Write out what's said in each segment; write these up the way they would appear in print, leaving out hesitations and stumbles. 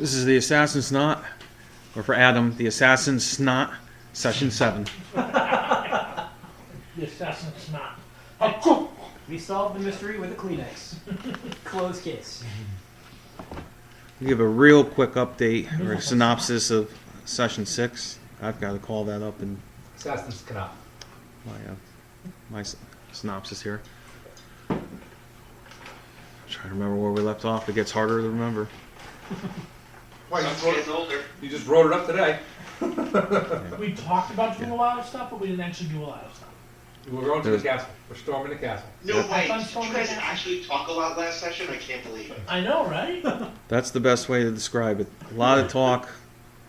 This is the Assassin's Snot, or for Adam, the Assassin's Snot, Session 7. The Assassin's Snot. We solved the mystery with a Kleenex. Closed case. I'll give a real quick update or a synopsis of Session 6. I've got to call that up in Assassin's Knot. my synopsis here. Trying to remember where we left off. It gets harder to remember. Why, You just wrote it up today. We talked about doing a lot of stuff, but we didn't actually do a lot of stuff. We're going to the castle. We're storming the castle. No Yeah. way. I Did thought you guys actually talk a lot last session? I can't believe it. I know, right? That's the best way to describe it. A lot of talk,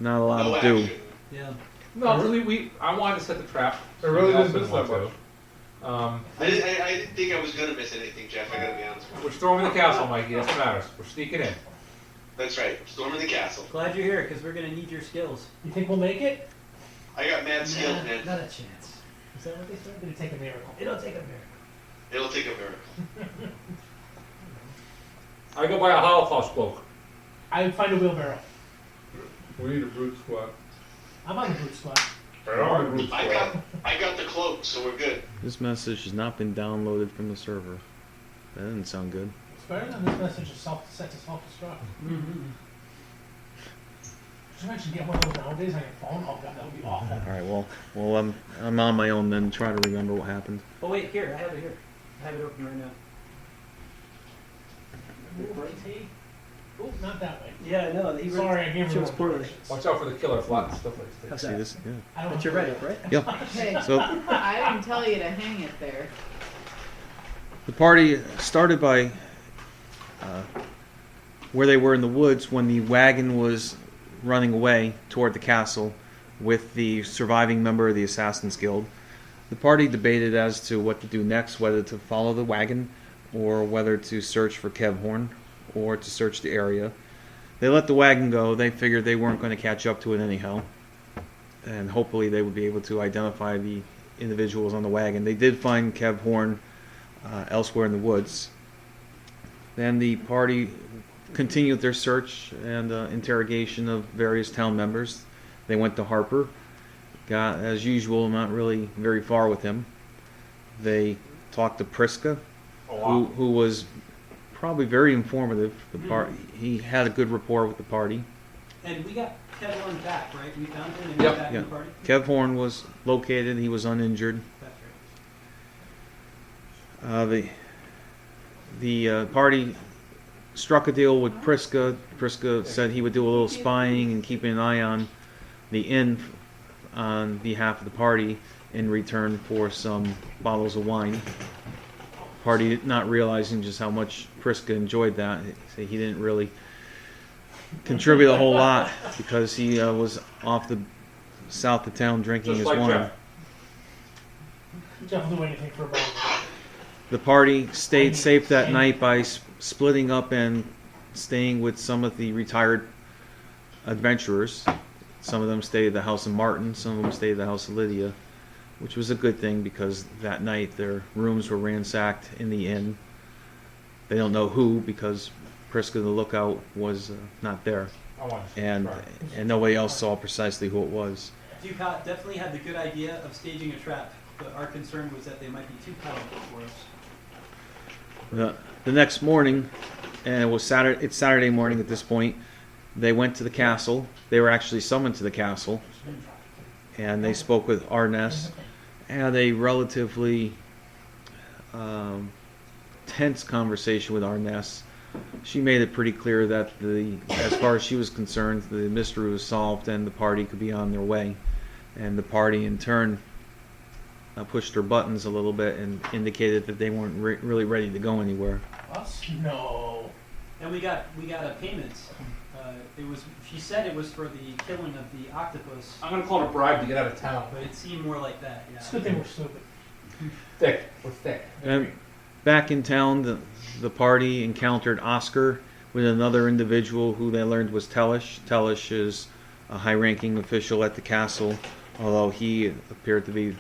not a lot No of do. action. Yeah. No, really, I wanted to set the trap. It really Somebody else didn't miss want that to. I didn't think I was going to miss anything, Jeff. I got to be honest with you. We're storming the castle, Mikey. That's what matters. We're sneaking in. That's right. Storming the castle. Glad you're here, because we're going to need your skills. You think we'll make it? I got mad skills, man. Not a chance. Is that what they said? It'll take a miracle. It'll take a miracle. It'll take a miracle. I go by a Holocaust cloak. I would find a wheelbarrow. We need a brute squad. I'm on the boot squad. I got the cloak, so we're good. This message has not been downloaded from the server. That didn't sound good. It's better than this message is set to self-destruct. Mm-hmm. Just imagine getting one of those nowadays on your phone. Oh god, that would be awful. All right, well, I'm on my own then. Try to remember what happened. Oh wait, here, I have it here. I have it open right now. Oh, not that way. Yeah, no, he Sorry, I gave her chose the poorly. directions. Watch out for the killer flat stuff like this. How's See that? this? Yeah. I don't But you're know. right, right? Yeah. Hey, So I didn't tell you to hang it there. the party started by where they were in the woods when the wagon was running away toward the castle with the surviving member of the Assassin's Guild. The party debated as to what to do next, whether to follow the wagon or whether to search for Kevhorn or to search the area. They let the wagon go. They figured they weren't going to catch up to it anyhow. And hopefully they would be able to identify the individuals on the wagon. They did find Kevhorn elsewhere in the woods. Then the party continued their search and interrogation of various town members. They went to Harper. Got, as usual, not really very far with him. They talked to Priska, Oh, wow. who was probably very informative. He had a good rapport with the party. And we got Kevin back, right? We found him and Yep. he's back Yeah. in the party? Kevhorn was located. He was uninjured. That's right. The party struck a deal with Priska. Priska said he would do a little spying and keeping an eye on the inn on behalf of the party in return for some bottles of wine. Party not realizing just how much Priska enjoyed that. He didn't really contribute a whole lot because he was off the south of town drinking Just his like wine. Jeff. Jeff will do anything for a moment. The party stayed safe that night by splitting up and staying with some of the retired adventurers. Some of them stayed at the house of Martin, some of them stayed at the house of Lydia, which was a good thing because that night their rooms were ransacked in the inn. They don't know who because Priska the lookout was not there, I want to and nobody else saw precisely who it was. Duke definitely had the good idea of staging a trap, but our concern was that they might be too powerful for us. The next morning, and it was Saturday. It's Saturday morning at this point. They went to the castle. They were actually summoned to the castle, and they spoke with Arneson. Had a relatively tense conversation with Arneson. She made it pretty clear that as far as she was concerned, the mystery was solved and the party could be on their way. And the party, in turn, pushed their buttons a little bit and indicated that they weren't really ready to go anywhere. Us? No. And we got a payment. She said it was for the killing of the octopus, I'm going to call it a bribe to get out of town. but it seemed more like that. Yeah. It's a good thing we're stupid. Thick. We're thick. And back in town, the party encountered Oscar with another individual who they learned was Tellish. Tellish is a high-ranking official at the castle, although he appeared to be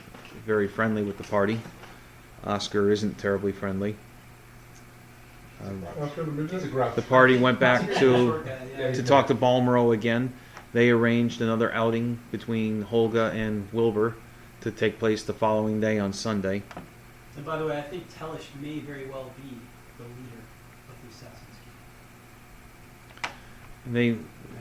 very friendly with the party. Oscar isn't terribly friendly. After the midget? He's a gruff. The party went back to Short guy, yeah. Yeah, to talk to Balmero again. They arranged another outing between Holga and Wilbur to take place the following day on Sunday. And by the way, I think Tellish may very well be the leader of the Assassin's Guild. They I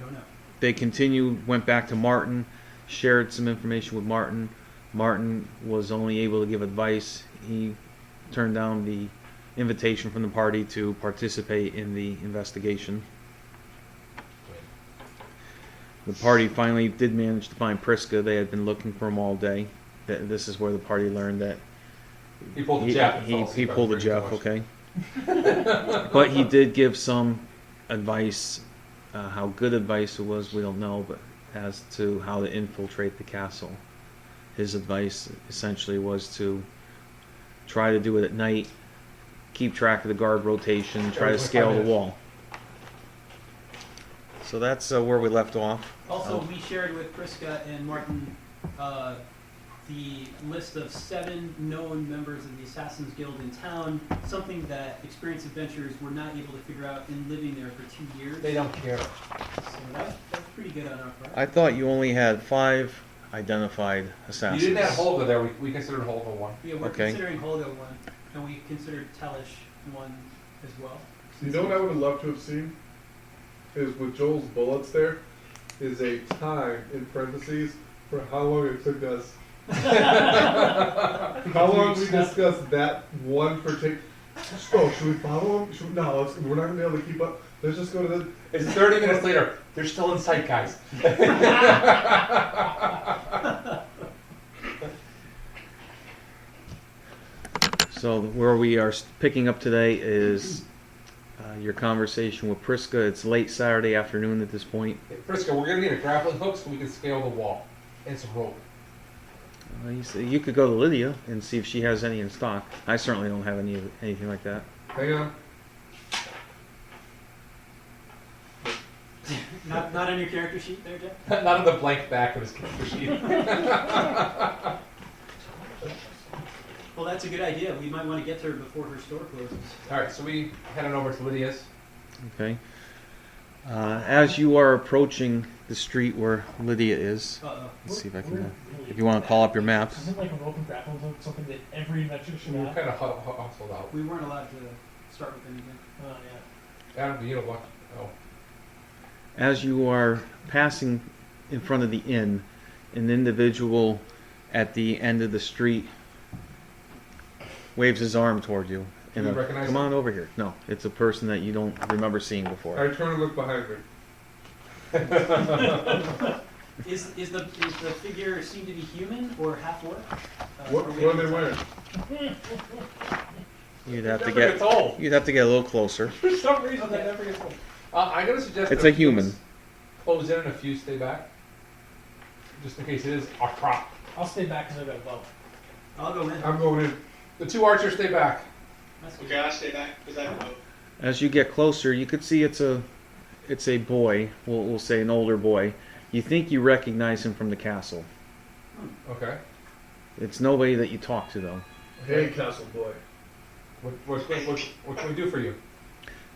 don't know. they continued, went back to Martin, shared some information with Martin. Martin was only able to give advice. He turned down the invitation from the party to participate in the investigation. The party finally did manage to find Priska. They had been looking for him all day. This is where the party learned that He pulled the Jeff. and fell he asleep after pulled a drinking Jeff, too much. okay. But he did give some advice. How good advice it was, we don't know, but as to how to infiltrate the castle. His advice essentially was to try to do it at night, keep track of the guard rotation, try to scale the wall. So that's where we left off. Also, we shared with Priska and Martin the list of 7 known members of the Assassin's Guild in town, something that experienced adventurers were not able to figure out in living there for 2 years. They don't care. So that's pretty good on our part. I thought you only had 5 identified You assassins. didn't have Holga there. We considered Holga one. Yeah, we're Okay. considering Holga one, and we considered Tellish one as well. You know what I would have loved to have seen? Is with Joel's bullets there, is a time in parentheses for how long it took us. How long we discussed that one particular. Oh, should we follow him? No, we're not gonna be able to keep up. Let's just go to the. It's 30 minutes later. They're still in sight, guys. So where we are picking up today is your conversation with Priska. It's late Saturday afternoon at this point. Hey, Frisco, we're gonna need a grappling hook so we can scale the wall and some rope. You could go to Lydia and see if she has any in stock. I certainly don't have anything like that. Hang on. Not on your character sheet there, Jeff? Not on the blank back of his character sheet. Well, that's a good idea. We might want to get to her before her store closes. All right, so we headed over to Lydia's. Okay. As you are approaching the street where Lydia is, Uh-oh. let's see if I can. Really If you want to call up your maps. Isn't like a rope and grappling hook something that every adventure should We were have? kind of hustled out. We weren't allowed to start with anything. Oh, yeah. Adam, you know what? Oh, As you are passing in front of the inn, an individual at the end of the street waves his arm toward you. Do you recognize Come him? on over here. No, it's a person that you don't remember seeing before. I turn and look behind me. Is the figure seem to be human or half orc? What are they wearing? You'd have to never get gets old. you'd have to get a little closer. For some reason, that never gets old. I'm gonna suggest It's that a human. Close in and a few stay back, just in case it is a prop. I'll stay back because I got a bow. I'll go in. I'm going in. The 2 archers stay back. That's good. Okay, I'll stay back because I don't know. As you get closer, you could see it's a boy. We'll say an older boy. You think you recognize him from the castle. Okay. It's nobody that you talk to though. Hey, castle boy. What can we do for you?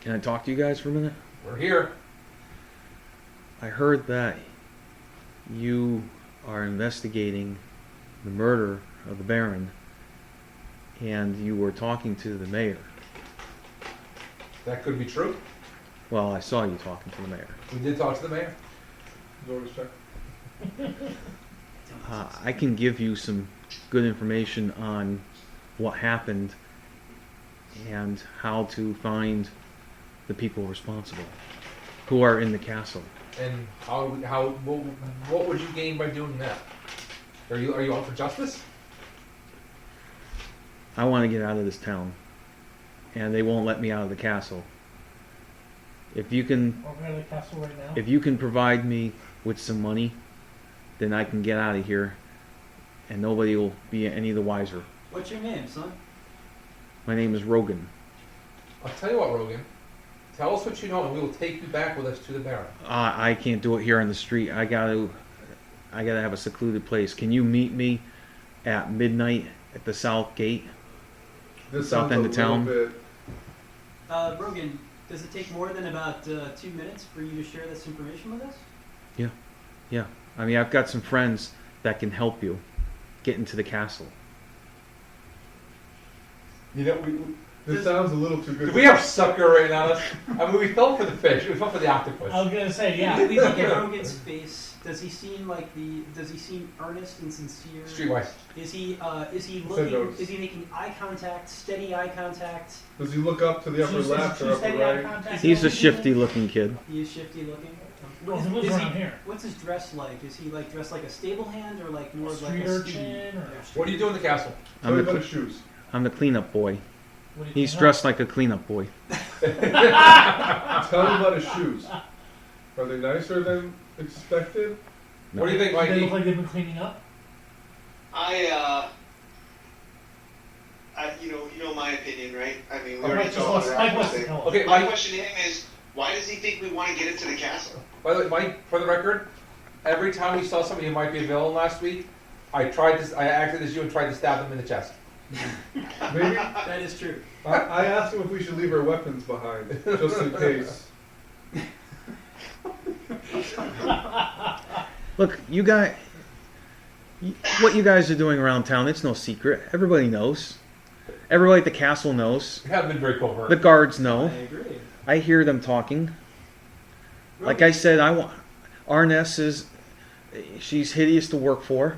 Can I talk to you guys for a minute? We're here. I heard that you are investigating the murder of the Baron, and you were talking to the mayor. That could be true. Well, I saw you talking to the mayor. We did talk to the mayor. No respect. I can give you some good information on what happened and how to find the people responsible who are in the castle. And what would you gain by doing that? Are you out for justice? I want to get out of this town, and they won't let me out of the castle. If you can Are we at the castle right now? If you can provide me with some money, then I can get out of here, and nobody will be any the wiser. What's your name, son? My name is Rogan. I'll tell you what, Rogan. Tell us what you know, and we will take you back with us to the Baron. I can't do it here on the street. I gotta have a secluded place. Can you meet me at midnight at the south gate? This South sounds end a of town. little bit. Brogan, Does it take more than about 2 minutes for you to share this information with us? Yeah. I mean, I've got some friends that can help you get into the castle. You know, This sounds a little too good. do we have sucker right on us? I mean, we fell for the fish. We fell for the octopus. I was gonna say, yeah. We look at Rogan's face. Does he seem earnest and sincere? Streetwise. Is he Send looking? notes. Is he making eye contact? Steady eye contact? Does he look up to the upper Is left or too upper steady eye right? contact? He's a shifty-looking kid. He is shifty looking. Well, he lives around here. What's his dress like? Is he like dressed like a stable hand or like more of like Street a urchin student? or- What do you do in the castle? Tell I'm me the, about his cle- shoes. I'm the cleanup boy. What do you He's think? dressed like a cleanup boy. Tell me about his shoes. Are they nicer than expected? What do you think, Do they look Mikey? like they've been cleaning up? You know my opinion, right? I mean, we Okay, already Mike just talked wants, about Mike it. wants to know. Okay, My Mike. question to him is, why does he think we want to get into the castle? By the way, Mike, for the record, every time we saw somebody who might be a villain last week, I acted as you and tried to stab them in the chest. Maybe. That is true. I asked him if we should leave our weapons behind, just in case. Look, you guys, what you guys are doing around town, it's no secret. Everybody knows. Everybody at the castle knows. We haven't been very covert. The guards I know. agree. I hear them talking. Like I said, Arneson she's hideous to work for.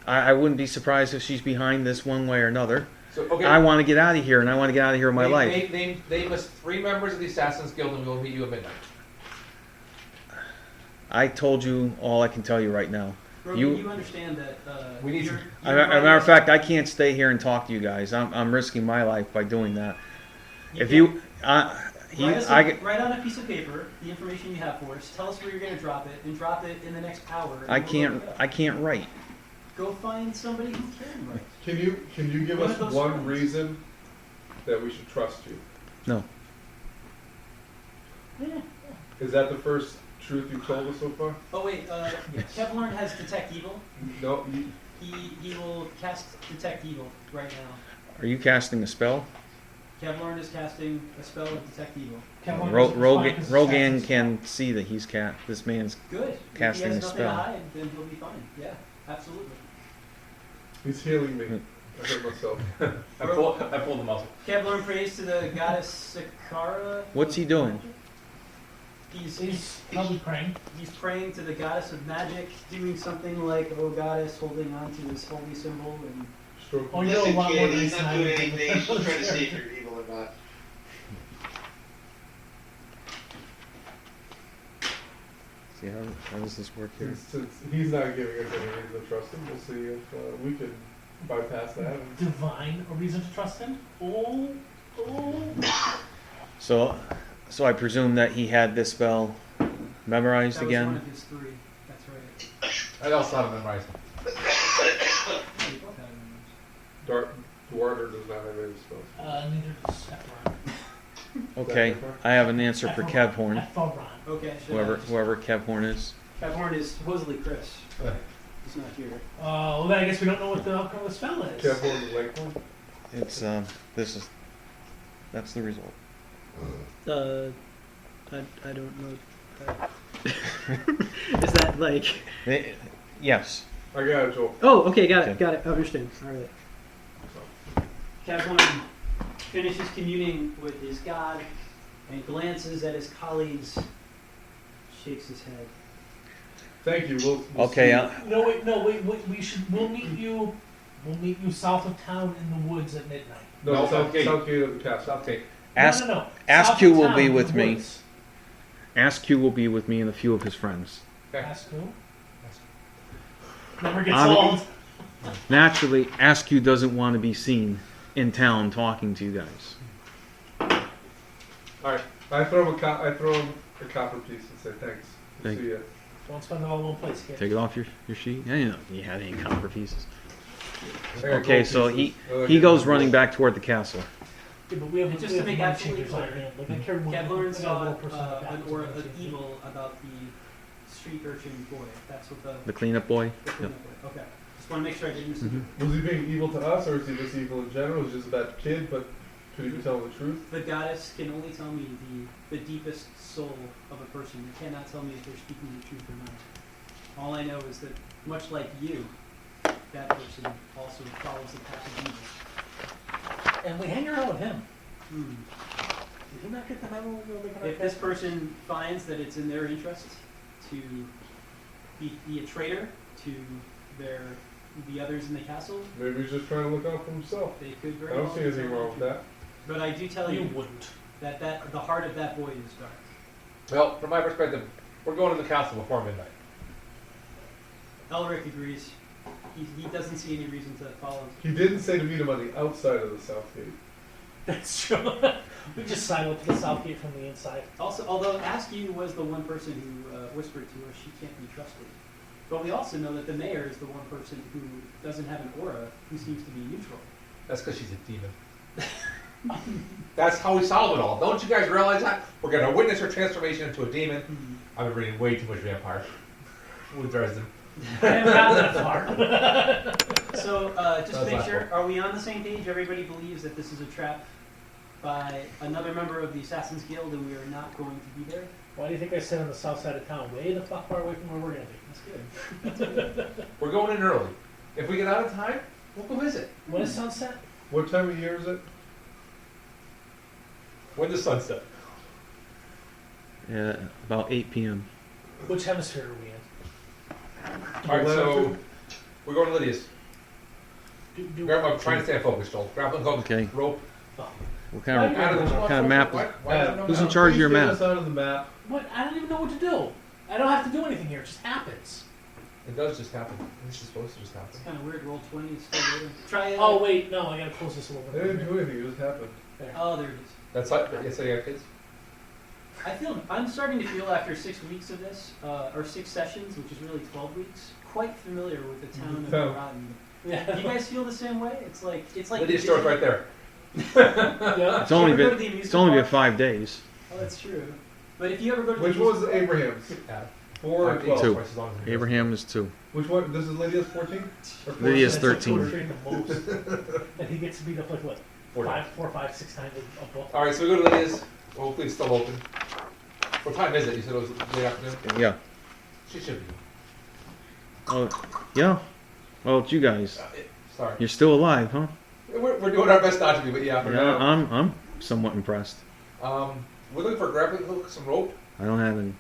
I wouldn't be surprised if she's behind this one way or another. So, okay. I want to get out of here, and I want to get out of here in my life. Name us 3 members of the Assassin's Guild, and we'll meet you at midnight. I told you all I can tell you right now. Rogan, You- you understand that We need you're, to- As a matter of fact, I can't stay here and talk to you guys. I'm risking my life by doing that. If you, write on a piece of paper the information you have for us. Tell us where you're going to drop it, and drop it in the next hour. and I we'll can't, look it up. I can't write. Go find somebody who can write. Can you give One us of those one friends. reason that we should trust you? No. Yeah. Is that the first truth you've told us so far? Oh wait, Kevlarn has detect evil. No. He will cast detect evil right now. Are you casting a spell? Kevlarn is casting a spell of detect evil. Kevlar Ro- doesn't Rogan, respond 'cause Rogan it's can see that he's this man's. Good. Casting if he a has nothing spell. to hide, then he'll be fine. Yeah, absolutely. He's healing me. I hurt myself. I pulled the muscle. Kevlarn prays to the goddess Sakara. What's he doing? He's probably praying. He's praying to the goddess of magic, doing something like, "Oh goddess," holding on to his holy symbol, and Stroke. Oh, you know a Listen, lot more kid, than he's this not than I doing do. anything. He's just trying to see if you're evil or not. See how does this work here? Since he's not giving us any reason to trust him, we'll see if we can bypass that. Divine a reason to trust him? Oh. So I presume that he had this spell memorized that was one again. of his 3. That's right. I also have memorized. Yeah, you both have them. Dwarter does not have any spells. Neither does Kevlar. Okay, I have an answer for Kevhorn. Kevlar. Okay. Whoever Kevhorn is. Kevlarn is supposedly Chris. He's not here. Well, then I guess we don't know what the outcome of the spell is. Careful in the lake one. It's that's the result. I don't know. Is that like? Yes. I got it, Joel. Oh, okay, got Okay. it, got it. I understand. All right. Kevlarn finishes communing with his god and glances at his colleagues, shakes his head. Thank you. We'll Okay. see. No, wait. We'll meet you south of town in the woods at midnight. No, No, south gate. gate of the castle. Stop tape. Ask No. Ask South Q of will town be in with the me. woods. Askew will be with me and a few of his friends. Ask who? Never gets I'm- old. Naturally, Askew doesn't want to be seen in town talking to you guys. All right. I throw him a copper piece and say thanks. We'll Thank see ya. Don't spend it all in one place, kid. Take it off your sheet. I didn't know you had any copper pieces. I got Okay, gold so pieces. he goes running back toward the castle. Yeah, but we have And just we to have make money absolutely changers on clear, hand. Like, I carry one- Kevlarn I got a saw little person in the back an who's aura gonna of change it. evil about the street urchin boy. That's what The cleanup boy. the cleanup boy. Okay. Just want to make sure I didn't misunderstand. Was he being evil to us, or is he just evil in general? He's just a bad kid, but Should you be telling the truth? The goddess can only tell me the deepest soul of a person. They cannot tell me if they're speaking the truth or not. All I know is that, much like you, that person also follows the path of evil. And we hang around with him. Hmm. Did he not get the memo we were making our If this cast? person finds that it's in their interest to be a traitor to the others in the castle, Maybe he's just trying to look out for himself. they could I very don't well see anything turn wrong with that. But I do tell You you wouldn't. that the heart of that boy is dark. Well, from my perspective, we're going to the castle before midnight. Elric agrees. He doesn't see any reason to follow. He didn't say to meet him on the outside of the south gate. That's true. We just sidled to the south gate from the inside. Also, although Askew was the one person who whispered to her she can't be trusted. But we also know that the mayor is the one person who doesn't have an aura, who seems to be neutral. That's because she's a demon. That's how we solve it all. Don't you guys realize that? We're going to witness her transformation into a demon. I've been reading way too much vampire. Who Dresden? I haven't gotten that far. So, just to That's make not sure, cool. are we on the same page? Everybody believes that this is a trap by another member of the Assassin's Guild and we are not going to be there? Why do you think I sit on the south side of town? Way the fuck far away from where we're going to be. That's good. We're going in early. If we get out of time, we'll go visit. When is sunset? What time of year is it? When does sunset? Yeah, about 8 p.m. Which hemisphere are we in? All right, so we're going to Lydia's. Do I'm trying to stay focused, Joel. Grappling hook, Okay. rope. What kind Why- of, what kind of map? Who's in Please charge of your get map? us out of the map. What? I don't even know what to do. I don't have to do anything here. It just happens. It does just happen. This is supposed to just happen. It's kind of weird. Roll 20 is still waiting. Try it. Oh, wait. No, I got to close this a little They bit. didn't do anything, it just happened. Oh, there it is. That's how, yes, I got kids. I'm starting to feel after 6 weeks of this, or 6 sessions, which is really 12 weeks, quite familiar with the town of Town. Rotten. Yeah. Do you guys feel the same way? It's like Lydia's store's right there. Yeah. It's only You ever go been to the amusement it's only been park? 5 days. Oh, that's true. But if you ever go to the Which was amusement park- Abraham's? Yeah. 4 and 12. Two. Twice as long as it is. Abraham is 2. Which one? This is Lydia's 14? Or 14? Lydia's That's like 13. torturing the most. And he gets beat up like what? 40. 4, 5, 6 times a book. All right, so we go to Lydia's. Well, hopefully it's still open. What time is it? You said it was late afternoon? Yeah. She should be. Oh, yeah. Well, it's you guys. Sorry. You're still alive, huh? We're doing our best not to be, but yeah. Yeah, I'm somewhat impressed. We're looking for a grappling hook, some rope. I don't have any.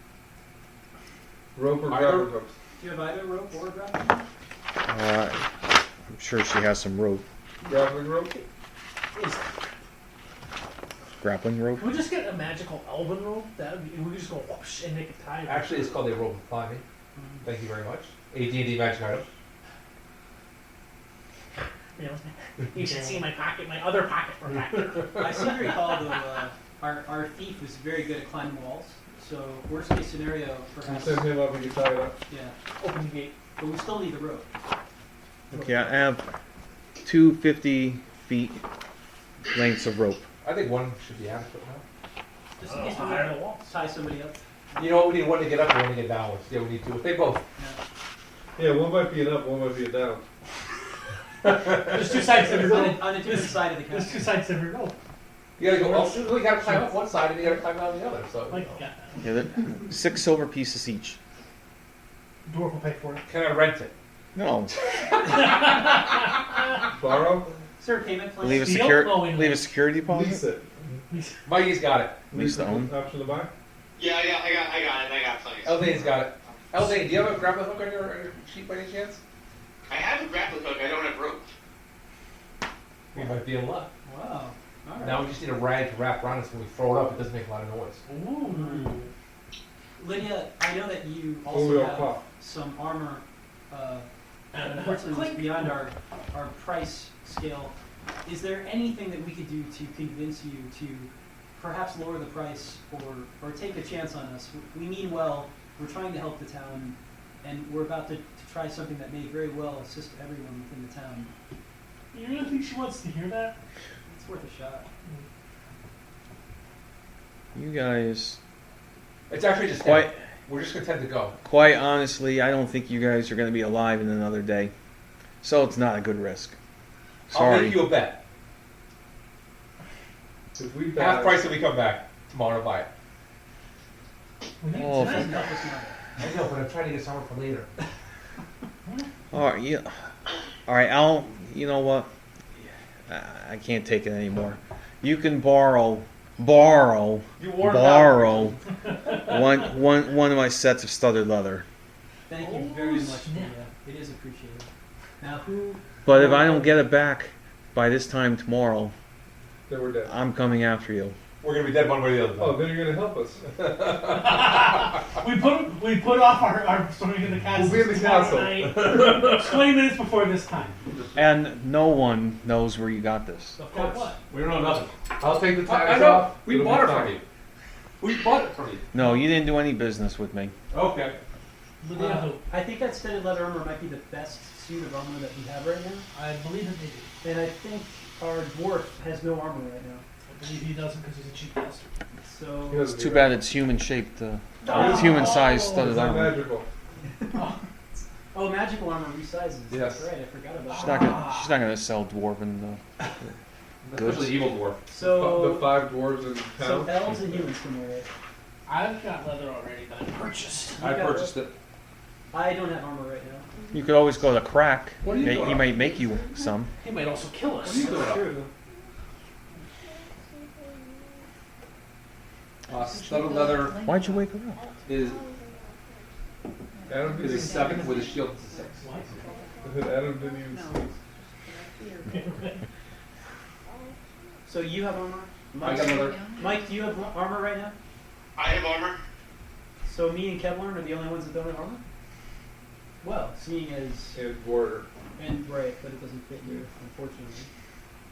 Rope or Either. grappling hooks? Do you have either rope or grappling? I'm sure she has some rope. Grappling rope? Grappling rope. Can we just get a magical elven rope? That would be, we could just go whoosh and make a tie. Actually, it's called a rope of climbing. Thank you very much. AD&D magic item. You know, you should see my pocket, my other pocket from back there. I seem to recall though, our thief was very good at climbing walls. So worst case scenario, You perhaps, send him up and you tie it up. yeah. Open the gate. But we still need the rope. Okay, I have 250 feet lengths of rope. I think one should be adequate now. Just in case we Higher want the wall. to tie somebody up. You know what? We need one to get up and one to get down. Yeah, we need two. If they both. Yeah. Yeah, one might be an up, one might be a down. There's 2 sides to every On rope. a different side of the There's 2 castle. sides to every rope. You gotta go. Oh, you gotta climb up one side and you gotta climb down the other. So. Like, yeah. Yeah, 6 silver pieces each. Dwarf will pay for it. Can I rent it? No. Borrow? Is there a payment plan? Leave a, Steal? secur- No, wait a leave a security Lease deposit? it. Mikey's got it. Lease to own? Option to buy? Yeah, I got it. I got plenty. Eldane's got it. Eldane, do you have a grappling hook on your sheet by any chance? I have a grappling hook. I don't have rope. We might be in luck. Wow. All right. Now we just need a rag to wrap around us when we throw it up. It doesn't make a lot of noise. Ooh. Lydia, I know that you we also all have pop. some armor. And Unfortunately, it's beyond our price scale. Is there anything that we could do to convince you to perhaps lower the price or take a chance on us? We mean well. We're trying to help the town, and we're about to try something that may very well assist everyone within the town. You really think she wants to hear that? It's worth a shot. You guys, It's actually just quite, we're just content to go. quite honestly, I don't think you guys are going to be alive in another day. So it's not a good risk. I'll Sorry. make you a bet. If we die, Half price when we come back tomorrow to buy it. We need Oh, tonight. Not this matter. I know, but I'm trying to get some for later. All right, yeah. All right, Al. You know what? I can't take it anymore. You can borrow You wore it out. one of my sets of studded leather. Thank you Oh, very much, snap. Leah. It is appreciated. Now, who? But if I don't get it back by this time tomorrow, then we're dead. I'm coming after you. We're gonna be dead one way or the other. Oh, then you're gonna help us. We put off our storming of the castle. We'll be in the castle. Night, 20 minutes before this time. And no one knows where you got this. Of Got course. what? We don't know nothing. I'll take the I tags know. off. We It'll bought be it fine. from you. We bought it from you. No, you didn't do any business with me. Okay. Lydia, I think that studded leather armor might be the best suit of armor that we have right now. I believe it may be. And I think our dwarf has no armor right now. I believe he doesn't because he's a cheap bastard. So He It's doesn't too do bad that. it's human shaped. Oh. It's human sized It's studded not armor. magical. oh, magical armor resizes. Yes. That's right. I forgot about She's that. not gonna sell dwarven. Especially evil dwarf. The So 5 dwarves in so town. elves and humans can wear it. I've got leather already that I purchased. I You got purchased it. I don't have armor right now. You could always go to Crack. What are you doing? He might make you some. He might also kill us. What are you doing? That's true. Studded leather Why'd you wake her up? is Adam a didn't 7 with a shield. It's a 6. What? Adam didn't even No. sneeze. So you have armor. I got another. Mike, do you have armor right now? I have armor. So me and Kevlar are the only ones that don't have armor. Well, seeing as And border. and right, but it doesn't fit you, unfortunately.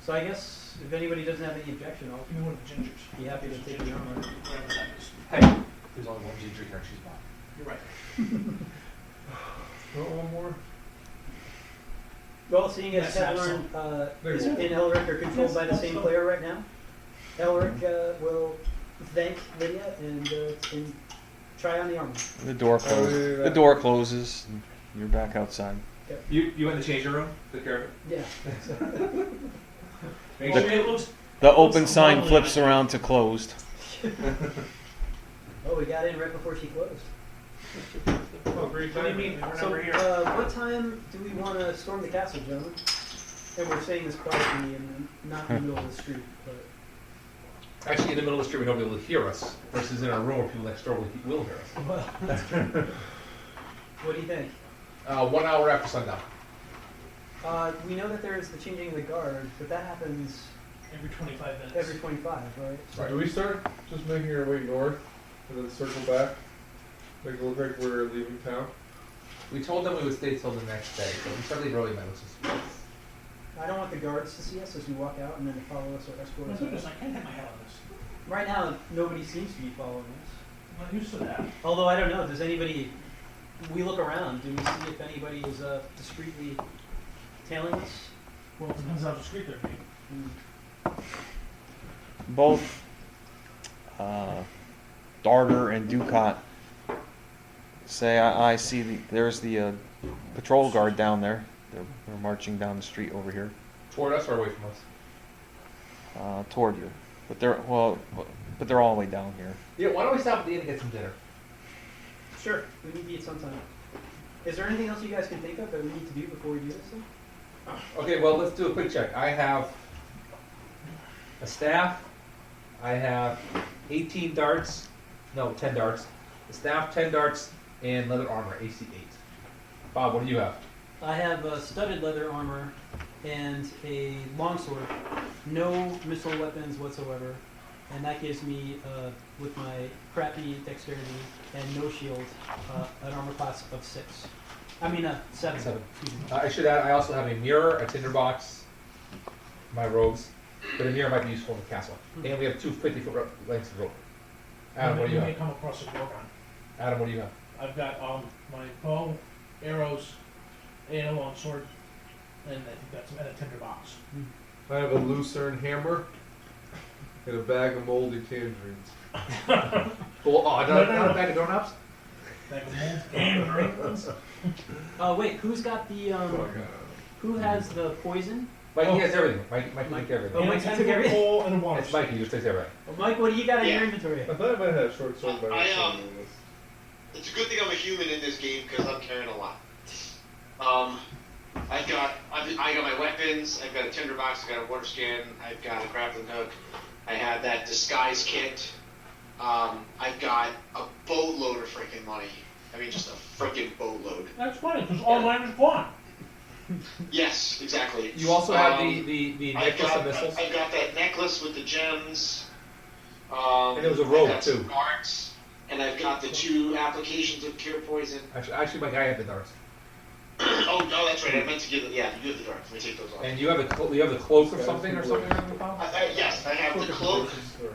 So I guess if anybody doesn't have any objection, I'll Give me one of the gingers. be happy to take the armor. Whatever that is. Hey, there's only one ginger here and she's mine. You're right. Oh, one more. Well, seeing as Let's have Kevlar There's and Elric are controlled by the same player right now, Elric will thank Lydia and try on the armor. The door closes. The door closes. And you're back outside. You went in the changing room? Took care of it? Yeah. Make The- sure It looks. The open looks sign lovely flips on it. around to closed. Oh, we got in right before she closed. Oh, great What do you time. mean? We were So, never here. what time do we want to storm the castle, gentlemen? And we're saying this quietly and not in the middle of the street, but Actually, in the middle of the street, nobody will hear us, versus in our room where people next door will hear us. well, that's true. What do you think? 1 hour after sundown. We know that there is the changing of the guard, but that happens Every 25 minutes. every 25, right? So do we start just making our way north and then circle back? Make it look like we're leaving town? We told them we would stay till the next day, but we started leaving early, man, which is I don't want the guards to see us as we walk out and then to follow us or escort My us. goodness, out. I can't hit my head on this. Right now, nobody seems to be following us. I'm not used to that. Although I don't know, does anybody? We look around. Do we see if anybody is discreetly tailing us? Well, it depends on the street they're being. Both Darter and Ducat say, I see there's the patrol guard down there. They're marching down the street over here toward us or away from us. toward you. But they're all the way down here. Yeah, why don't we stop at the inn and get some dinner? Sure, we need to eat sometime. Is there anything else you guys can think of that we need to do before we do this thing? Okay, well, let's do a quick check. I have a staff. I have 18 darts. No, 10 darts. A staff, 10 darts, and leather armor, AC 8. Bob, what do you have? I have studded leather armor and a longsword, no missile weapons whatsoever, and that gives me, with my crappy dexterity and no shield, an armor class of 6. I mean, 7. 7. Excuse me. I should add, I also have a mirror, a tinderbox, my robes, but a mirror might be useful in the castle. And we have 2 50-foot lengths of rope. Adam, what do you may have? come across a Gorgon. Adam, what do you have? I've got my bow, arrows, and a longsword, and I think that's and a tinderbox. I have a lucerne hammer and a bag of moldy tangerines. Well, No. not a bag of doorknobs? That goes and rings. Wait, who's got the, So I got who has the poison Mikey Oh. has everything. Mikey Mike- took everything. Oh, And Mike a took 10-foot everything? pole and a water It's stick. Mikey, just takes everything. Well, Mike, what do you got in Yeah. your inventory? I thought I might have had a short sword by I, this. It's a good thing I'm a human in this game because I'm carrying a lot. I got my weapons. I've got a tinderbox. I've got a water skin. I've got a grappling hook. I have that disguise kit. I've got a boatload of freaking money. I mean, just a freaking boatload. That's funny, because all mine is gone. Yes, exactly. You also have the I've necklace got, of missiles. I've got that necklace with the gems. And there was a I've robe, got some too. darts, and I've got the 2 applications of cure poison. Actually, my guy had the darts. Oh, that's right. I meant to give it. Yeah, you have the darts. Let me take those off. And you have the cloak or something or something on the top? Yes, I have the cloak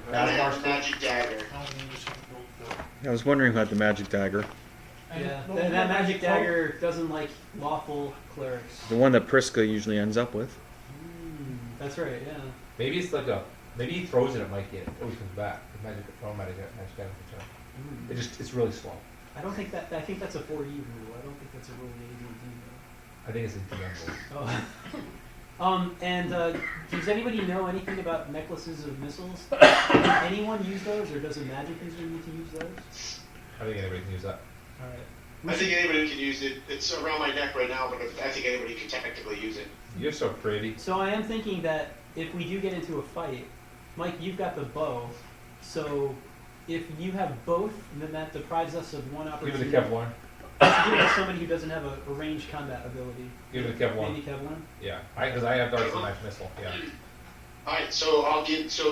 and I have the magic dagger. I don't need this gold for it. I was wondering about the magic dagger. And Yeah, no, that no magic cloak. dagger doesn't like lawful clerics. The one that Priska usually ends up with. That's right, yeah. Maybe it's like maybe he throws it at Mikey and it always comes back. The magic dagger. It's really slow. I don't think I think that's a 4E rule. I don't think that's a rule in AD&D I think it's a DM rule. though. Oh. And does anybody know anything about necklaces of missiles? Anyone use those, or does a magic user need to use those? I think anybody can use that. All right. I think anybody can use it. It's around my neck right now, but I think anybody can technically use it. You're so pretty. So I am thinking that if we do get into a fight, Mike, you've got the bow. So if you have both, then that deprives us of one Give opportunity. it to Kevlar. To give it to somebody who doesn't have a ranged combat ability. Give it to Kevlar. Maybe Kevlar. Yeah, because I have darts and magic missile. Yeah. Alright, so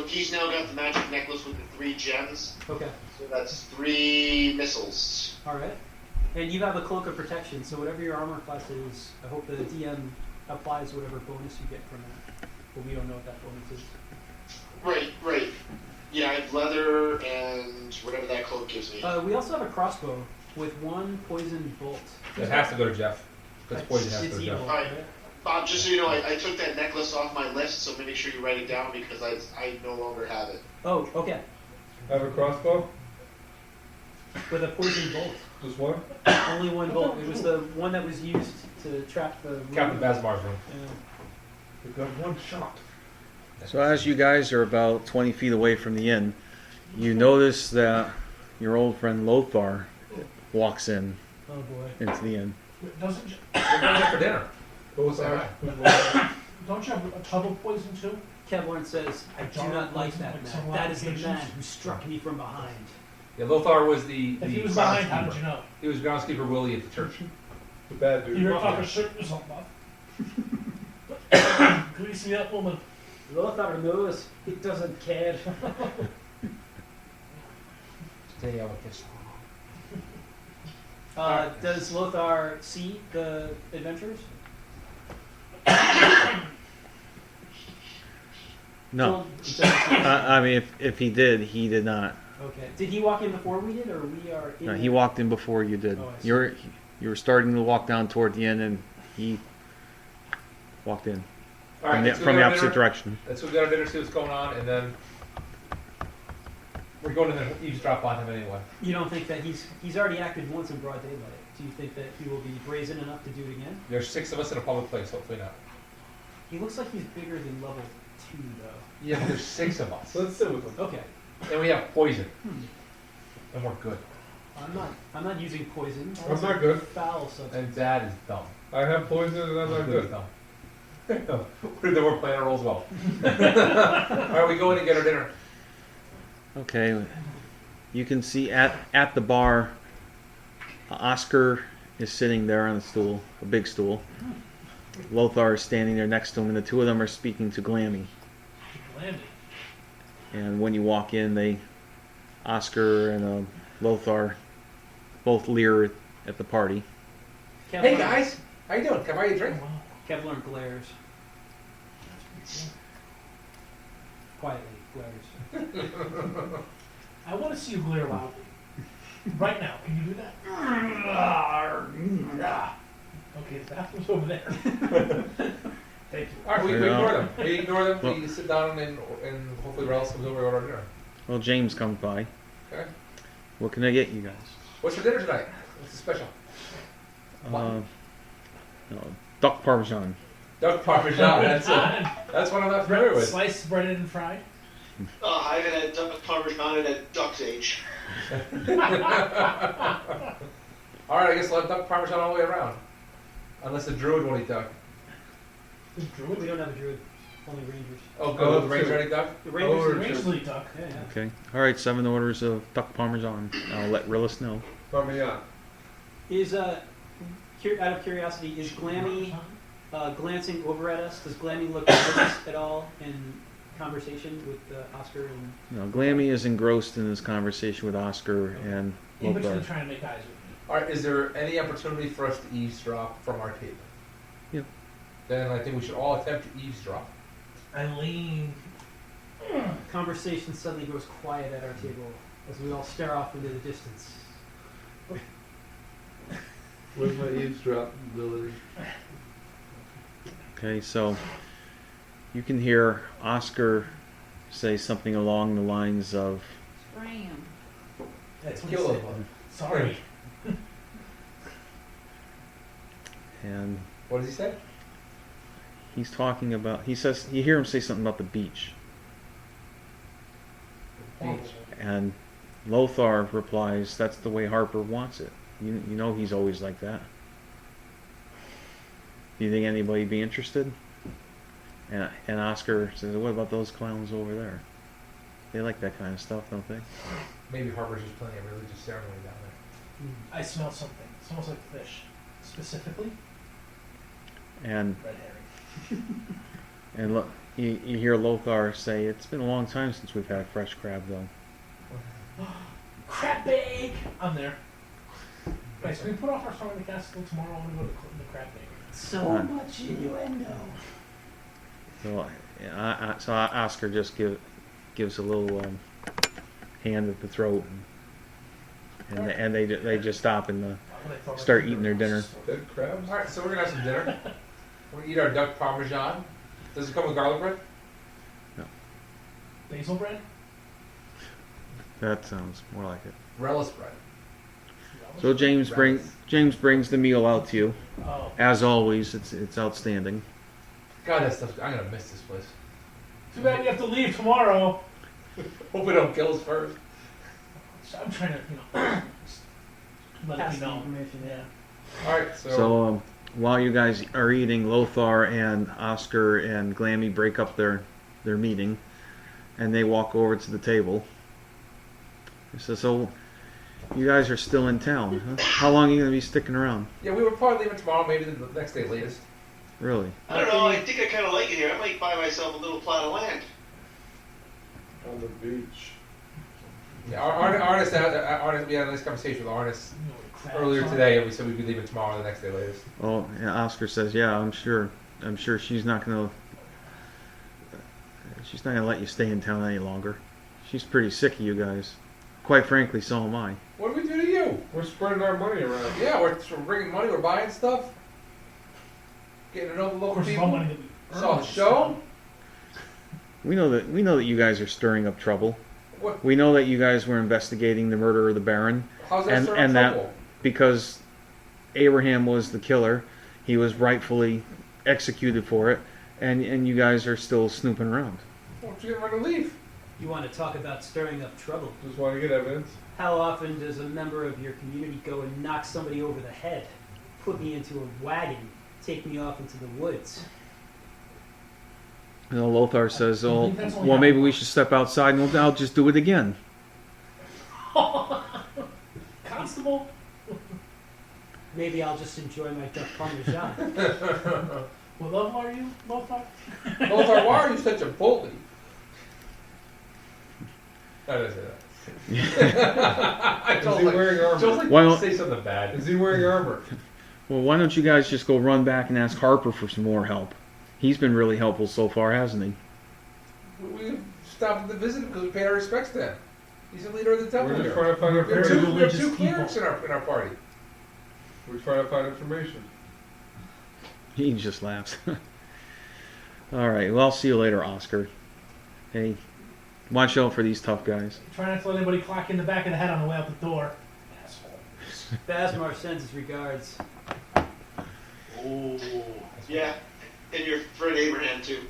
he's now got the magic necklace with the 3 gems. Okay. So that's 3 missiles. All right. And you have a cloak of protection, so whatever your armor class is, I hope the DM applies whatever bonus you get from that. But we don't know what that bonus is. Right. Yeah, I have leather and whatever that cloak gives me. We also have a crossbow with 1 poison bolt. It has to go to Jeff. Because poison has to It's go to evil. Jeff. Alright. Bob, just so you know, I took that necklace off my list, so make sure you write it down because I no longer have it. Oh, okay. I have a crossbow. With a poison bolt. Just one. Only 1 bolt. It was the one that was used to trap the. Captain Basmar's room. Yeah. We've got one shot. So as you guys are about 20 feet away from the inn, you notice that your old friend Lothar walks in Oh boy. into the inn. Doesn't you, We're going there for dinner. Both that are. don't you have a tub of poison too? Kevlar says, I do not like that Like man. some That is the applications. man who struck me from behind. Yeah, Lothar was the If he was behind, how did you know? He was groundskeeper Willie at the church. The bad dude. You're talking shirt or something off. Greasy up woman. Lothar knows. He doesn't care. Stay out of this. Does Lothar see the adventurers? No. Well, does he- I mean, if he did, he did not. Okay. Did he walk in before we did, or we are in? No, he walked in before you did. Oh, I see. You were starting to walk down toward the inn, and he walked in All right, let's go from to the our opposite dinner. direction. Let's go get our dinner, see what's going on, and then we're going to eavesdrop on him anyway. You don't think that he's already acted once in broad daylight? Do you think that he will be brazen enough to do it again? There's 6 of us in a public place, hopefully not. He looks like he's bigger than level 2, though. Yeah, but there's 6 of us. So let's sit with him. Okay. And we have poison. And we're good. I'm not using poison. I'm not good. Foul substance. And that is dumb. I have poison and I'm not good. Dumb. Then we're playing our roles well. Alright, we go in and get our dinner. Okay. You can see at the bar, Oscar is sitting there on a stool, a big stool. Lothar is standing there next to him, and the two of them are speaking to Glammy. Landed. And when you walk in, Oscar and Lothar both leer at the party. Kevlar, Hey guys, how you doing? Can I buy you a drink? Oh, wow. Kevlar glares. Quietly glares. I want to see you glare loudly. Right now, can you do that? Okay, the bathroom's over there. Thank you. Alright, we Fair ignore enough. them. We ignore them, Well- we sit down and hopefully Ralph comes over and order our dinner. Well, James comes by. Okay. What can I get you guys? What's for dinner tonight? What's the special? Uh, no, duck parmesan. Duck Parmesan, that's one I'm not familiar with. Sliced, breaded, and fried. I haven't had duck parmesan in a duck's age. Alright, I guess we'll have duck Parmesan all the way around. Unless the druid won't eat duck. The druid. We don't have a druid, only rangers. Oh, good. Oh, The Rangers true. eat duck? The Oh, rangers, Rangers will eat duck. yeah, yeah. Okay. All right. 7 orders of duck parmesan. I'll let Rillis know. Parmesan. Is, out of curiosity, is Glammy glancing over at us? Does Glammy look nervous at all in conversation with Oscar and... No, Glammy is engrossed in this conversation with Oscar and In between Lothar. trying to make eyes with me. Alright, is there any opportunity for us to eavesdrop from our table? Yep. Then I think we should all attempt to eavesdrop. Eileen. Conversation suddenly goes quiet at our table as we all stare off into the distance. Where's my eavesdrop ability? Okay, so you can hear Oscar say something along the lines of, Spray 'em. That's what Kill he said. him. Sorry. and What does he say? he's talking about, he says, you hear him say something about the beach. Beach. And Lothar replies, that's the way Harper wants it. You know he's always like that. Do you think anybody would be interested? And Oscar says, what about those clowns over there? They like that kind of stuff, don't they? Maybe Harper's just playing a religious ceremony down there. I smell something. It smells like fish. Specifically, And red herring. and look, you hear Lothar say, it's been a long time since we've had fresh crab, though. Crab bake! I'm there. Guys, can we put off our song in the castle till tomorrow? I want to go to the crab bake. So Uh, much innuendo. So Oscar just gives a little hand at the throat, and they just stop and start eating their dinner. Dead crabs? Alright, so we're gonna have some dinner. We're gonna eat our duck parmesan. Does it come with garlic bread? Basil bread? That sounds more like it. Relish bread. So James brings the meal out to you. Oh, As always, it's outstanding. God, that stuff. I'm gonna miss this place. too bad we have to leave tomorrow. Hope it don't kill us first. So I'm trying to, let Pass it be the known. information, yeah. Alright, So while you guys are eating, Lothar and Oscar and Glammy break up their meeting, and they walk over to the table. He says, "So you guys are still in town? Huh? How long are you going to be sticking around? yeah, we were probably leaving tomorrow, maybe the next day latest. Really?" I don't know, I think I kind of like it here. I might buy myself a little plot of land. On the beach. Yeah, Arneson, we had a nice conversation with Arneson earlier today, and we said we'd be leaving tomorrow or the next day latest. Oh, and Oscar says, "Yeah, I'm sure she's not going to let you stay in town any longer. She's pretty sick of you guys. Quite frankly, so am I." What do we do to you? We're spreading our money around. Yeah, we're bringing money, we're buying stuff, getting to know the Of local course, it's all people. money that we Saw earn. the show. We know that you guys are stirring up trouble. What? We know that you guys were investigating the murder of the Baron. How's that And- stirring and that- trouble? Because Abraham was the killer, he was rightfully executed for it, and you guys are still snooping around. Why don't you get ready to leave? You want to talk about stirring up trouble? Just want to get evidence. How often does a member of your community go and knock somebody over the head, put me into a wagon, take me off into the woods? You know, Lothar says, I "Oh, think that's only well, maybe happened we should step outside and I'll just do it again." Constable? Maybe I'll just enjoy my duck parmesan. What level are you, Lothar? Lothar, why are you such a bully? I didn't say that. I Is don't he like, wearing armor? Joe's like Why to don't- say something bad. Is he wearing armor? Well, why don't you guys just go run back and ask Harper for some more help? He's been really helpful so far, hasn't he? We stopped to visit him because we paid our respects to him. He's the leader of the temple We're just here. trying to find We have Very two, information. we have religious two clerics in our party. We're trying to find information. He just laughs. All right. Well, I'll see you later, Oscar. Hey, watch out for these tough guys. Try not to let anybody clock in the back of the head on the way out the door. Asshole. Basmar sends his regards. Oh. Yeah, And your friend Abraham too.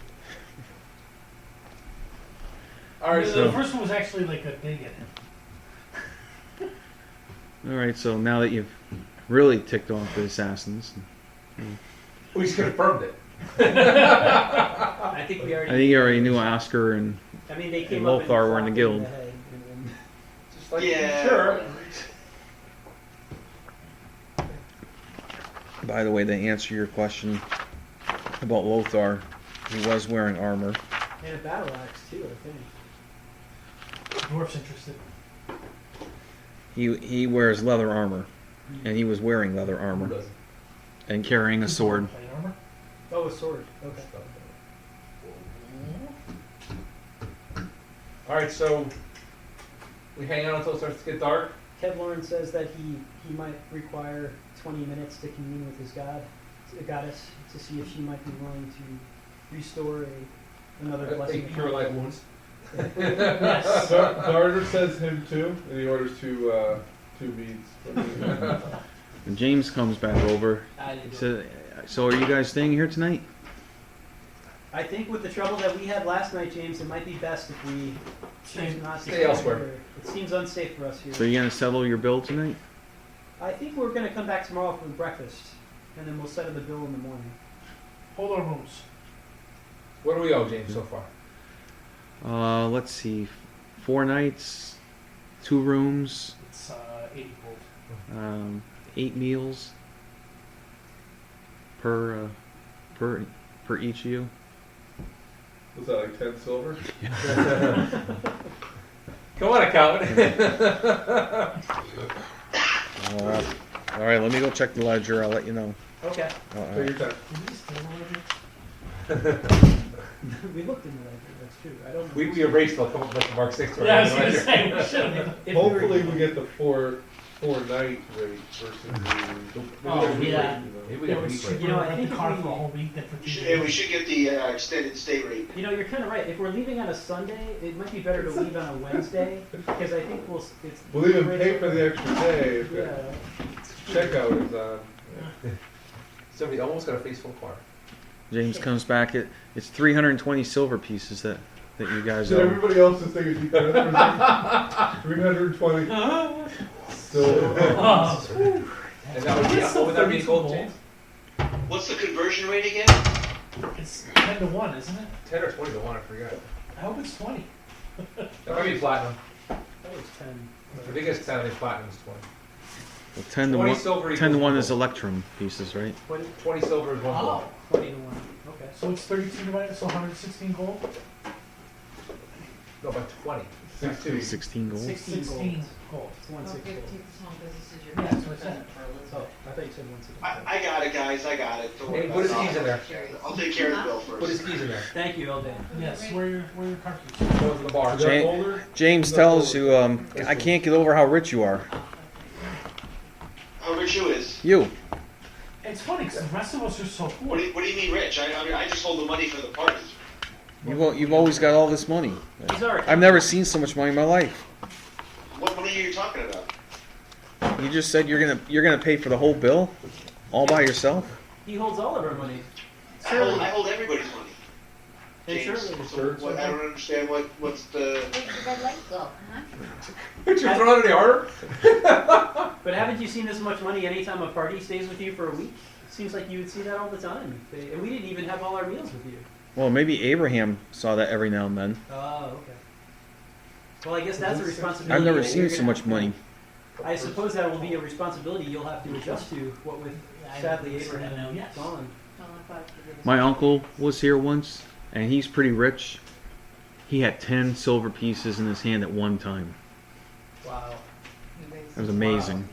All right, The so first one was actually like a dig at him. All right, so now that you've really ticked off the assassins, we just confirmed it. I think we I already. think you already knew Oscar and I mean, they came and up and Lothar were in the clocked guild. head, and then- Just like Yeah. sure. by the way, to answer your question about Lothar, he was wearing armor. and a battle axe too, I think. Dwarf's interested. He wears leather armor, and he was wearing leather Who armor doesn't? and carrying a sword. Plate armor. Oh, a sword. Okay. All right, so we hang out until it starts to get dark. Kevlorn says that he might require 20 minutes to commune with his goddess, to see if she might be willing to restore another blessing. Take cure life wounds. Yes. Darter says him too, and he orders two meads. And James comes back over. He said, "So are you guys staying here tonight?" I think with the trouble that we had last night, James, it might be best if we choose not to Stay elsewhere. here. It seems unsafe for us here. So you're gonna settle your bill tonight? I think we're going to come back tomorrow for breakfast, and then we'll settle the bill in the morning. Hold our rooms. What do we owe, James, so far? Let's see, 4 nights, 2 rooms, It's 80 gold. 8 meals per each of you. Was that like 10 silver? Come on, accountant. All right, let me go check the ledger. I'll let you know. Okay. Take your time. Did we just table We looked into that. That's true. I don't know. we erased the like Mark 6. it? Yeah, I was going to say, we should have. If we were- Hopefully we get the four night rate versus the Oh, yeah. Maybe we Yeah, got we a week should right. You know, I rent think the if car we- for a whole week, then for 2 Yeah, we days. should get the extended stay rate. You know, you're kind of right. If we're leaving on a Sunday, it might be better to leave on a Wednesday because I think it's. We'll even pay for the extra day if the Yeah. checkout is on. Somebody almost got a face full car. James comes back. It's 320 silver pieces that you guys Did owe. everybody else just think it'd be better for 320 silver. Oh, And that would be, That's what would that be in 32 gold, gold. James? What's the conversion rate again? it's 10 to 1, isn't it? 10 or 20 to 1, I forgot. I hope it's 20. That might be platinum. That was 10. The biggest Saturday platinum is 20. Well, 10 to 20 1. silver 10 to equals 1 is gold. electrum pieces, right? 20 silver is 1 gold. Oh, 20 to 1. Okay. so it's 32 divided, so 116 gold? No, but 20. 16. 16 gold. 16 gold. 16 gold. It's 160 gold. Yeah, that's what I said. Oh, I thought you said 160. I got it, guys. I got it. Don't worry Hey, put his about it. keys in there. I'll take care of the bill Put first. his keys in there. Thank you, Eldan. Yes, where are your car keys? Go to the bar. Is that Jane- folder? James tells you, I can't get over how rich you are. How rich you is? Oh, You. It's funny because the rest of us are so poor. What do you mean rich? I mean, I just hold the money for the party. You've always got all this money. He's our I've never seen so much money in my life. What money are you talking about? You just said you're gonna pay for the whole bill, all by yourself. He holds all of our money. I hold everybody's money. And James. surely. So what, I don't understand what's the. Where did the red light go? Huh? Did you throw it in the order? But haven't you seen this much money anytime a party stays with you for a week? It seems like you would see that all the time. And we didn't even have all our meals with you. Well, maybe Abraham saw that every now and then. Oh, okay. Well, I guess that's a responsibility. I've never that seen you're so gonna much have to- money. I suppose that will be a responsibility you'll have to adjust to, what with sadly I don't know, Abraham yes. gone. Oh, I thought you were- My uncle was here once, and he's pretty rich. He had 10 silver pieces in his hand at one time. Wow. It was amazing.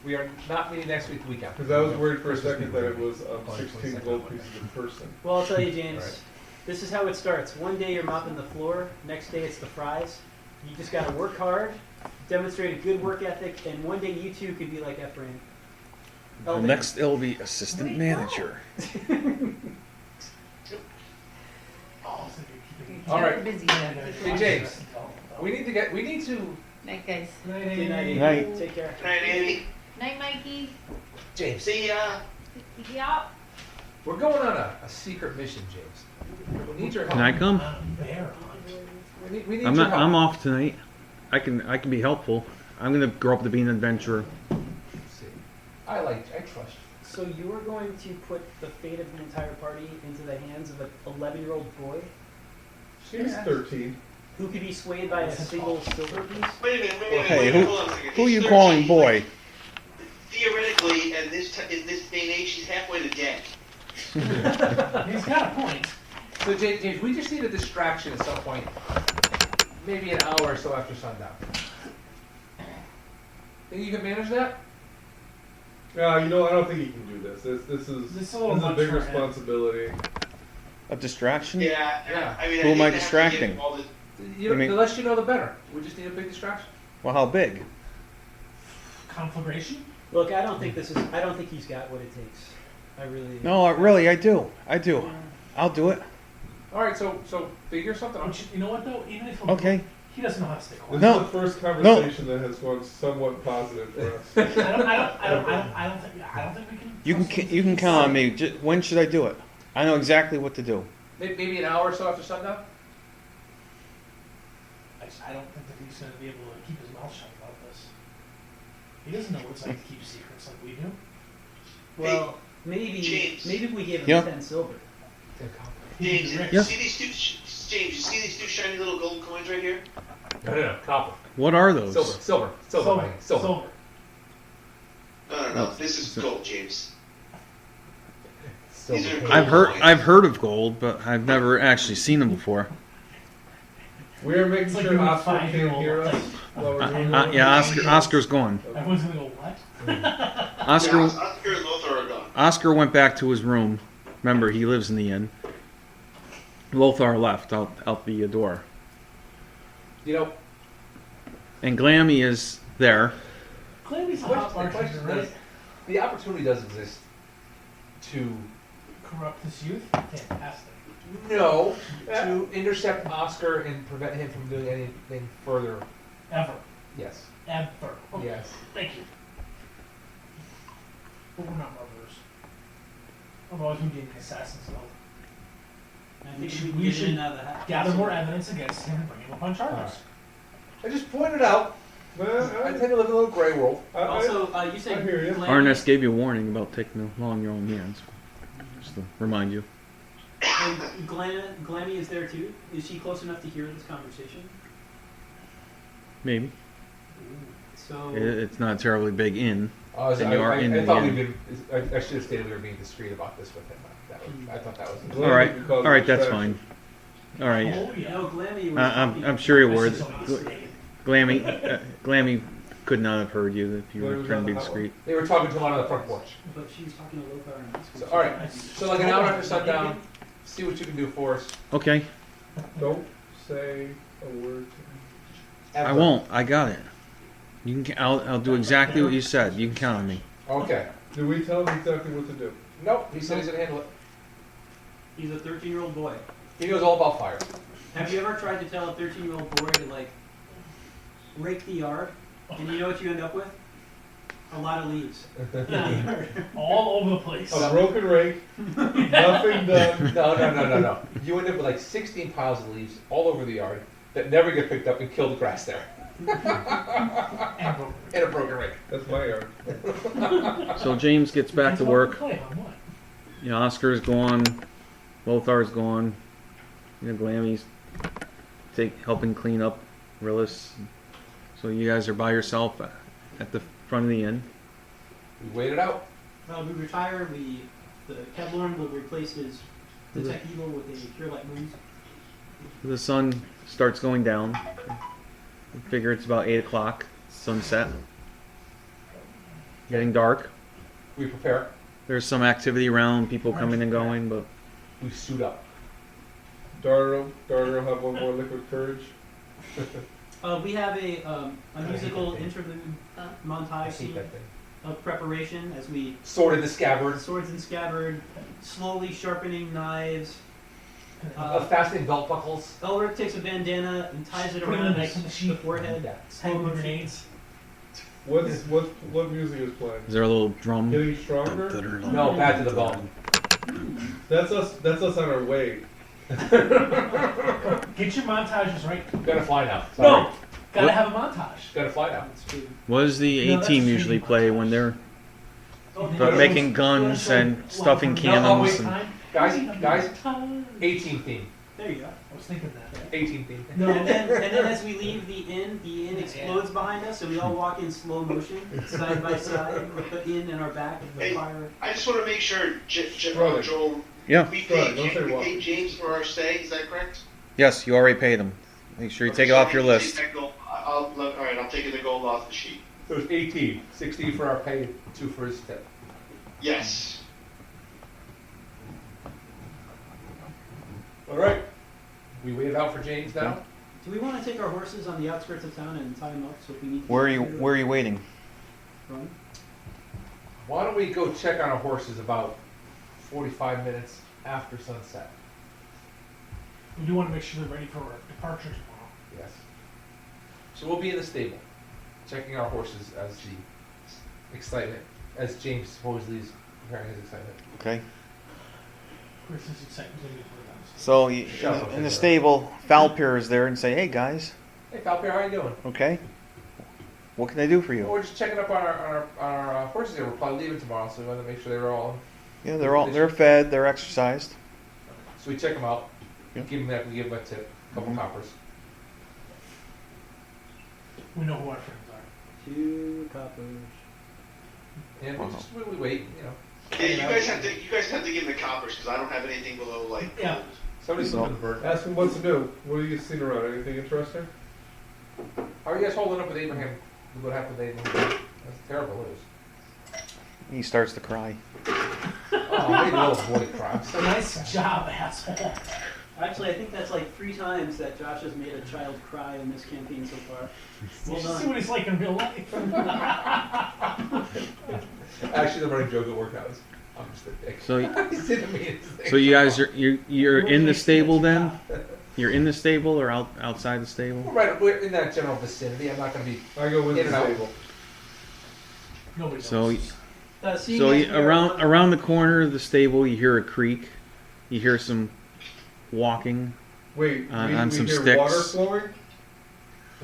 We are not meeting next week, the week after. Because I was worried for a second that it was 16 gold pieces a person. Well, I'll tell you, James, Alright. this is how it starts. One day you're mopping the floor, next day it's the fries. You just gotta work hard, demonstrate a good work ethic, and one day you too could be like Ephraim. Eldan. Next, it'll be assistant manager. Oh, so you're keeping- All right. Busy. Hey, James. We need to. Night, guys. Good night. Night. Take care. Good night, Andy. Night, Mikey. James. See ya. Yeah. We're going on a secret mission, James. We need your help. Can I come? Bear hunt. We need I'm your not. help. I'm off tonight. I can be helpful. I'm gonna grow up to be an adventurer. Let's see. I trust you. So you are going to put the fate of the entire party into the hands of an 11-year-old boy She's 13. who could be swayed by a single silver piece? Wait a minute, wait a minute, Hey, wait a minute, hold on a second. Who are He's you calling 13. boy? Theoretically, in this day and age, he's halfway to dead. He's got a point. So James, we just need a distraction at some point. Maybe an hour or so after sundown. Think you can manage that? You know, I don't think he can do this. This is This is a little a much big for him. responsibility. A distraction? Yeah. I mean, Who am I think they have to get distracting? all the- You know, mean- the less you know, the better. We just need a big distraction. Well, how big? Conflagration? Look, I don't think he's got what it takes. I really. No, really, I do. I do. I'll do it. All right, so figure something out. Which, you know what though? Even if Okay. he doesn't know how to stay This quiet. No. is the first conversation that has gone somewhat positive for us. I don't think we can. You can count on me. When should I do it? I know exactly what to do. Maybe an hour or so after sundown? I don't think that he's going to be able to keep his mouth shut about this. He doesn't know what it's like to keep secrets like we do. Well, maybe James. if we gave him Yeah. 10 silver. James, Rick. Yeah. see these two, James, you see these two shiny little gold coins right here? No, copper. What are those? Silver. Mike. Silver. No. This is gold, James. These are gold I've coins. heard of gold, but I've never actually seen them before. We are making It's like sure you're a Oscar can't 5-year-old, hear us like- while we're doing Yeah, this. Oscar's gone. Everyone's going to go, what? Oscar Yeah, Oscar and Lothar are gone. Oscar went back to his room. Remember, he lives in the inn. Lothar left out the door, You know, and Glammy is there. Clammy's a the hot question bartender, right? is, the opportunity does exist to Corrupt this youth? Fantastic. to intercept Oscar and prevent him from doing anything further. Ever. Yes. Ever. Okay. Yes. Thank you. But we're not murderers. Otherwise, we'd be in the Assassin's Guild. I We think should- we we can get in should and out of the hat. Gather more evidence against him and bring him up on charges. I just pointed out, I tend to live in a little gray world. Also, you said I hear you. Glammy- Arnest gave you a warning about taking the law in your own hands. Just to remind you. And Glammy is there too. Is she close enough to hear this conversation? Maybe. So It's not a terribly big inn. I And you are in the thought inn. I should have stated we were being discreet about this with him. I thought that was. All right, Because of all right, that's distraction. fine. All right, Oh, yeah. no, Glammy was. I'm sure you were. This is so insane. Glammy could not have heard you if you were Glammy trying to be was on the discreet. They were talking to him on the front porch. But she was talking to Lothar and Oscar. So, all right, so like an hour after sundown, see what you can do for us. Okay, Don't say a word. I won't. I got it. You can. I'll do exactly what you said. You can count on me. Okay. Do we tell him exactly what to do? Nope, he said he's gonna handle it. He's a 13-year-old boy. He knows all about fire. Have you ever tried to tell a 13-year-old boy to like rake the yard, and you know what you end up with? A lot of leaves. All over the place. A broken rake, nothing done. No. You end up with like 16 piles of leaves all over the yard that never get picked up and kill the grass there. And broken. And a broken rake. That's my yard. So James gets back to work. Play on what? You know, Oscar's gone. Lothar's gone. You know, Glammy's helping clean up Rillis. So you guys are by yourself at the front of the inn. We waited out. We retire. The Kevlarn will replace his detect evil with a cure light wounds. The sun starts going down. I figure it's about 8 o'clock. Sunset. Getting dark. We prepare. There's some activity around, people coming and going, but We suit up. Dardo will have one more liquid courage. We have a musical interlude I montage hate scene that thing. of preparation as we Sword in the scabbard. swords and scabbard, slowly sharpening knives. Fastening belt buckles. Elric takes a bandana and ties it Putting around the knife in the his sheath. forehead. Smoking grenades. What music is playing? is there a little drum? Getting stronger? No, bad to the bone. That's us. That's us on our way. Get your montages right. Gotta fly now. Sorry. No, gotta have a montage. Gotta fly now. That's true. What does the No, A that's team a usually training play montage. when they're Oh, making guns and stuffing Oh, cannons? wait, And, time? Guys, Time. 18 theme. There you go. I was thinking that. 18 theme. No, And then as we leave the inn explodes behind us, and we all walk in slow motion, side by side, with the inn in our back, and the Hey. fire. I just want to make sure, Brother. Joel, yeah. we Sorry, don't say paid walking. James for our stay. Is that correct? Yes, you already paid them. Make sure you take it off your list. All right, I'm taking the gold off the sheet. So it's 18. 16 for our pay, 2 for his tip. Yes. All right. We wait it out for James now. Do we want to take our horses on the outskirts of town and tie them up so if we need to? Where are you waiting? Run? Why don't we go check on our horses about 45 minutes after sunset? We do want to make sure they're ready for our departure tomorrow. Yes. So we'll be in the stable, checking our horses as the excitement, as James supposedly is preparing his excitement. Okay. Chris's excitement to be put on. So Shut up, in the Pedro. stable, Falpier is there and say, "Hey guys, Hey, Falpier, how you doing? okay, what can I do for Well, you?" we're just checking up on our horses here. We're probably leaving tomorrow, so we want to make sure they were all. Yeah, they're fed, they're exercised. So we check them out. Yeah. We give them a tip, a couple Mhm. coppers. We know who our friends are. 2 coppers. And we just we wait, you know. Yeah, you guys have to give me the coppers because I don't have anything below like. Yeah. Somebody's So- looking the bird. Ask him what's new. What have you seen around? Anything interesting? How are you guys holding up with Abraham? What happened with Abraham? That's terrible news. He starts to cry. Oh, made a little boy cry. So nice job, asshole. Actually, I think that's like 3 times that Josh has made a child cry in this campaign so far. You Well should see done. what he's like in real life. Actually, the running joke at workout is, I'm just a dick. So, He didn't mean it. so you guys you're in the stable then? You're in the stable or outside the stable? We're in that general vicinity. I'm not going to be. I go in In and the out. stable. Nobody So knows. Seeing So as you, we are on- around the corner of the stable, you hear a creak. You hear some walking, Wait, On we some hear sticks. water flowing?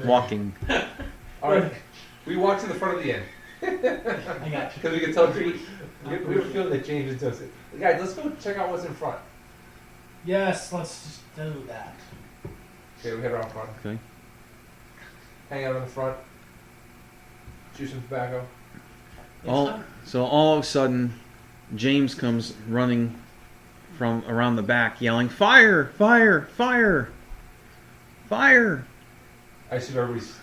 walking. All right. We walk to the front of the inn I got you. because we can tell. We were feeling that James does it. Guys, let's go check out what's in front. Yes, let's just do that. Okay, we head around front. Okay. Hang out in the front. Chew some tobacco. So all of a sudden, James comes running from around the back, yelling, "Fire! Fire! Fire! Fire!" I assume everybody's.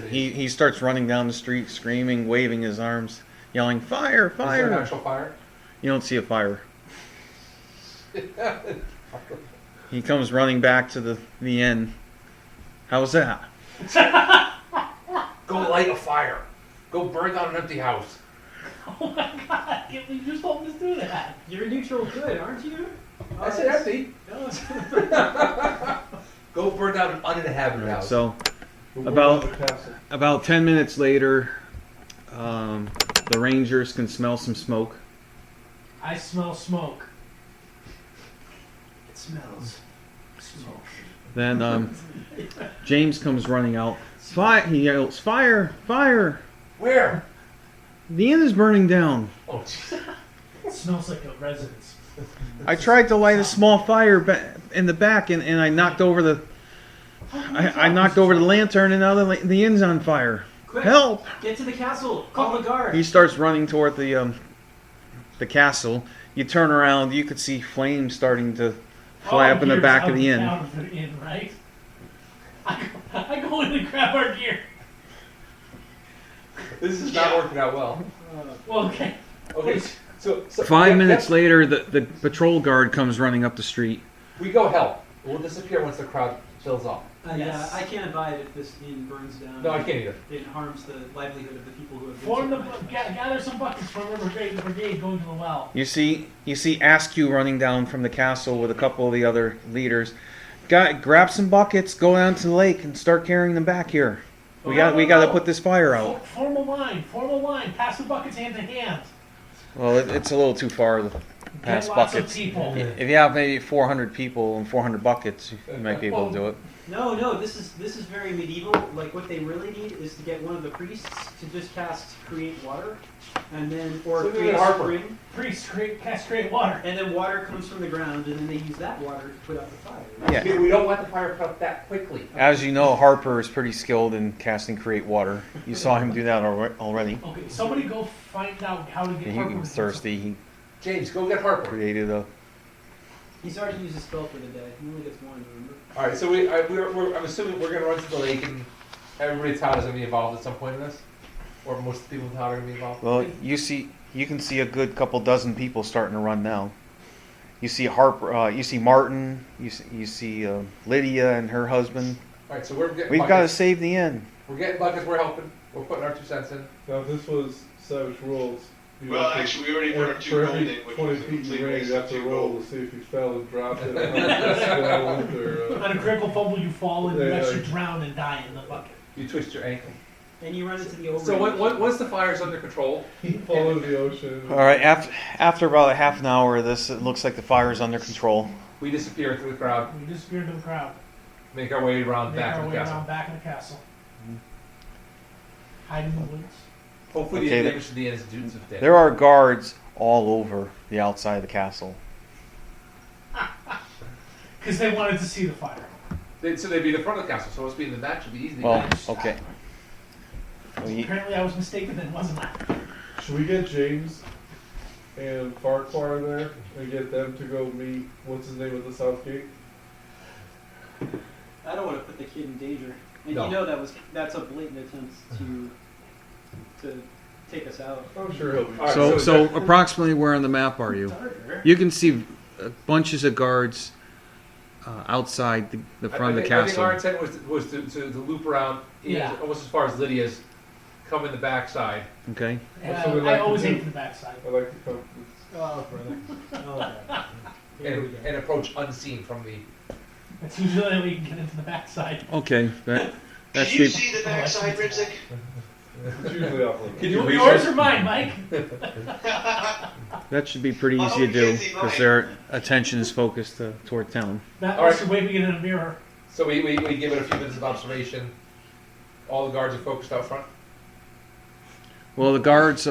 He starts running down the street, screaming, waving his arms, yelling, "Fire! Is there an Fire!" actual fire? You don't see a fire. He comes running back to the inn. How's that? Go light a fire. Go burn down an empty house. Oh my god, can't we just told him to do that? You're a neutral good, aren't you? I said empty. No, Go burn down an uninhabited house. So But About- we're at the castle. about 10 minutes later, the Rangers can smell some smoke. I smell smoke. it smells. Smoke. Then James comes running out. He yells, "Fire! Fire! Where? The inn is burning down." Oh, jeez. It smells like a residence. I tried to light a small fire in the back, and I knocked over the I knocked over the lantern, and now the inn's on fire. Quick, Help! get to the castle. Call the guard. He starts running toward the castle. You turn around, you could see flames starting to fly up in the Gear's back out of the inn. Out of the inn, right? I go in and grab our gear. This is not working out well. Well, okay. Okay, so 5 minutes later, the patrol guard comes running up the street. we go help. We'll disappear once the crowd fills up. Yes. I can't abide if this inn burns down. No, I can't either. It harms the livelihood of the people who have been Form the so gather some buckets from the brigade going to the well. You see Askew running down from the castle with a couple of the other leaders. Grab some buckets, go down to the lake, and start carrying them back here. We got to put this fire out. Form a line. Pass the buckets hand to hand. Well, it's a little too far pass lots of buckets. people. If you have maybe 400 people and 400 buckets, you might be able to do it. No, this is very medieval. Like what they really need is to get one of the priests to just cast create water, and then or So create Harper. spring, Priests create water. and then water comes from the ground, and then they use that water to put out the fire. Yeah. Okay, we don't want the fire put out that quickly. As you know, Harper is pretty skilled in casting create water. You saw him do that already. Okay, somebody go find out how to get He Harper was to thirsty. He James, go get Harper. created a. He's already used a spell for the day. He only gets one, remember? All right, so I'm assuming we're gonna run to the lake, and everybody in town is gonna be involved at some point in this, or most of the people in town are gonna be involved. Well, you can see a good couple dozen people starting to run now. You see Harper. You see Martin. You see Lydia and her husband. All right, so we're getting We've got to buckets. save the inn. We're getting buckets. We're helping. We're putting our 2 cents in. Now, if this was Savage Worlds, you Well, have to- actually, we already put our 2 for gold every in, which 20 was a feet in complete range, waste you of have to 2 roll gold. to see if you fell and dropped it. Or how much you spelled, On a critical fumble, you fall and you Yeah, actually like- drown and die in the bucket. You twist your ankle. And you run into the over. So once the fire's under control, you fall into the ocean. All right. After about a half an hour of this, it looks like the fire is under control. we disappear through the crowd, We disappear into the crowd. make our way around Make back our to the way castle. around back in the castle. Hide in the woods. Hopefully, Okay, the damage to the institutes of dead. There are guards all over the outside of the castle. Because they wanted to see the fire. So they'd be the front of the castle. So it's being the match would be easy. Well, okay. Apparently I was mistaken then, wasn't I? Should we get James and Farquhar there and get them to go meet, what's his name at the South Gate? I don't want to put the kid in danger. And No. you know that's a blatant attempt to take us out. I'm sure he'll be. All right, So approximately where on the map are you? You can see bunches of guards outside the front of the I think our castle. intent was to loop around Yeah. almost as far as Lydia's, come in the backside. Okay. That's what we like I to always do. aim for the backside. I like to come. Oh, brother. Oh, And approach unseen from the. That's usually how we can get into the backside. Okay. That Can should you be, see the backside, Ripsick? It's usually off limits. Can you Yours or mine, Mike? that should be pretty Oh, easy to we do can't see because mine. their attention is focused toward town. That All was right. the way we get in a mirror. So we give it a few minutes of observation. All the guards are focused out front. Well, the guards,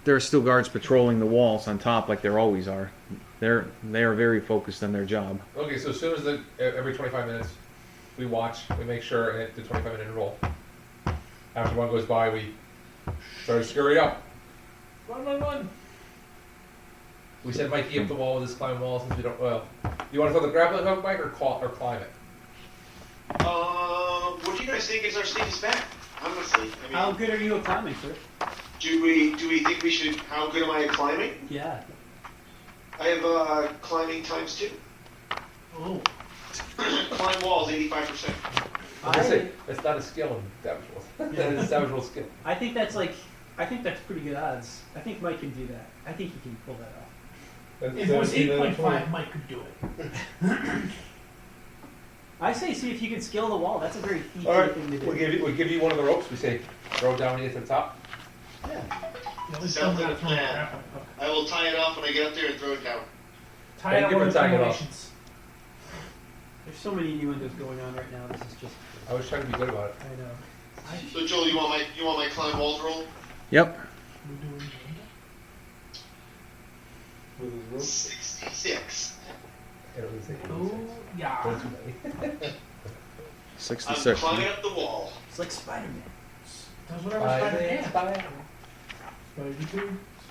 there are still guards patrolling the walls on top like there always are. They are very focused on their job. Okay, so as soon as every 25 minutes, we watch, we make sure, and at the 25-minute interval. After one goes by, we try to scurry up. Run. We send Mikey up the wall with his climbing wall since we don't. Well, you want to throw the grappling hook, Mike, or climb it? What do you guys think is our safest bet? Honestly, I mean, How good are you at climbing, sir? do we think we should? How good am I at climbing? Yeah. I have climbing ×2. Oh. Climb walls 85%. I say it's not a skill in Savage Worlds. That is a Savage Worlds skill. I think that's pretty good odds. I think Mike can do that. I think he can pull that off. That's If it was 17 out of 20. 8.5, Mike could do it. I say, see if you can scale the wall. That's a very easy All right, thing to do. we'll give you one of the ropes. We say throw it down here to the top. Yeah. You know, this Sounds doesn't like a have to throw a plan. grappling hook. I will tie it off when I get up there and throw it down. Tie Thank it you up for with tying it off. regulations. There's so many innuendos going on right now. This is just, I was trying to be good about it. I know. So Joel, you want my climb walls roll? Yep. We're doing With his rope. 66. I don't really think it Oh, was yeah. too many. I'm 66. climbing up the wall. It's like Spider-Man. Does whatever Spider-Man can. Spider.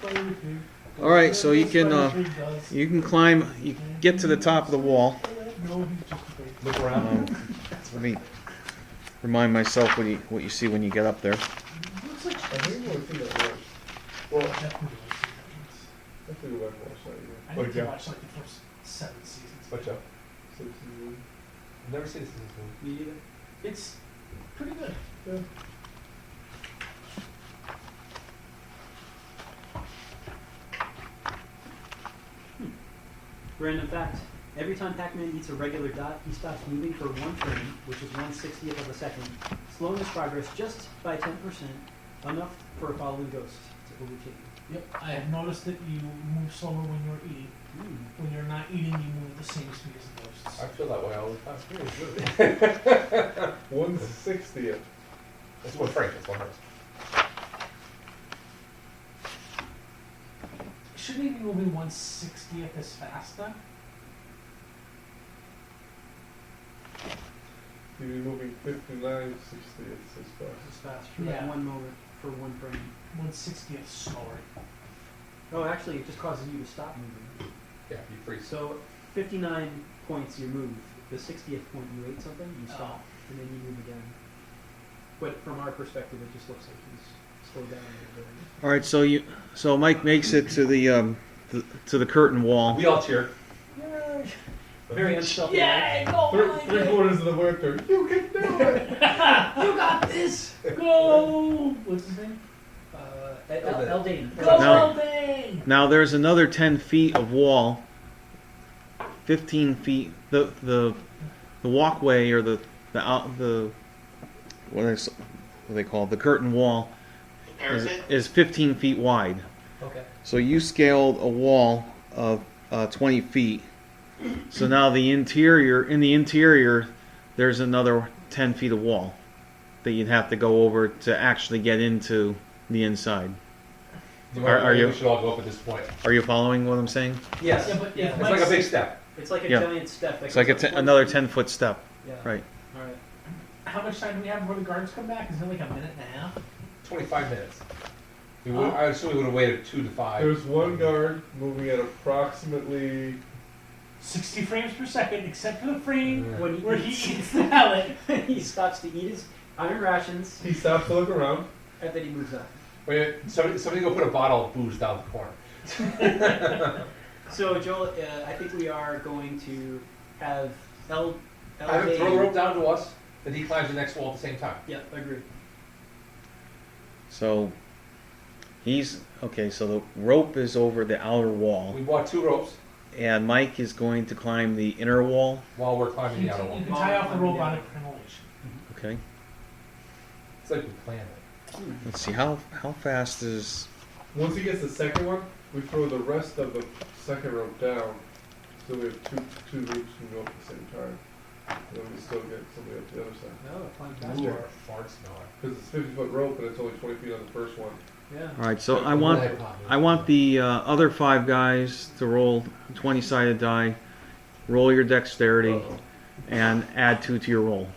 Spider-Pig. All right, so you can Spider-Pig does. you can climb. You can get to the top of the wall. No, he's just a pig. Look around. Let me remind myself what you see when you get up there. Looks like I think I've only seen that once. Well, I Definitely. have to go back and watch that again. I What, need to Jeff? watch like the first 7 seasons. Watch out. 61. I've never seen this movie. Me either. It's pretty good. Yeah. Random fact. Every time Pac-Man eats a regular dot, he stops moving for 1 frame, which is 1/60th of a second, slowing his progress just by 10%, enough for a following ghost to typical routine. Yep, I have noticed that you move slower when you're eating. When you're not eating, you move the same speed as the ghosts. I feel that way all the time. 1/60th. That's what Frank. That's what hurts. Shouldn't he be moving 1/60th as fast then? You'd be moving 59/60th as fast. It's fast for Yeah. that one moment, for one frame. 1/60th slower. Oh, actually, it just causes you to stop moving. Yeah, you freeze. So, 59 points you move. The 60th point you ate something, you stop, and then you move again. But from our perspective, it just looks like he's slowed down a little bit. All right, so Mike makes it to the curtain wall. We all cheer. Very unstealthy. Yay, go Three quarters of the worker. You can do it! You got this! Go! What's his name? Eldane. Go, Now- Eldane! Now there's another 10 feet of wall. 15 feet. The walkway or the what are they called? The curtain wall Parapet? is 15 feet wide. Okay. So you scaled a wall of 20 feet. So now in the interior, there's another 10 feet of wall that you'd have to go over to actually get into the inside. Are you- We should all go up at this point. Are you following what I'm saying? Yes. Yeah, but if It's like a big step. It's like a Yeah. giant step. That It's like goes up another 20 10-foot step. Yeah. Right. All right. How much time do we have before the guards come back? Is it like a minute and a half? 25 minutes. I assume we would have waited 2 to 5. There's one guard moving at approximately 60 frames per second, except for the frame Yeah. When where he eats the pallet. he stops to eat his iron rations, he stops to look around. and then he moves on. Wait, somebody go put a bottle of booze down the corner. So, Joel, I think we are going to have Have him throw the rope down to us, then he climbs the next wall at the same time. Yeah, agree. So so the rope is over the outer wall, We bought 2 ropes and Mike is going to climb the inner wall. while we're climbing You the outer wall. can tie off the rope on a crenellation. Okay. It's like we planned it. Let's see how fast is. Once he gets the second one, we throw the rest of the second rope down. So we have two loops can go up at the same time. And then we still get somebody up the other side. Oh, climb Ooh, faster. our fart smeller. Because it's 50-foot rope and it's only 20 feet on the first one. Yeah. All right. So I want the other 5 guys to roll 20-sided die, roll your dexterity, Uh-oh. and add 2 to your roll.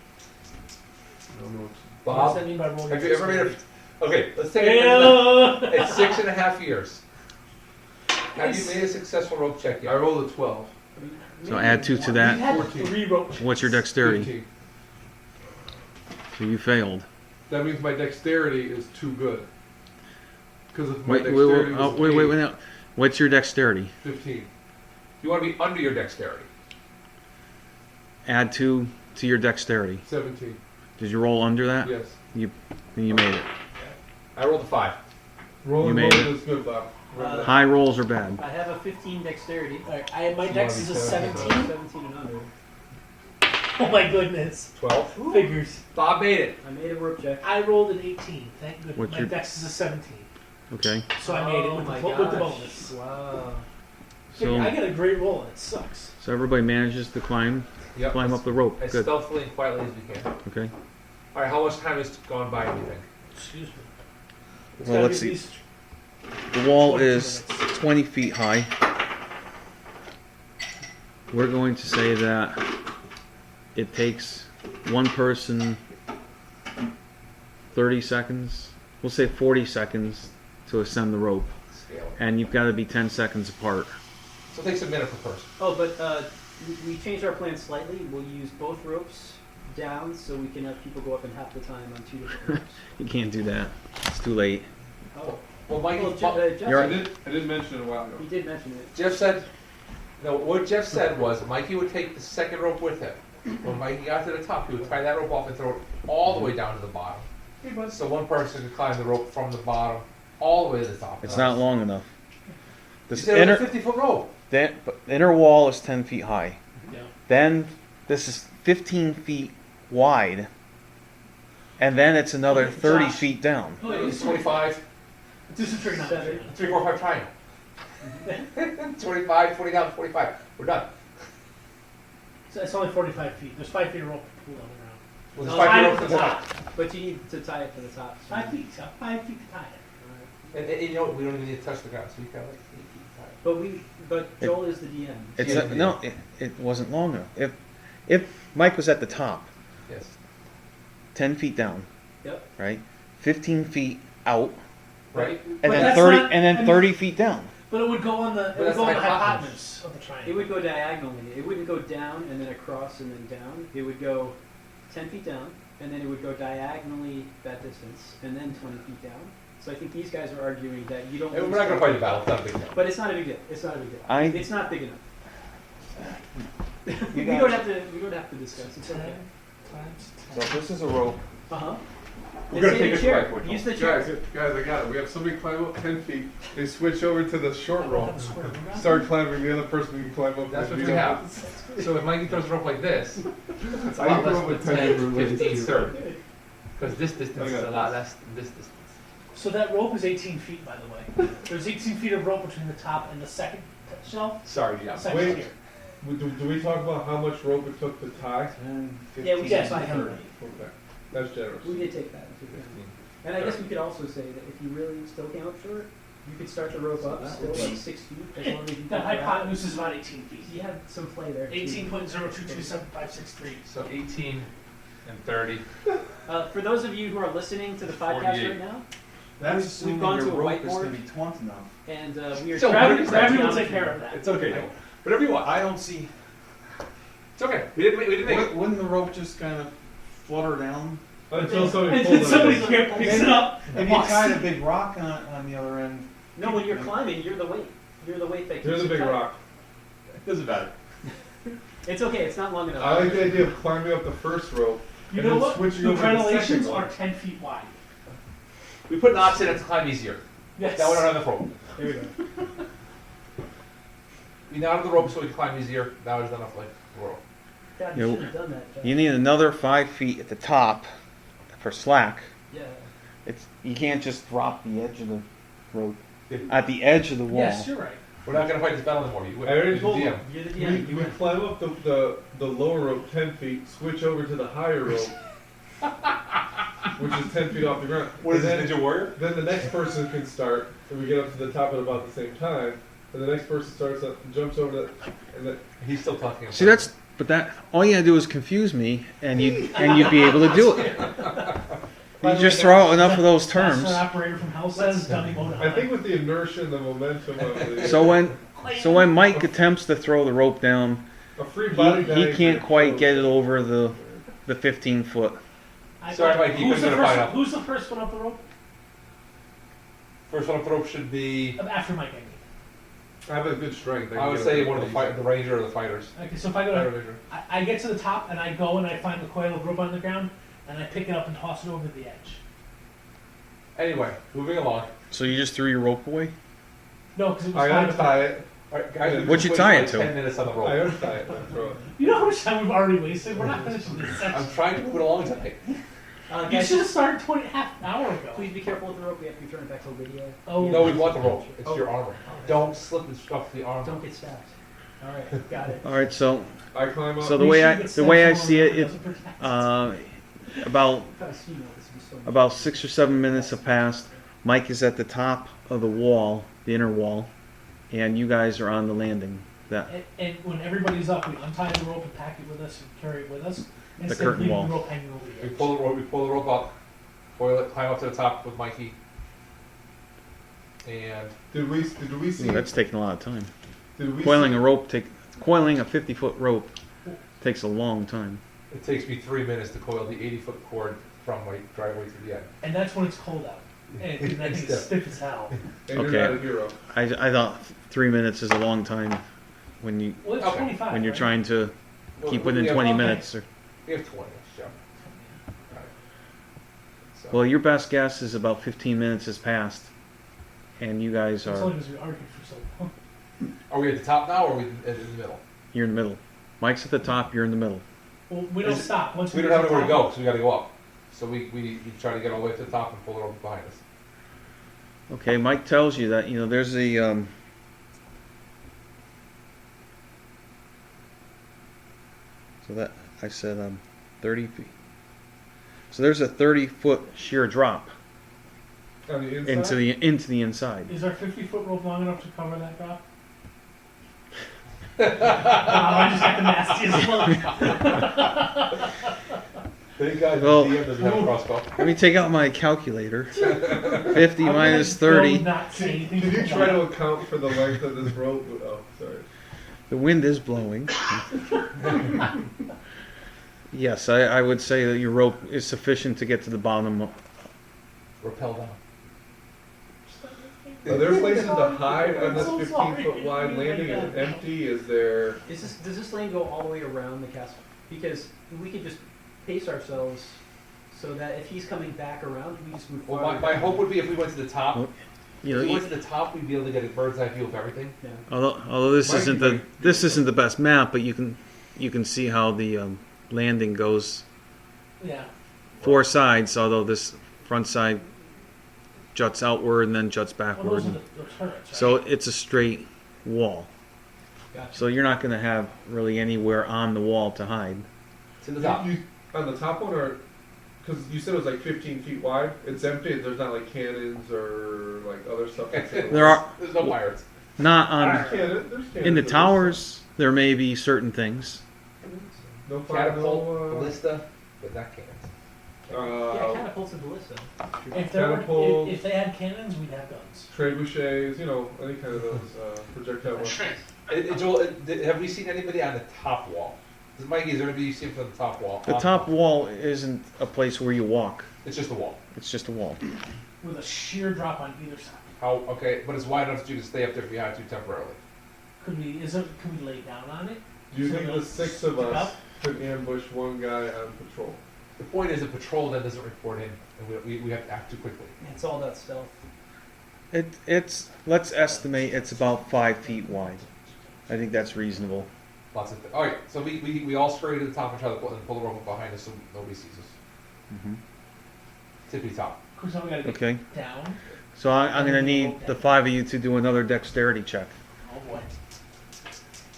I don't know. What does Bob, that mean by rolling have you ever made a... Okay, let's take it. Yeah. It's 6.5 years. Have you made a successful rope check I yet? rolled a 12. So add 2 to We that. had 14. 3 rope checks. What's your dexterity? 15. So you failed. That means my dexterity is too good. Because if my Wait. dexterity was Wait. Now. What's your dexterity? 15. You want to be under your dexterity. Add 2 to your dexterity. 17. Did you roll under that? Yes. Then you made it. I rolled a 5. Rolling made roll it. is good, Bob. Remember that. High rolls are bad. I have a 15 dexterity. Alright, my You dex wanna is a be 17. 17 and under. Oh my goodness. 12. Figures. Bob made it. I made a rope check. I rolled an 18. Thank goodness. What's My your- dex is a 17. Okay. So I made it with, my with the gosh. bonus. Wow. Figure, I So get a great roll and it sucks. everybody manages to climb Yep. up the rope. As Good. stealthily and quietly as we can. Okay. All right, how much time has gone by, do you think? Excuse me. It's Well, gotta let's be at see. least The wall 22 is minutes. 20 feet high. We're going to say that it takes one person 30 seconds. We'll say 40 seconds to ascend the rope. Scale it. And you've got to be 10 seconds apart. So it takes a minute per person. Oh, but we changed our plan slightly. We'll use both ropes down so we can have people go up in half the time on 2 different ropes. You can't do that. It's too late. Oh. Well, Mike, Well, Jeff You're- I did mention it a while ago. he did mention it. Jeff said, no, what Jeff said was Mikey would take the second rope with him. When Mikey got to the top, he would tie that rope off and throw it all the way down to the bottom. So one person could climb the rope from the bottom all the way to the top. It's not long enough. You This said it was inner, a 50-foot rope. the inner wall is 10 feet high. Yeah. Then this is 15 feet wide. And then it's another Okay, 30 Josh. feet down. Oh, It was 25. Do some trigonometry. 7. 3, 4, 5 triangle. 25, 20 down, 45. We're done. So it's only 45 feet. There's 5 feet of rope to pull on the ground. Well, No, there's 5 tie feet it over to the the top. top. But you need to tie it to the top. 5 feet. So 5 feet to tie it. And you know what? We don't even need to touch the ground, so you got like 8 feet But Joel is the DM. It's Yeah. no, it wasn't long enough. If Mike was at the top, high. Yes. 10 feet down, Yep. right, 15 feet out, Right? and But then that's 30, not- and then I mean- 30 feet down. But it would go on the But that's the the hypotenuse of the It triangle. would go diagonally. It wouldn't go down and then across and then down. It would go 10 feet down, and then it would go diagonally that distance, and then 20 feet down. So I think these guys are arguing that you don't. Hey, we're need not to- gonna fight the battle. It's not a big deal. But it's not a big deal. It's not a big deal. It's not big enough. we don't have to. We don't have to discuss. It's okay. So this is a rope. Uh huh. We're gonna take a chair. strike. Use the chair. Guys, I got it. We have somebody climb up 10 feet. They switch over to the short rope. That's square. Start climbing. The other person can climb up. That's and what beat we up. have. So if Mikey throws a rope like this, it's a I lot grew less up than with 10 10, related 15 to- third. Because this distance I is got a lot this. less than this distance. So that rope is 18 feet, by the way. There's 18 feet of rope between the top and the second shelf. Sorry, yeah. Second Wait. tier. Do we talk about how much rope it took to tie? 10, Yeah, we 15, got Yes, I heard. Okay, that's generous. We did take that into account. And I guess we could also say that if you really still came up short, you could start the rope up still like 6 feet as long as you The got hypotenuse is about 18 feet. You have some play there. too. 18.022753. So 18 and 30. For those of you who are listening to the podcast 48. right now, That's We've assuming gone your to a rope is whiteboard. going to be taut enough. and we are So trying Gravity to will take care of that. It's okay, Joe. Whatever you want. I don't see. It's okay. We didn't make it. Wouldn't the rope just kind of flutter down? Until somebody And pulls then it. somebody out. picks it up If and you walks. tied a big rock on the other end. No, when you're climbing, you're the weight. You're the weight that keeps You're the it big tight. rock. It doesn't matter. It's okay. It's not long enough. I like the idea of climbing up the first rope. You and know then what? switching The over to the second crenellations one. are 10 feet wide. We put an option to climb easier. Yes. That way we don't have the rope. There we go. We knotted the rope so we can climb easier. Now it's enough like the rope. God, Yeah, you should have done that. Jeff. You need another 5 feet at the top for slack. Yeah. It's you can't just drop the edge of the rope Yeah. at the edge of the wall. Yes, you're right. We're not gonna fight this battle anymore. I already You're told the you. DM. You're the We, DM. You we win. climb up the lower rope 10 feet, switch over to the higher rope, which is 10 feet off the ground. What is And this, Ninja Warrior? Then the next person can start, and we get up to the top at about the same time. And the next person starts up, jumps over that, and then He's still talking. See, that's but all you gotta do is confuse me, and you'd be able to do it. By You the just way, throw out enough of those That's terms. what operator from Hell says. Dummy boat. I think with the inertia and the momentum of the So when Mike attempts to throw the rope down, a free body he diagram can't quite shows- get it over the 15 foot. Sorry, Mike, you Who's the couldn't first? find out. Who's the first one up the rope? First one up the rope should be. After Mike, I mean. I have a good strength. I would say one of the ranger or the fighters. Okay, so if I go Fighter to, ranger. I get to the top and I go and I find the coil of rope on the ground and I pick it up and toss it over the edge. Anyway, moving along. So you just threw your rope away? No, because it was I five. untie it. All right, guys. we've What'd you been tie waiting it for to? 10 minutes on the rope. I untie it and throw it. You know how much time we've already wasted? We're not finishing this section. I'm trying to move it along tonight. You Guys, should have started half an hour ago. please be careful with the rope. We have to turn it back to a video. Oh, No, we want the rope. It's Oh. your armor. Don't slip and scuff the armor. Don't get stabbed. All right, got it. All right. So I climb up. So the way I see it, about Guys, you know this would be so much. about 6 or 7 minutes have passed. Mike is at the top of the wall, the inner wall, and you guys are on the landing. That and when everybody's up, we untie the rope and pack it with us and carry it with us. Instead curtain of leaving wall. the rope hanging over the We edge. pull the rope up, coil it, climb up to the top with Mikey, and Did we see? ooh, that's taking a lot of time. Did we Coiling see, a rope coiling a 50-foot rope takes a long time. it takes me 3 minutes to coil the 80-foot cord from my driveway to the end. And that's when it's cold out. And that thing is stiff as hell. And Okay. you're not a hero. I thought 3 minutes is a long time when Well, it's Okay. 25. you're right? trying to keep within We have- 20 okay. minutes. We have 20 minutes, Joe. Alright. So, Well, your best guess is about 15 minutes has passed, and you guys It's are only because we argued for so long. are we at the top now, or are we in the middle? you're in the middle. Mike's at the top. You're in the middle. Well, we don't Is it- stop. Once We get don't have to the anywhere to top- go, so we got to go up. So we try to get all the way to the top and pull it over behind us. Okay, Mike tells you that, there's a, so that, I said, 30 feet. So there's a 30-foot sheer drop On the inside? into the inside. Is our 50-foot rope long enough to cover that drop? I just got the nastiest look. Thank God Well- DM doesn't have a crossbow. Let me take out my calculator. 50 I'm minus gonna 30. still not say anything Did you about try that. to account for the length of this rope? Oh, sorry. The wind is blowing. Yes, I would say that your rope is sufficient to get to the bottom. Rappel down. Are there places to hide on this I'm so sorry. 15-foot wide landing? Is it empty? Is there... Does this lane go all the way around the castle? Because we could just pace ourselves so that if he's coming back around, we just move Well, forward. my hope would be if we went to the top, Well, if we went to the top, we'd be able to get a bird's eye view of everything. Yeah. although this Might isn't be the best map, but you can see how the landing goes Yeah. 4 sides. Although this front side juts outward and then juts Well, backward. those are the turrets, right? So it's a straight wall. Gotcha. So you're not going to have really anywhere on the wall to hide. To the top. On the top one, or... Because you said it was like 15 feet wide. It's empty. There's not like cannons or like other stuff. There are There's no pirates. not on There's cannons in the there's- towers. There may be certain things. No fire, Catapult, no... ballista, but not cannons. Yeah, catapults and ballista. If, there were, Catapult. if they had cannons, we'd have guns. trebuchets, any kind of those projectile That's weapons. right. Joel, have we seen anybody on the top wall? Mikey, is there anybody you've seen from the top wall? The top wall isn't a place where you walk. It's just a wall. It's just a wall. With a sheer drop on either side. How? Okay, but it's wide enough that you can stay up there if you had to temporarily. Could we lay down on it? Do you So think they'll the 6 of stick us up? could ambush one guy on patrol? The point is, a patrol then doesn't report in, and we have to act too quickly. It's all about stealth. It's let's estimate it's about 5 feet wide. I think that's reasonable. Lots of. All right, so we all scurry to the top and try to pull the rope up behind us so nobody sees us. Mm-hmm. Tippy top. Of course, we gotta get Okay. down. So I'm going to need the 5 of you to do another dexterity check. Oh boy.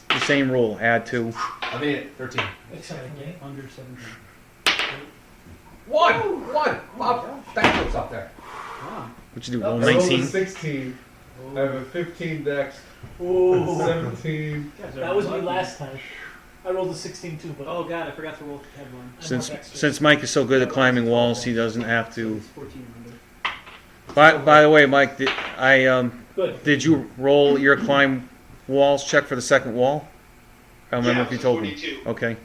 The same rule. Add 2. I made it. 13. Except for me. Under 17. One. Bob, backflips up there. Wow. What you do? Oh, Roll I rolled a 19. 16. I have a 15 dex, Ooh. 17. That was me last time. I rolled a 16 too, but Oh god, I forgot to roll head one. Since Mike is so good at climbing walls, he doesn't have to. It's 14 under. By the way, Mike, good. did you roll your climb walls check for the second wall? I don't remember Yeah, if you it was told me. 42. Okay.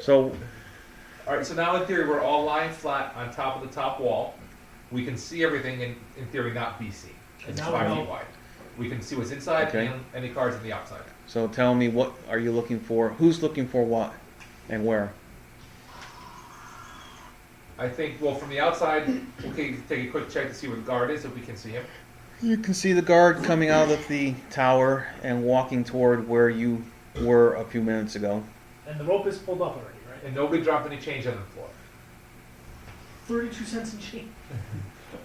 So All right, so now in theory we're all lying flat on top of the top wall. We can see everything and in theory not be seen. It's Now 5 we feet know. wide. We can see what's inside Okay. and any cards on the outside. So tell me, what are you looking for? Who's looking for what, and where? I think, well, from the outside, okay, take a quick check to see where the guard is, if we can see him. You can see the guard coming out of the tower and walking toward where you were a few minutes ago. And the rope is pulled up already, right? And nobody dropped any change on the floor. 32 cents in change.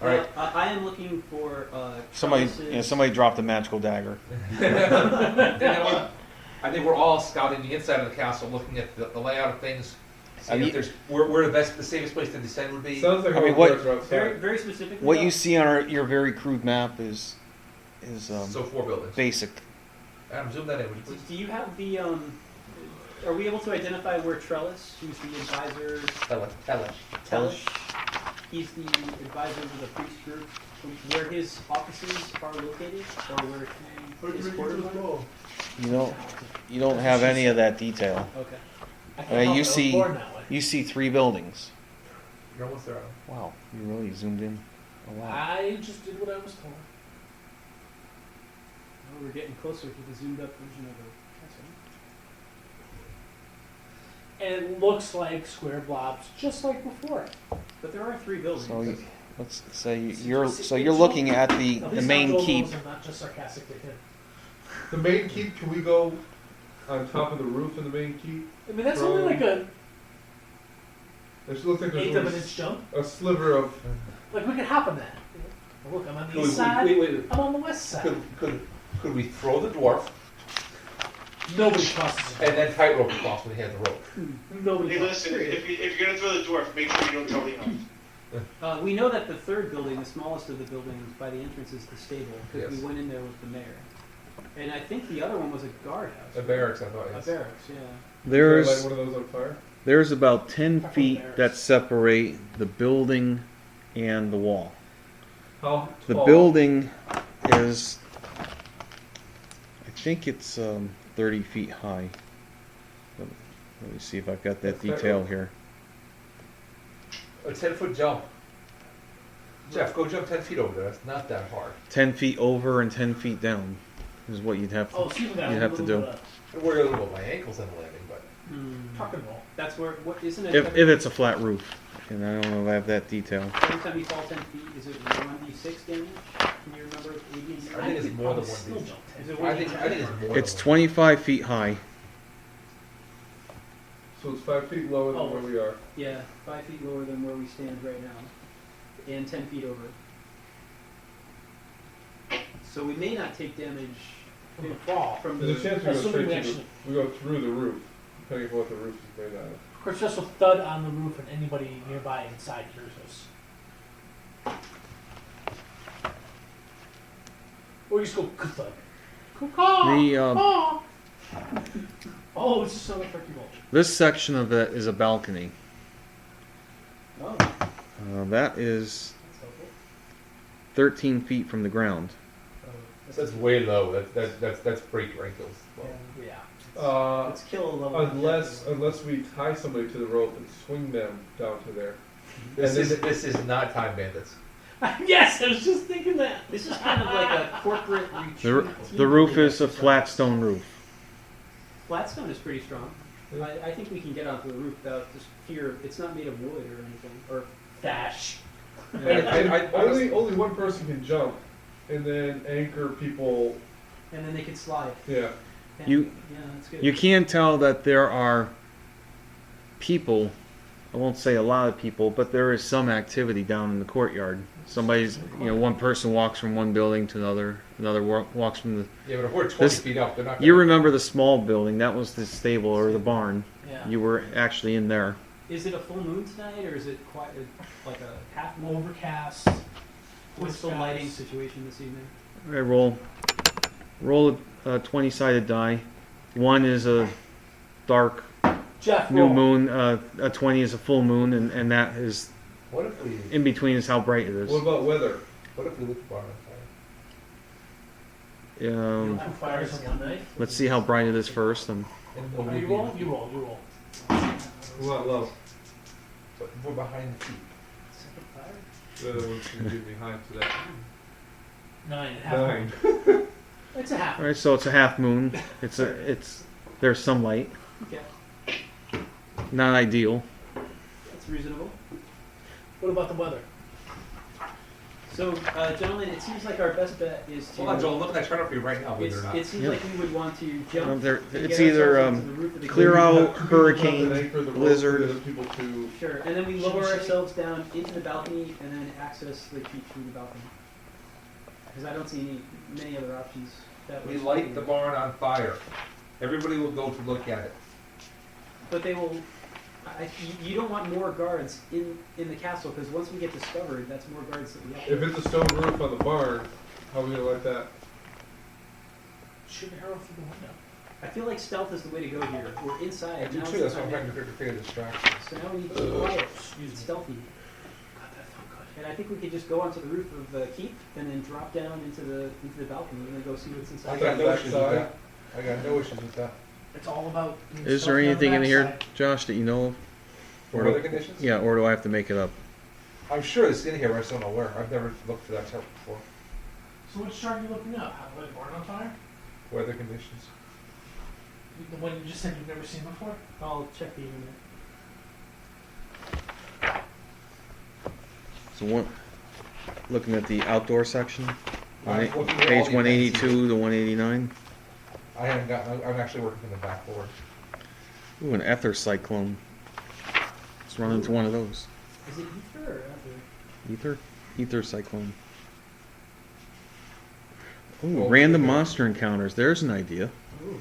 All right. I am looking for Somebody dropped a magical dagger. I think we're all scouting the inside of the castle, looking at the layout of things, seeing I mean- if there's where the safest place to descend would be. Sounds like I mean, all what- guards are outside. very, very specifically. What though, you see on your very crude map is So 4 buildings. basic. Adam, zoom that in, would you please? Do you have the Are we able to identify where Trellis, who's the advisor, Tell it. Tellish, he's the advisor of the priest group, where his offices are located, or where he is quartered? You don't have any of that detail. Okay. I can't help you it, I was see- born that way. You see 3 buildings. You're almost there, Adam. Wow, you really zoomed in a lot. I just did what I was told. Oh, we're getting closer to the zoomed up version of the castle. And it looks like square blobs, just like before. But there are 3 buildings. So let's say you're looking at At the least main I'm told keep. those are not just sarcastic to him. The main keep, can we go on top of the roof of the main keep? I mean, that's only like a It looks like eighth there's of an only inch jump. a sliver of. Like we could hop on that. Look, I'm on the Wait, east side. wait. I'm on the west side. Could we throw the dwarf Nobody crosses it. and then tightrope across when he had the rope? Nobody Hey, crosses listen, it. if you're gonna throw the dwarf, make sure you don't tell Lino. We know that the third building, the smallest of the buildings by the entrance, is the stable, because Yes. we went in there with the mayor. And I think the other one was a guardhouse. A barracks, I thought. A Yes. barracks, yeah. Light There's one of those on fire. there's about 10 Fucking feet bears. that separate the building and the wall. How The tall? building is, I think it's 30 feet high. Let me see if I've got that That's that detail rope. here. A 10-foot jump. Jeff, go jump 10 feet over there. That's not that hard. 10 feet over and 10 feet down is what you'd have to. Oh, so you got You a have to little do. bit of I worry a little about my ankles on the landing, but tuck and roll. That's where, what, isn't it? If it's a flat roof, and I don't know if I have that detail. Every time you fall 10 feet, is it 1d6 damage? Can you remember AD&D? I think it's more than I'll still 1d6. jump 10. Is it I think it's more. It's than 25 feet high. So it's 5 feet lower than Oh. where we are. Yeah, 5 feet lower than where we stand right now, and 10 feet over. So we may not take damage From the fall. from There's a the. chance we go Assuming we straight to actually- we go through the roof, depending on what the roof is made out of. Of course, just a thud on the roof, and anybody nearby inside hears us. Or you just go thud. The Oh, it's just so freaking old. this section of it is a balcony. Oh, That is that's helpful. 13 feet from the ground. That's way low. That's break wrinkles. Yeah. Let's kill a level. Unless we tie somebody to the rope and swing them down to there. This is not time bandits. Yes, I was just thinking that. This is kind of like a corporate The, retreat. the roof is a flat stone roof. Flatstone is pretty strong. Yeah. I think we can get onto the roof without just fear. It's not made of wood or anything. Or Dash. Only one person can jump, and then anchor people. and then they can slide. Yeah. You- Yeah, that's good. You can tell that there are people, I won't say a lot of people, but there is some activity down in the courtyard. Somebody's, one person walks from one building to another walks from the... Yeah, but if we're 20 This- feet up, they're not. You remember the small building, that was the stable or the barn. Yeah. You were actually in there. Is it a full moon tonight, or is it quite like a half moon? Overcast. What's the skies. lighting situation this evening? All right, roll a 20-sided die. 1 is a dark Jeff, new roll. moon. A 20 is a full moon, and that is What if we? in between is how bright it is. What about weather? What if we lit the barn on fire? Um, 2 fires in one night. let's see how bright it is first. And Oh, nobody. you roll? You roll. You roll. We want low. But we're behind the feet. Second fire? The other one's gonna be behind to that. 9 and a half. 9. It's a half. All right, so it's a half moon. There's some light. Okay, Not ideal. that's reasonable. What about the weather? So, gentlemen, it seems like our best bet is to. Hold on, Joel. Look at that chart up for you right now. Believe it or not. It seems Yeah. like we would want to jump. It's get either ourselves onto the roof of the clear building. out, hurricane, blizzard. People to. Sure, and then we lower Should we say- ourselves down into the balcony and then access the keep through the balcony. Because I don't see many other options. That We would- light the barn on fire. Everybody will go to look at it. But they will. You don't want more guards in the castle because once we get discovered, that's more guards that we have. If it's a stone roof on the barn, how are we gonna like that? Shoot an arrow through the window. I feel like stealth is the way to go here. We're inside. I do now's too. the That's why I'm time trying to- to figure distraction. So now we need to be quiet. Excuse It's me. stealthy. God, that felt good. And I think we could just go onto the roof of the keep and then drop down into the balcony and then go see what's I inside. got no Back issues side. with that. I got no issues with that. It's all about. being Is there stealthy on the anything in here, backside. Josh, that you know of? For Or weather do- conditions? Yeah, or do I have to make it up? I'm sure it's in here. I just don't know where. I've never looked for that chart before. So which chart are you looking up? How the barn on fire? Weather conditions. The one you just said you've never seen before? I'll check the internet. So looking at the outdoor section, I'm looking at all page the 182 to 189. I haven't gotten. I'm actually working from the back forward. Ooh, an ether cyclone. It's Just run into one of those. Is it ether or ether? Ether cyclone. Ooh, Well, random okay. monster encounters. There's an idea. Ooh.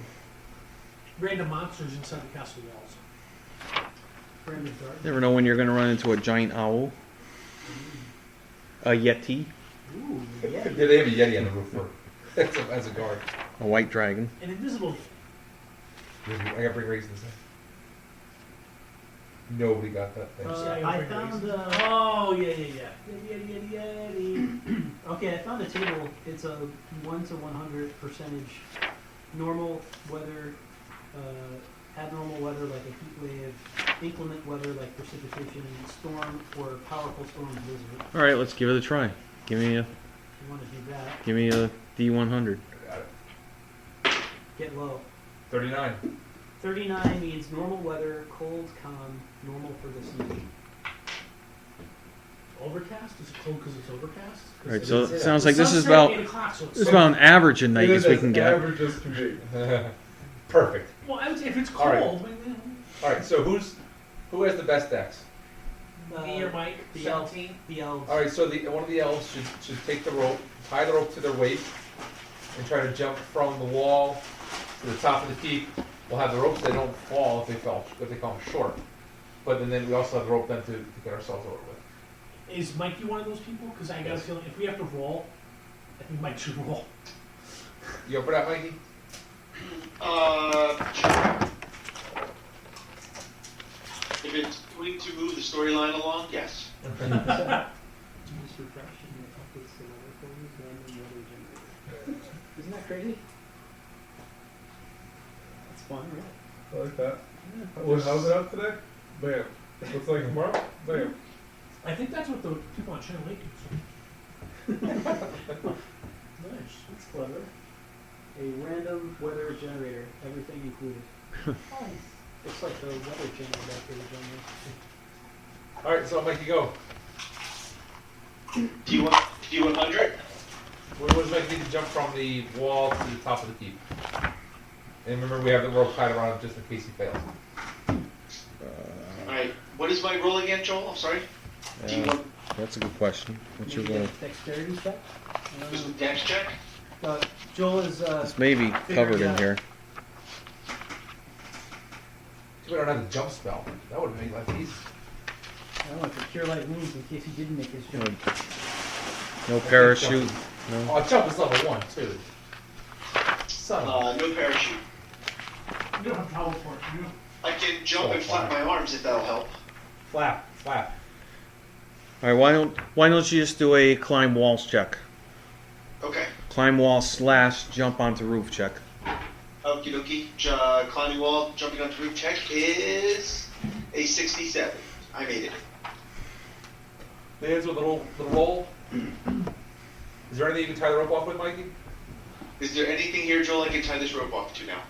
Random monsters inside the castle walls. Random dart. Never know when you're going to run into a giant owl, a yeti, Ooh, Yeah, yeah. they have a Yeti on the roof for as a guard. a white dragon. An invisible. I gotta bring raisins. Nobody got that thing. I found Oh, yeah. Yeti. okay, I found a table. It's a 1 to 100 percentage normal weather, abnormal weather like a heat wave, inclement weather like precipitation, storm, or powerful storm blizzard. All right, let's give it a try. Give me a If you want to do that, D100. Got it. get low. 39. 39 means normal weather, cold, calm, normal for this night. Overcast? Is it cold because it's overcast? All right, It so is, it yeah. sounds like this is Sunset about at 8 o'clock, so it's this is about an average a night It as is we can get. average as can be. Perfect. Well, I would say if it's All right. cold, All right, so who has the best decks? me or Mike, the elves. 17. The elves. All right, so one of the elves should take the rope, tie the rope to their waist, and try to jump from the wall to the top of the peak. We'll have the rope so they don't fall if they come short. But then we also have the rope then to get ourselves over with. Is Mikey one of those people? Because I got a Yes. feeling if we have to roll, I think Mike should roll. You up for that, Mikey? If it's going to move the storyline along, yes. Just refresh and it updates the weather for you, random weather generator. Isn't that crazy? That's fun, right? I like that. Well, how's it out today? Bam. Looks like tomorrow? Bam. I think that's what the people on Channel 8 do. Nice. That's clever. A random weather generator, everything included. Nice. Looks like the weather channel back there is All right, so Mikey, go. Do you want 100? What does Mikey need to jump from the wall to the top of the peak? And remember, we have the rope tied around him just in case he fails. Alright, what is my roll again, Joel? I'm sorry? D1. That's a good question. What's your Maybe roll? a dexterity check? Just a dex check? Joel is, This may be covered in here. We don't have the jump spell. That would have made life easy. I don't know, for cure light wounds in case he didn't make his jump. No parachute. No. Oh, jump is level 1 too. Son of a- No parachute. You don't have power for it. You don't. I can jump and flap my arms if that'll help. flap. All right, why don't you just do a climb walls check? Okay. Climb wall / jump onto roof check. Okie dokie. Climbing wall, jumping onto roof check is a 67. I made it. Hands with the roll. Is there anything you can tie the rope off with, Mikey? Is there anything here, Joel, I can tie this rope off to now?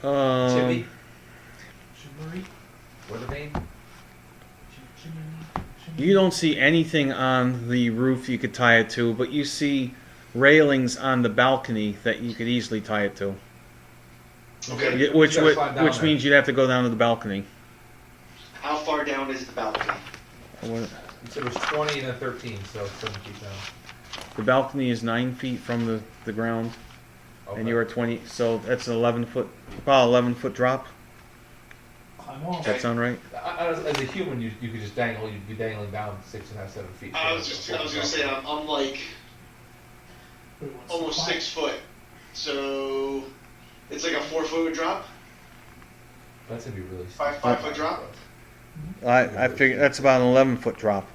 Chimney? Shimmery. Weathervane? You don't see anything on the roof you could tie it to, but you see railings on the balcony that you could easily tie it to. Okay. Which You gotta climb down there. means you'd have to go down to the balcony. How far down is the balcony? You said it was 20 and then 13, so it's 7 feet down. The balcony is 9 feet from the ground, Okay. and you are 20, so that's an 11-foot, about 11-foot drop. Climb wall. Does that sound right? As a human, you could just dangle. You'd be dangling down 6.5, 7 feet. I was gonna say I'm like Wait, what's almost the 6 foot, so it's like a 4 foot drop. That's gonna be really. 5 foot drop. I figure that's about an 11-foot drop.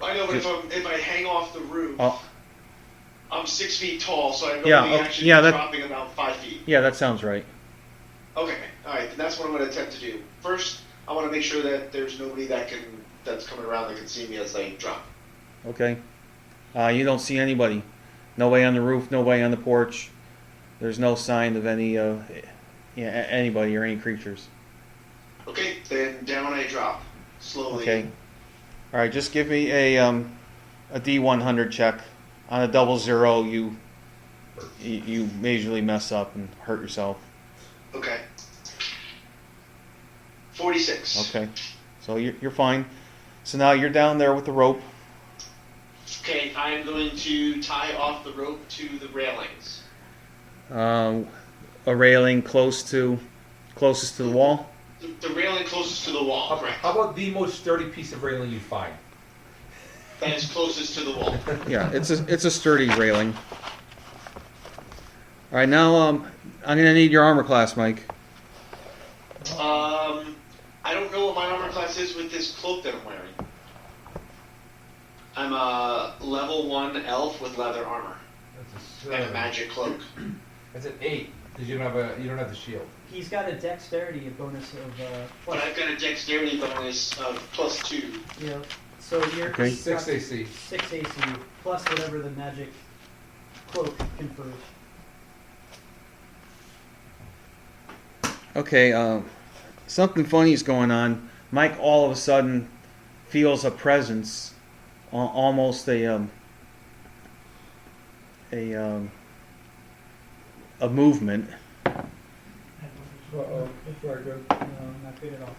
I know, but if I hang off the roof, Oh. I'm 6 feet tall, so I'm Yeah, only oh, actually yeah, that- dropping about 5 feet. Yeah, that sounds right. Okay, all right, then that's what I'm going to attempt to do. First, I want to make sure that there's nobody that's coming around that can see me as I drop. Okay. You don't see anybody. Nobody on the roof, nobody on the porch. There's no sign of any anybody or any creatures. Okay, then down I drop slowly. Okay. All right, just give me a D100 check. On a 00, you majorly mess up and hurt yourself. Okay. 46. Okay, so you're fine. So now you're down there with the rope. Okay, I'm going to tie off the rope to the railings. A railing closest to the wall. The railing closest to the wall, correct. How about the most sturdy piece of railing you find? That is closest to the wall. Yeah, it's a sturdy railing. All right, now I'm gonna need your armor class, Mike. I don't know what my armor class is with this cloak that I'm wearing. I'm a level 1 elf with leather armor That's and a magic cloak. That's an 8 because you don't have the shield. He's got a dexterity, a bonus of But I've got a dexterity bonus of +2. you know. So you're Okay. he's got 6 AC. 6 AC plus whatever the magic cloak confers. Okay, something funny is going on. Mike all of a sudden feels a presence, almost a movement, Uh-oh, that's not good. No, not good at all.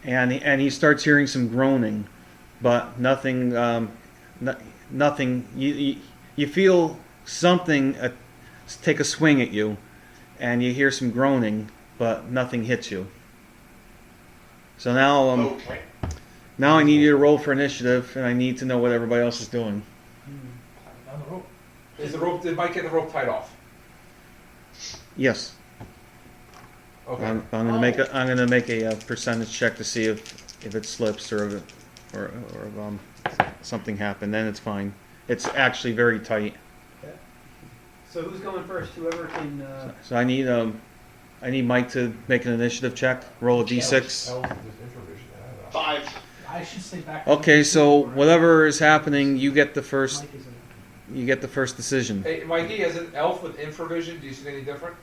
and he starts hearing some groaning, but nothing. Nothing. You feel something take a swing at you, and you hear some groaning, but nothing hits you. So now, Okay. now I need you to roll for initiative, and I need to know what everybody else is doing. Down the rope. Did Mike get the rope tied off? Yes, Okay. I'm gonna make a percentage check to see if it slips or if something happened. Then it's fine. It's actually very tight. So who's going first? Whoever can. So I need Mike to make an initiative check. Roll a d6. Elf, there's information. I don't know. 5. I should stay back. Okay, so whatever is happening, you get the first. Mike is in. You get the first decision. Hey, Mikey, as an elf with infravision, do you see any different?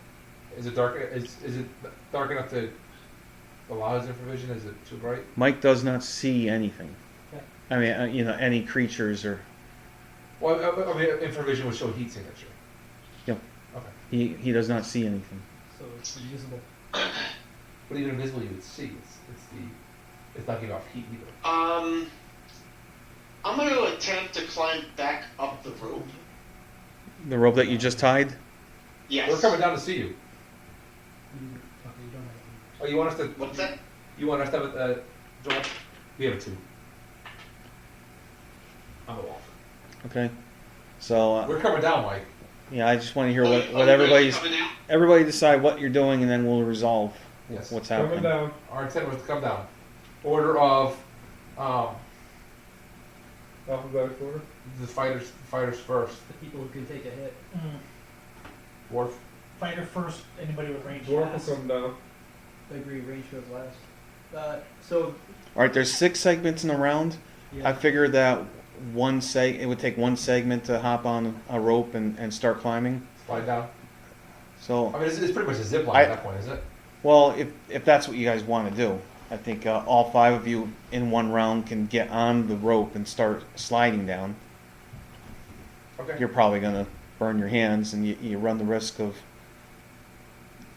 Is it dark? Is it dark enough to allow his infravision? Is it too bright? Mike does not see anything. Okay. I mean, any creatures or Well, I mean, infravision would show heat signature. he does not see anything. So it's invisible. But even invisible, you would see. It's not giving off heat either. I'm going to attempt to climb back up the rope. The rope that you just tied. Yes. We're coming down to see you. Okay, you don't have Oh, you want us to? What's that? You want us to have a Joel? We have a 2 on the wall. Okay. So We're coming down, Mike. yeah, I just want to hear Oh, what you guys everybody's. coming out? Everybody decide what you're doing, and then we'll resolve Yes. what's Coming happening. down. Our intent was to come down. Order of Alphabetical order. the fighters first. the people who can take a hit. Dwarf. Fighter first. Anybody with range. Dwarf last. will come down. I agree. Range goes last. So All right, there's 6 segments in a round. yeah. I figured that it would take one segment to hop on a rope and start climbing. Slide down. So, I mean, it's pretty much a zip line at that point, isn't it? well, if that's what you guys want to do, I think all 5 of you in one round can get on the rope and start sliding down. Okay. You're probably going to burn your hands, and you run the risk of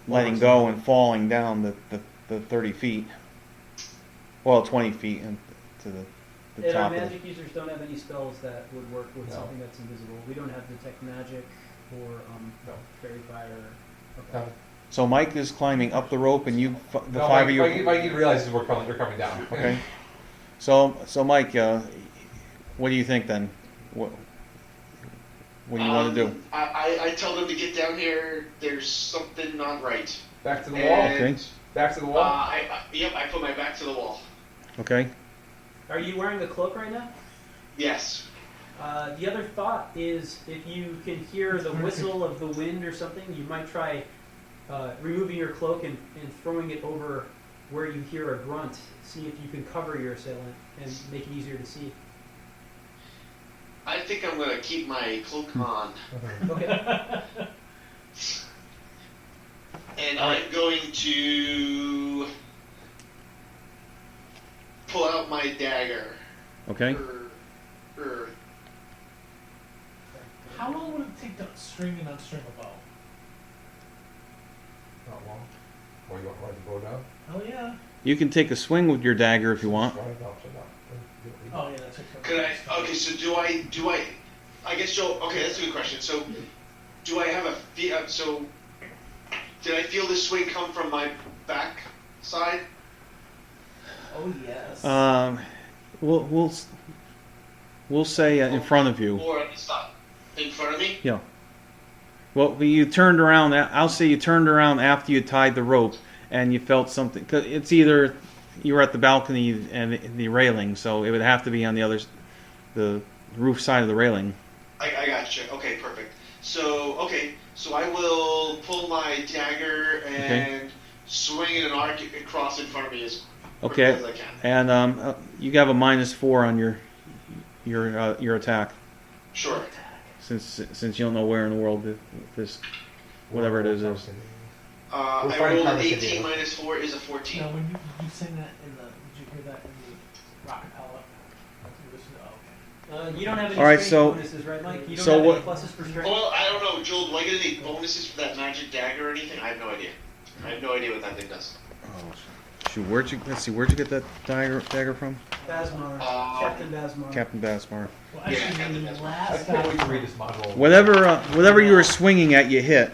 letting go and falling down the 30 feet. Well, 20 feet and to the And our top of magic users don't have any spells that would work with No. something that's invisible. We don't have detect magic or No. fairy fire. No. Okay. So Mike is climbing up the rope, and the No, 5 of you. Mikey realizes you're coming down. Okay. So Mike, what do you think then? What do you want to do? I tell them to get down here. There's something not right. Back to the wall. Okay. Back to the wall. Yep, I put my back to the wall. Okay. Are you wearing a cloak right now? Yes. The other thought is if you can hear the whistle of the wind or something, you might try removing your cloak and throwing it over where you hear a grunt. See if you can cover your assailant and make it easier to see. I think I'm going to keep my cloak on. Okay. And I'm going to pull out my dagger. Okay. How long would it take to string and unstring a bow? Not long. Or you want to ride the bow down? Oh, yeah. You can take a swing with your dagger if you want. Ride it upside down. Oh, yeah, that's it. Could I? Okay, so do I? I guess Joel. Okay, that's a good question. So, do I have so, did I feel this swing come from my back side? Oh, yes. We'll say in front of you. Or on the side? In front of me? Yeah. Well, you turned around. I'll say you turned around after you tied the rope, and you felt something. 'Cause it's either you were at the balcony and the railing, so it would have to be on the roof side of the railing. I got you. Okay, perfect. So I will pull my dagger and swing in an arc across in front of me as quickly Okay. as I can. And you have a -4 on your attack, Sure. since you don't know where in the world this whatever it is. I We're finding rolled an conversation 18 here. minus 4 is a 14. Now, when you sang that did you hear that in the rockapella? You listened to- oh, okay. You don't have any All right, strength so- bonuses, right, Mike? You don't so have what- any pluses for strength? Well, I don't know, Joel. Do I get any bonuses for that magic dagger or anything? I have no idea. I have no idea what that thing does. Oh, shoot, where'd you get that dagger from? Basmar. Captain Basmar. Captain Basmar. Well, Yeah, actually, Captain the Basmar. I last can't wait to time- read this module. Whatever you were swinging at, you hit.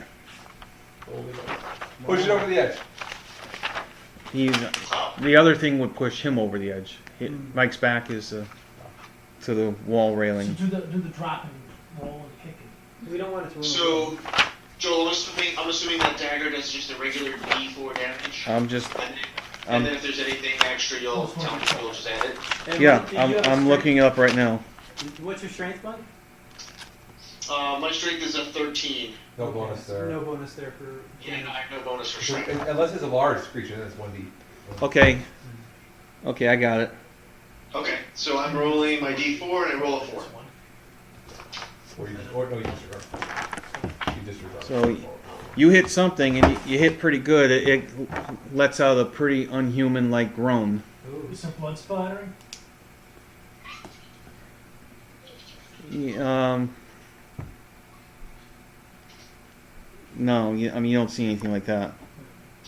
Push it over the edge. Oh, The other thing would push him over the edge. Mike's back is to the wall So railing. do the drop and roll and kick it. We don't want it to roll. so Joel, I'm assuming that dagger does just a regular D4 damage. I'm just And then if there's anything extra, you'll tell me. You'll just add it. And yeah. Mike, did you have a I'm strength- looking it up right now. What's your strength, Mike? My strength is a 13. No Okay, bonus so there. No bonus there for. Yeah, no, I have no bonus for So, strength. unless it's a large creature, then it's 1D. Okay, I got it. Okay, so I'm rolling my D4 and I roll a 4. This one. Or no, you disregard. You disregard. So you hit something and you hit pretty good. It lets out a pretty unhuman-like groan. Ooh. Some blood splattering. No, I mean you don't see anything like that.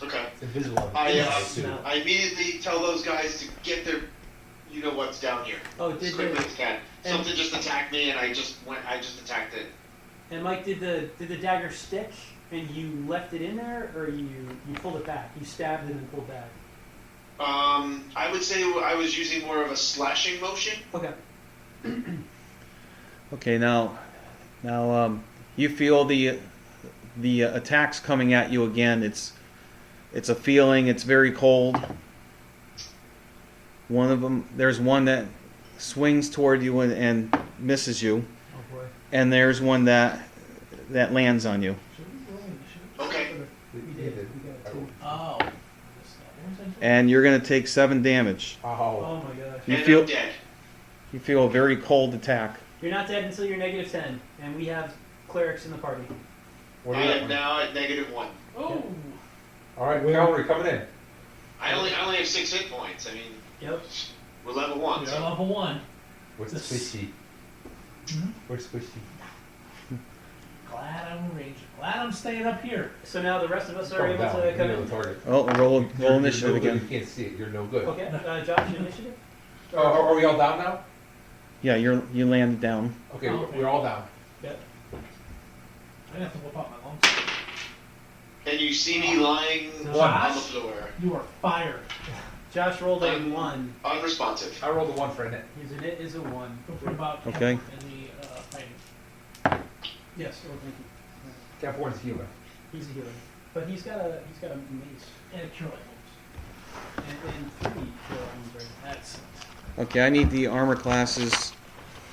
Okay. It's invisible. I No. I immediately tell those guys to get their, you know what's down here, Oh, as did quickly the as can. and- Something just attacked me, and I just attacked it. and Mike did the dagger stick and you left it in there or you pulled it back? You stabbed it and pulled back. I would say I was using more of a slashing motion. Okay. Okay, now you feel the attacks coming at you again. It's a feeling. It's very cold. One of them, there's one that swings toward you and misses you, Oh boy. and there's one that lands on you. Should we roll initiative? Okay. We did. We got two. Oh. And you're gonna take 7 damage. Oh. Oh my gosh. You And feel I'm dead. you feel a very cold attack. You're not dead until you're -10, and we have clerics in the party. What I do you am got? now at -1. Oh. All right, cavalry coming in. I only have 6 hit points. I mean, Yep. we're level 1. You're So. level 1. Where's the This- squishy? Hmm? Where's squishy? Glad I'm a ranger. Glad I'm staying up here. So now the rest of us are Calm able down. to You come know in. the target. Oh, roll You're initiative no good. again. You can't see it. You're no good. Okay. Josh, initiative. Oh, are we all down now? Yeah, you landed down. Okay, Oh, okay. we're all down. I have to whip out my lungs. And you see me lying No. on the floor, You are fired. Josh rolled a 1. unresponsive. I rolled a 1 for a hit. His it is a 1. Don't worry about Okay. in the fighting. Yes. Oh, thank you. Capborn's healer. He's a healer, but he's got a mace And a cure light wounds. and 3 cure wounds right. That's Okay, I need the armor classes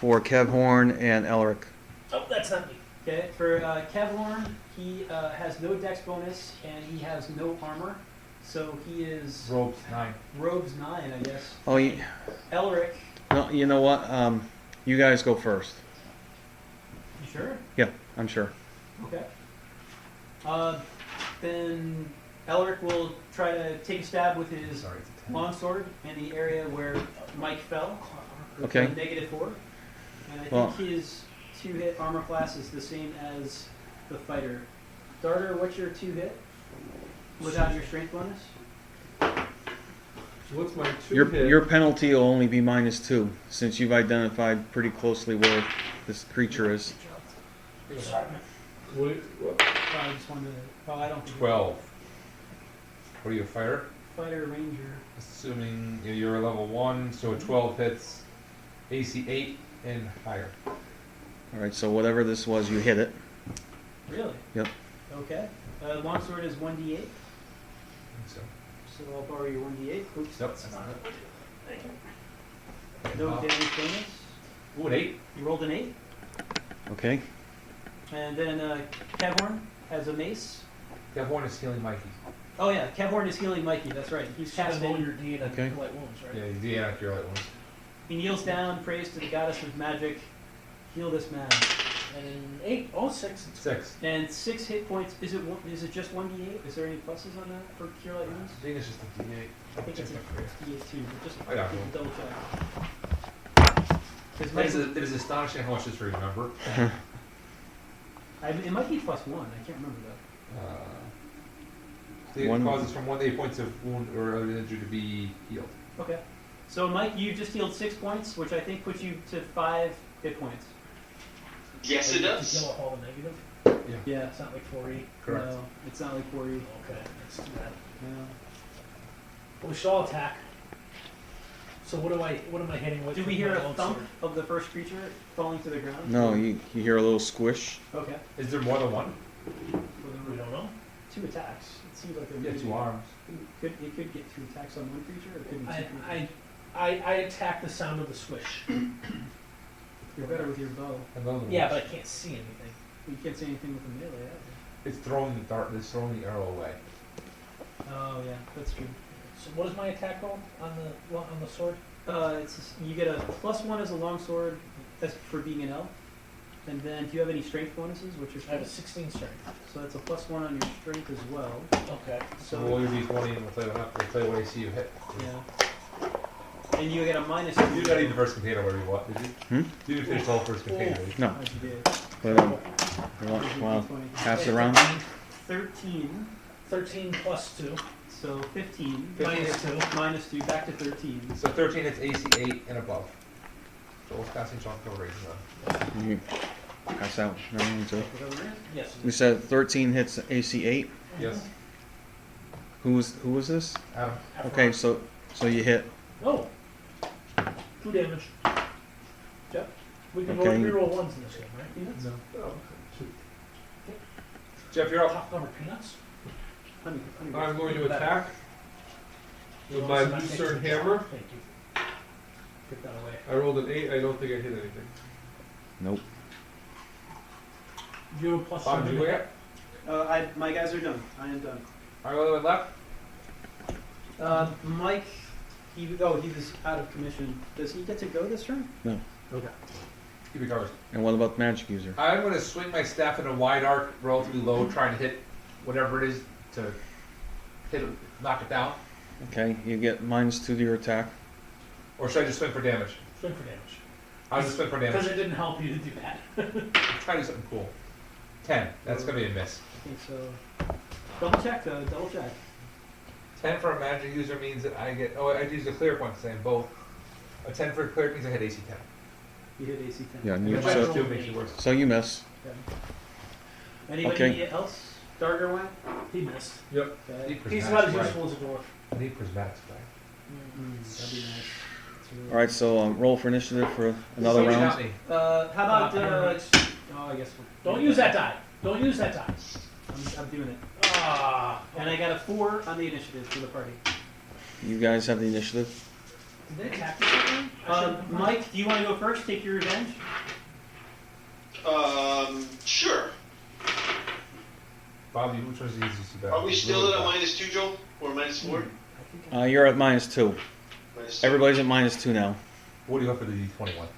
for Kevhorn and Elric. oh, that's not me. Okay, for Kevlorn, he has no dex bonus and he has no armor, so he is Robes 9. robes 9, I guess. Oh, Elric, no, you know what? You guys go first. you sure? Yeah, I'm sure. Okay. Then Elric will try to take a stab with his Sorry, it's a 10. longsword in the area where Mike fell. With Okay. a -4. And I Well- think his 2-hit armor class is the same as the fighter. Darter, what's your 2-hit? Without your strength bonus? So what's my two Your hit? your penalty will only be -2 since you've identified pretty closely where this creature is. What? I just wanted to. Oh, I don't think. 12. What are you, a fighter? Fighter, ranger. Assuming you're a level 1, so a 12 hits AC 8 and higher. All right, so whatever this was, you hit it. Really? Yep. Okay. Longsword is 1d8. So, So I'll borrow your 1d8. Oops. nope, that's not it. Thank you. No damage bonus. Ooh, an 8. You rolled an 8. Okay. And then Kevhorn has a mace. That one is healing Mikey. Oh yeah, Kevhorn is healing Mikey. That's right. He's Spend all casting. your D and Okay. light wounds, right? Yeah, you did accurate right ones. He kneels down, prays to the goddess of magic. Heal this man. And 8, oh, 6. 6. And 6 hit points. Is it just 1d8? Is there any pluses on that for cure light wounds? I think it's just a D8. I think it's a d8 too. But just I got one. double check. 'Cause It is astonishing how much this remember. it might be +1. I can't remember though. It One- causes from 1 to 8 points of wound or other injury to be healed. Okay. So Mike, you just healed 6 points, which I think puts you to 5 hit points. Yes, it To does. kill all the negative. Yeah. It's not like 4E. Correct. No, it's not like 4E. Okay, that's too bad. No. But we should all attack. So what am I hitting with? Do we with hear my a long thump sword? of the first creature falling to the ground? No, you hear a little squish. Okay. Is there more than one? We don't know. 2 attacks. It seems like there Yeah, may 2 be- arms. It could get 2 attacks on one creature, or it could be 2 creatures. I attack the sound of the swish. You're better with your bow. Another one. Yeah, but I can't see anything. You can't say anything with the melee. Yeah. It's throwing the dart. It's throwing the arrow away. Oh yeah, that's true. So what is my attack roll on the sword? You get a +1 as a longsword. That's for being an elf. And then, do you have any strength bonuses? What's your I have a strength? 16 strength. So that's a +1 on your strength as well. Okay. So roll your d20 and we'll tell you what AC you hit. Yeah. And you get a -2. You got to eat the first container wherever you want, did you? Hmm? You didn't finish the whole first container, did you? No, Oh, you did. but well, pass it around. 13. 13 plus 2. So 15. Minus 2. -2, back to 13. So 13 hits AC 8 and above. So what's passing Sean Kill rating on? You pass out. No, it's a- Yes. We said 13 hits AC 8. Yes. Who was this? Adam. Okay, so you hit. Oh. 2 damage. Yep. We can Okay. reroll ones in this game, right? Peanuts? No. Oh, shoot. Jeff, you're up. Top number peanuts. Honey, I'm going to attack with You my want some Lucerne extra? hammer. Thank you. Get that away. I rolled an 8. I don't think I hit anything. Nope. Do you have a plus Bob, 7 did you to get? hit? my guys are done. I am done. All right, other way left. Mike, he was out of commission. Does he get to go this turn? No. Okay. Keep it covered. And what about magic user? I'm going to swing my staff in a wide arc, relatively low, trying to hit whatever it is to hit it, knock it down. Okay, you get -2 to your attack. Or should I just swing for damage? Swing for damage. I'll just swing for damage. Because it didn't help you to do that. Try to do something cool. 10. That's going to be a miss. I think so. Double check though. Double check. 10 for a magic user means that I get. Oh, I use a cleric one, saying both. A 10 for a cleric means I hit AC 10. You hit AC 10. Yeah, and you, And so- minus 2 makes it worse. so you miss. Okay. Anybody Okay. else? Darger one? He missed. Yep. Okay. He's about as useful as a dwarf. I need prismatic spray. That'd be nice. That's really All right, so roll for initiative for another Somebody round. help me. How about? Alright. Oh, I guess. Don't use that die. Don't use that die. I'm doing it. Ah. And I got a 4 on the initiative for the party. You guys have the initiative. Did they attack you something? I shouldn't have- Mike, do you want to go first? Take your revenge. Sure. Bobby, which one's the easiest to Are we still at a -2, Joel? Or -4? I think You're at -2. -2. Everybody's at -2 now. What do you have for the D21?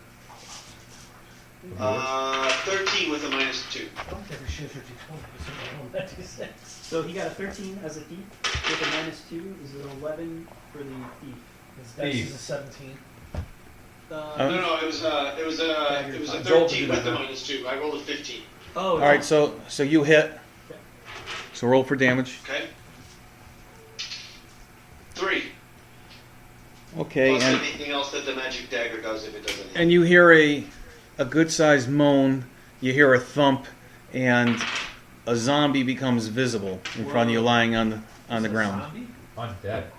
13 with a -2. I don't think we should for D20. It's only that D6. So he got a 13 as a thief with a -2. Is it 11 for the thief? His dice is a 17. No, it was a Joel 13 did with the that. -2. I rolled a 15. Oh. All right, so you hit. Okay. So roll for damage. Okay. Okay, Plus and anything else that the magic dagger does if it does anything. and you hear a good sized moan. You hear a thump, and a zombie becomes visible in front of you, Whoa. lying on the Is it a ground. zombie? I'm dead.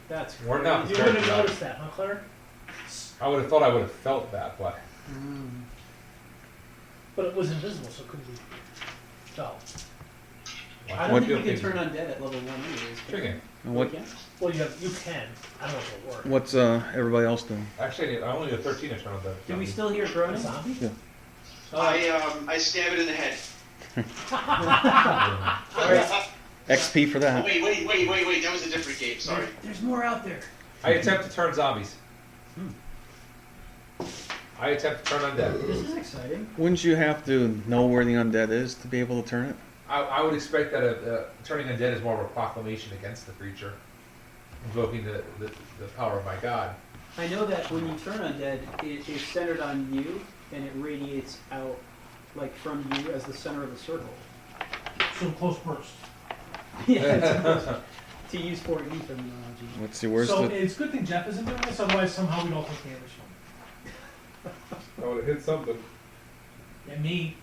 That's We're not crazy. You would have noticed that, huh, Claire? I would have thought I would have felt that, but Mm. But it was invisible, so it couldn't be felt. I What- don't think you can turn undead at level 1 anyways. chicken. And what You can? Well, you can. I don't know if it'll work. what's everybody else doing? Actually, I only did 13 inch on the. Do we still hear A groaning? zombie? Yeah. Oh, I stab it in the head. Alright. XP for Oh, that. wait. That was a different game. Sorry. There's more out there. I attempt to turn zombies. Hmm. I attempt to turn undead. This is exciting. Wouldn't you have to know where the undead is to be able to turn it? I would expect that turning undead is more of a proclamation against the creature, invoking the power of my god. I know that when you turn undead, it is centered on you, and it radiates out, like from you as the center of the circle. So close burst. Yeah, to use Fort Lee terminology. Let's see, where's So the... it's a good thing Jeff isn't doing this, otherwise somehow we'd all take damage from I would have hit something. it. And me.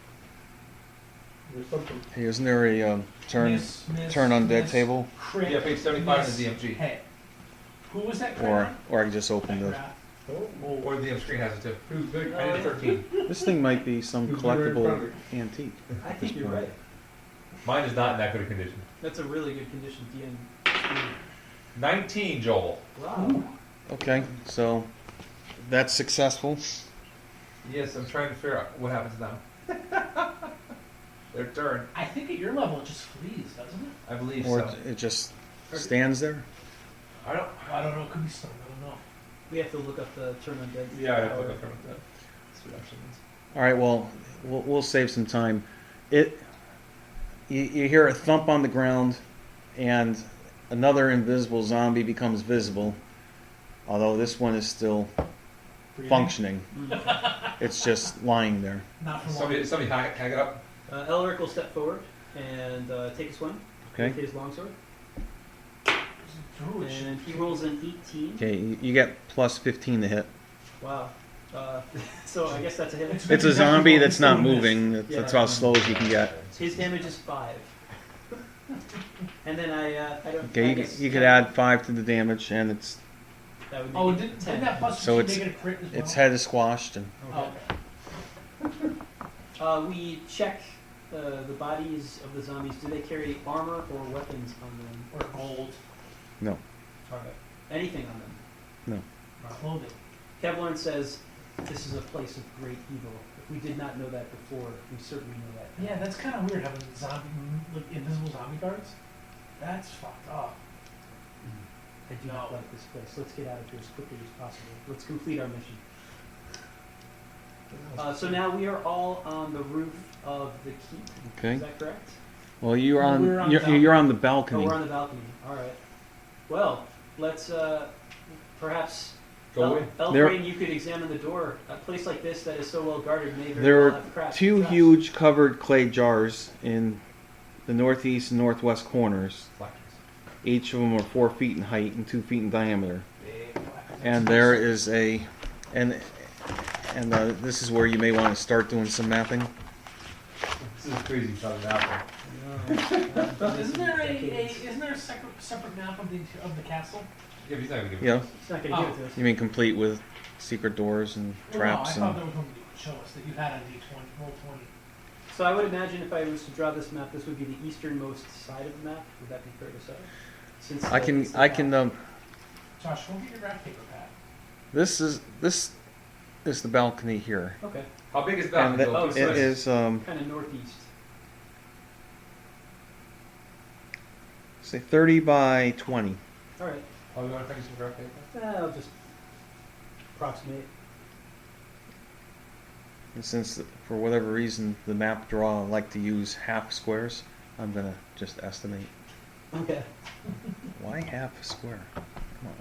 There's something. Hey, isn't there a turn Miss, undead miss, table? Crit, Yeah, page 75 miss, in the DMG. Hit. Who was that crit Or on? I can just open That the... graph? Oh, Or the DM screen has it too. who's big? I did 13. This thing might be some Who's right in front collectible of antique. I think you're right. Mine is not in that good a condition. That's a really good condition, DM. 19, Joel. Wow. Okay, so that's successful. Yes, I'm trying to figure out what happens now. Their turn. I think at your level it just flees, doesn't it? I believe Or so. it just stands there. I don't. I don't know. It could be stunned. I don't know. We have to look up the turn undead. Yeah, I have to power. look up that. That's what actually means. All right, well, we'll save some time. You hear a thump on the ground, and another invisible zombie becomes visible. Although this one is still Breathing? functioning. Mm. It's just lying there. Not for long. Somebody hack it up. Elric will step forward and take a swing Okay. with his longsword. Ooh, it should- And he rolls an 18. Okay, you get plus 15 to hit. Wow. So I guess that's a hit. It's a zombie that's not Still miss. moving. That's about as slow as you can get. His damage is 5. And then I don't. Okay, I you, guess you could add 5 to the damage, and it's That would Oh, make it didn't 10. that plus So 15 it's- make it a crit as well? its head is squashed, and Oh, okay. We check the bodies of the zombies. Do they carry armor or weapons on them? Or gold. no. Okay. Anything on them? Clothing. Kevlin says, this is a place of great evil. If we did not know that before, we certainly know that now. Yeah, that's kind of weird having zombie, like invisible zombie guards. That's fucked up. I do not like this place. Let's get out of here as quickly as possible. Let's complete our mission. So now we are all on the roof of the keep. Okay. Is that correct? Well, you're Well, on. we're on You're, the you're on the Oh, balcony. we're on the balcony. All right. Well, let's perhaps. Go in. Elfrain, you could examine the door. A place like this that is so well guarded may very There well are have traps. huge covered clay jars in the northeast and northwest corners. Each of them are 4 feet in height and 2 feet in diameter. And there is and this is where you may want to start doing some mapping. This is crazy something happening. Isn't there a separate map of the castle? Yeah, he's not gonna give Yeah, It's not going to give it to us. you mean complete with secret doors and traps No, I thought and. there was going to show us that you had a D20, roll 20. So I would imagine if I was to draw this map, this would be the easternmost side of the map. Would that be fair to say? Since I can it's the I can map. Josh, go get your graph paper pad. this is the balcony here. Okay. How big is And that? that, Oh, it so is Kind of northeast. say 30 by 20. All right. Oh, you want to finish some graph paper? I'll just approximate. And since for whatever reason the map draw like to use half squares, I'm gonna just estimate. Okay. Why half a square? Come on.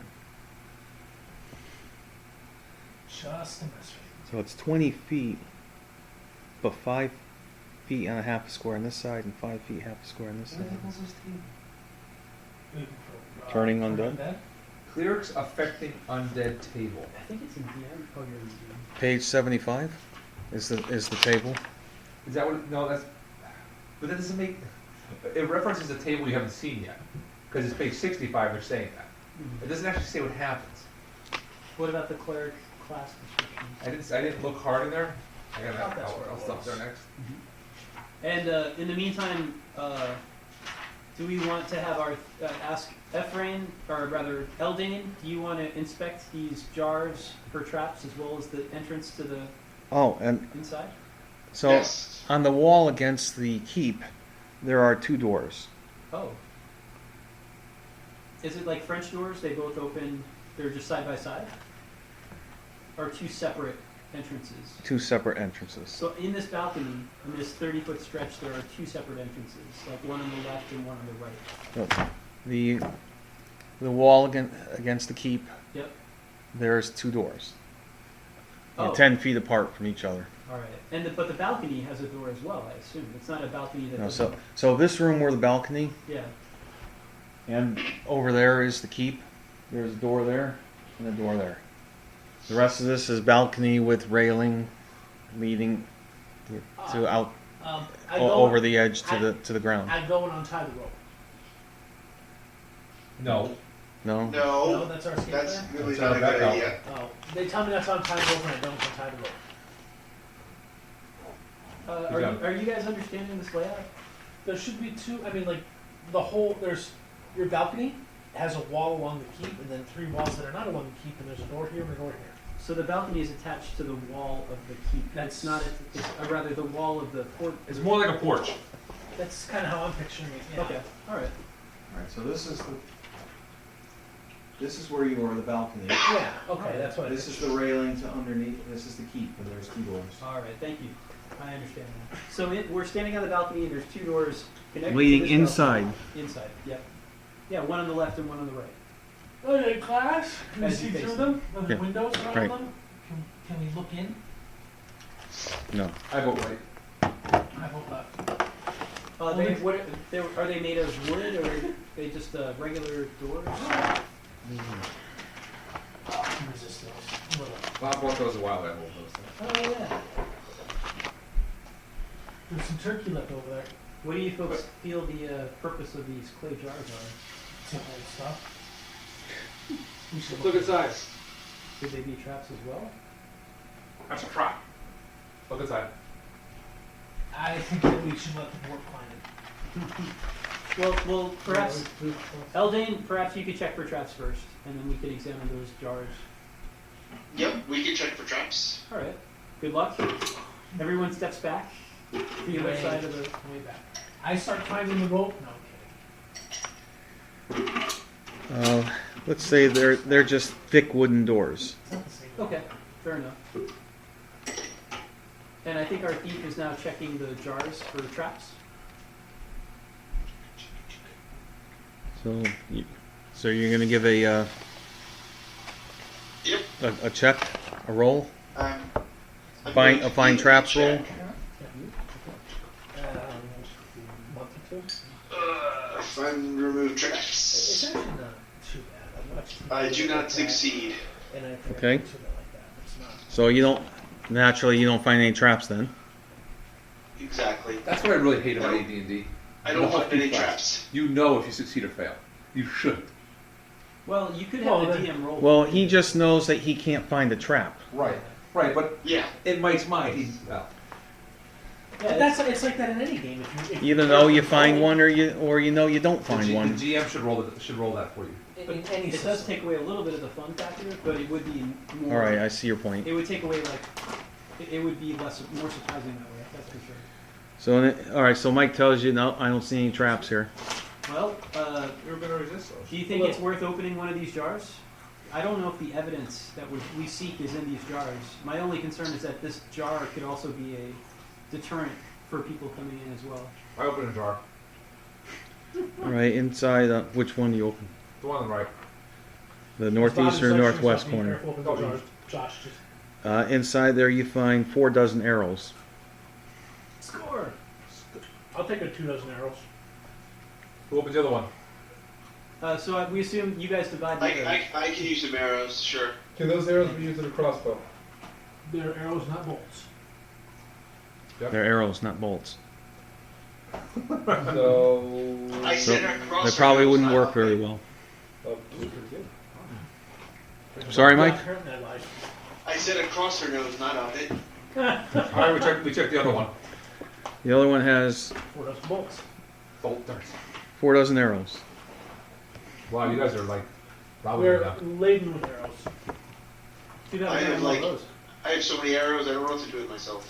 Just a mystery. So it's 20 feet, but 5 feet on a half a square on this side and 5 feet half a square on this side. Waiting for, Turning turn undead? Clerics affecting undead table. I think it's in DM. Oh, you're in DM. Page 75 is the table. Is that what? No, that's. But that doesn't make. It references a table you haven't seen yet, because it's page 65. They're saying that. It doesn't actually say what happens. What about the cleric class description? I didn't look hard in there. I gotta. thought that's where it I'll stop was. there next. And in the meantime, do we want to have our ask Ephraim, or rather Eldane? Do you want to inspect these jars for traps as well as the entrance to the Oh, and inside? so Yes. on the wall against the keep, there are 2 doors. Oh. Is it like French doors? They both open. They're just side by side, or 2 separate entrances? 2 separate entrances. So in this balcony, in this 30-foot stretch, there are 2 separate entrances, like one on the left and one on the right. The wall against the keep, Yep. there's 2 doors. Oh. 10 feet apart from each other. All right. And but the balcony has a door as well, I assume. It's not a balcony that. No, doesn't- so this room where the balcony, Yeah. and over there is the keep. There's a door there and a door there. The rest of this is balcony with railing leading to out I over the edge to the ground. I go and untie the rope. No. No. No, No, that's our skate that's plan? really That's not a our good backup. idea. Oh, they tell me that's on tie the rope and I don't untie the rope. Are you guys understanding this layout? There should be 2, I mean, like, the whole, there's, your balcony has a wall along the keep and then 3 walls that are not along the keep and there's a door here and a door here. So the balcony is attached to the wall of the keep. That's not. It's rather the wall of the port. It's more like a porch. That's kind of how I'm picturing it, yeah. Okay. All right. Alright, so this is where you are, the balcony. Yeah, okay, that's what I This is the railing to underneath, this is the keep, and there's 2 doors. All right. Thank you. I understand now. So we're standing on the balcony. There's 2 doors connected. Leading to this inside. balcony. Inside. Yep. Yeah. One on the left and one on the right. Oh, they glass? Can we As see you face through them. them? Are there Yeah. windows around Right. them? Can we look in? No. I vote right. I hope not. Are they made of wood or are they just regular doors? I can resist those. A little. Bob bought those a while ago. Those things. Oh, yeah. There's some turkey left over there. What do you folks feel the purpose of these clay jars are? To hold stuff. We should Look inside. Could they be traps as well? That's a trap. Look inside. I think that we should let the board find it. Well, perhaps Eldane, perhaps you could check for traps first, and then we could examine those jars. Yep, we can check for traps. All right. Good luck. Everyone steps back to the other Way- side of the. Way back. I start climbing the rope. No, I'm kidding. Let's say they're just thick wooden doors. It's not the same. Okay, fair enough. And I think our thief is now checking the jars for traps. So you're gonna give a Yep. a check, a roll, I'm find going a find to traps check. roll. Month or 2? Find remove It's traps. actually not too bad. I watched I do people not like that, succeed. And I forgot Okay. to do it like that. It's not. So you don't find any traps then. Exactly. That's what I really hate about AD&D. I don't find any traps. You know if you succeed or fail. You shouldn't. Well, you could have Well, the then- DM roll. Well, he just knows that he can't find a trap. Right. Right, but Yeah. in Mike's mind, he's well. But that's it's like that in any game. If you Either know you find one or you know you don't find The one. GM should roll that for you. But in any it does system. take away a little bit of the fun factor, but it would be more. All right, I see your point. It would take away it would be more surprising that way. That's for sure. So all right, so Mike tells you no, I don't see any traps here. Well, You're gonna resist those. do you think it's worth opening one of these jars? I don't know if the evidence that we seek is in these jars. My only concern is that this jar could also be a deterrent for people coming in as well. I open a jar. All right, inside, which one do you open? The one on the right. The northeast or northwest corner? Josh, just Inside there you find 4 dozen arrows. score. I'll take a 2 dozen arrows. Who opens the other one? So we assume you guys divide the I can use some arrows, sure. Can those arrows be used in a crossbow? They're arrows, not bolts. They're arrows, not bolts. So. I So said across. they her probably nose, wouldn't not work up very it. well. Oh, Sorry, Mike? Yeah, apparently I lied. I said across her nose, not up it. Alright, we checked the other one. The other one has 4 dozen bolts. Bolt darts. 4 dozen arrows. Wow, you guys are like robbing We're me now. laden with arrows. You got I have, one of like- those. I have so many arrows, I don't know what to do with myself.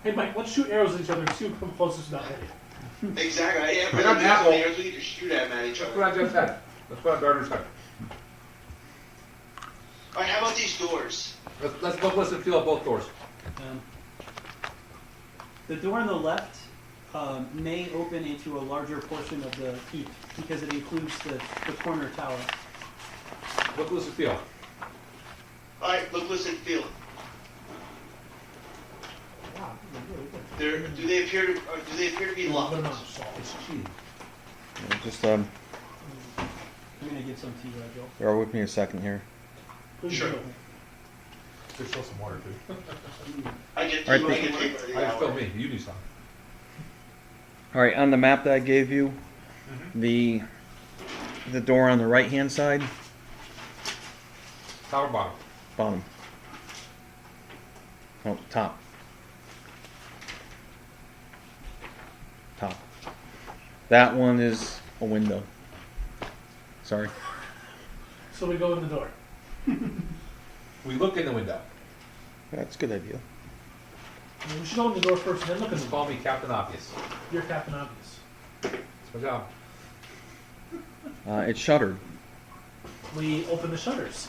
Hey Mike, let's shoot arrows at each other and see who comes closest to that hole. Exactly. I have I really got an so apple. many arrows we need to shoot at each Let's other. put on Jeff's head. Let's put on Darter's head. Alright, how about these doors? Let's look, listen, feel at both doors. The door on the left may open into a larger portion of the keep because it includes the corner tower. Look, listen, feel. Alright, look, listen, feel. Wow, they're really good. Do they appear to be locked? Good amount of salt. It's cheating. Just I'm gonna give some to you, Joel. bear with me a second here. Please Sure. do. There's still some water too. I get Alright, I get paid by the I just filled hour. me. You do some. All right, on the map that I gave you, the door on the right-hand side, Top or bottom? bottom. Oh, top. Top. That one is a window. Sorry. So we go in the door. We look in the window. That's a good idea. I mean, we should go in the door first and then look in Just the call door. me Captain Obvious. You're Captain Obvious. That's my job. It's shuttered We open the shutters.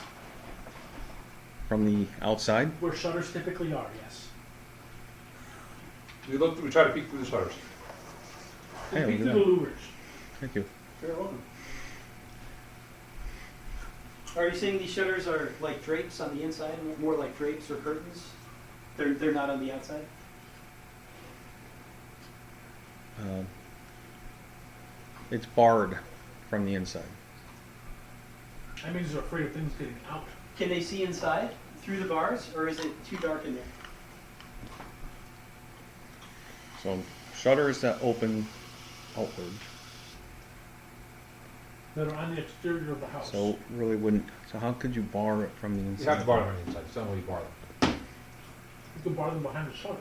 from the outside. Where shutters typically are, yes. We look. We try to peek through the shutters. Hey, Peek look through at the that. louvers. Thank you. You're welcome. Are you saying these shutters are like drapes on the inside, more like drapes or curtains? They're not on the outside? It's barred from the inside. That means they're afraid of things getting out. Can they see inside through the bars, or is it too dark in there? So shutters that open outward. That are on the exterior of the house. So really wouldn't. So how could you bar it from the inside? You have to bar them on the inside. It's the only way you bar them. You can bar them behind the shutters.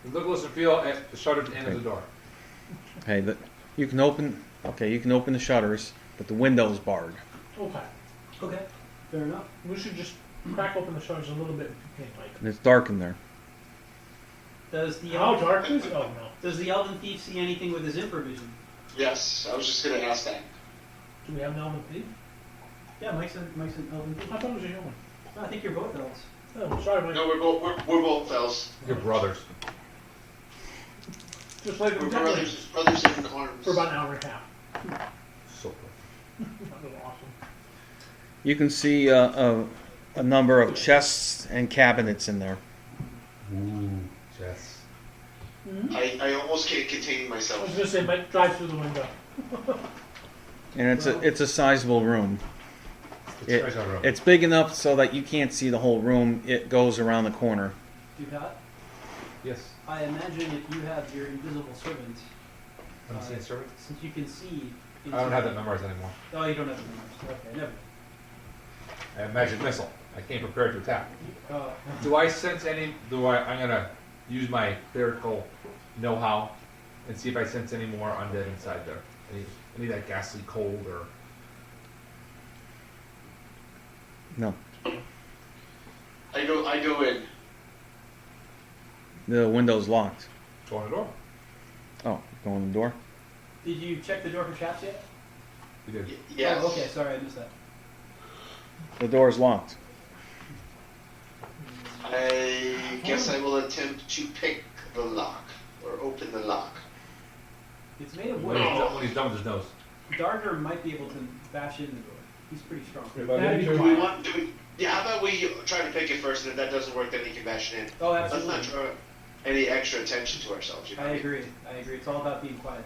We look, listen, feel at the shutter at the end of the door. Hey, you can open. Okay, you can open the shutters, but the window's barred. Okay. Okay, fair enough. We should just crack open the shutters a little bit if you can, Mike. And it's dark in there. Does the How elven, dark is it? Oh, no. does the elven thief see anything with his improvision? Yes, I was just gonna ask that. Do we have an elven thief? Yeah, Mike's an elven thief. I thought it was a human. No, I think you're both elves. Oh, sorry, Mike. No, we're both fellas. You're brothers. Just like We're we brothers in arms. for about an hour and a half. So cool. That was awesome. You can see a number of chests and cabinets in there. Ooh, Jess. I almost can't contain I was myself. gonna say, Mike, drive through the window. And it's a sizable room. It's It- a treasure room. It's big enough so that you can't see the whole room. It goes around the corner. Ducat, Yes. I imagine if you have your invisible servant, I'm seeing servant. since you can see. I don't have that memorized anymore. Oh, you don't have the numbers. Okay, never. I have magic missile. I came prepared to attack. Uh, Do I sense any? I'm gonna use my clerical know-how and see if I sense any more undead inside there. Any of that ghastly cold or? No, I go in. the window's locked. Go on the door. Oh, go in the door. did you check the door for traps yet? We did. Yes. Oh, okay, sorry, I missed that. The door's locked. I guess I will attempt to pick the lock or open the lock. It's made of When wood. he's done with his nose. Darter might be able to bash in the door. He's pretty strong. If I That'd make be sure Yeah, how about we try to pick it first, and if that doesn't work, then he can bash it in. Oh, Let's absolutely. not try. any extra attention to ourselves. You know I what mean? agree. I agree. It's all about being quiet.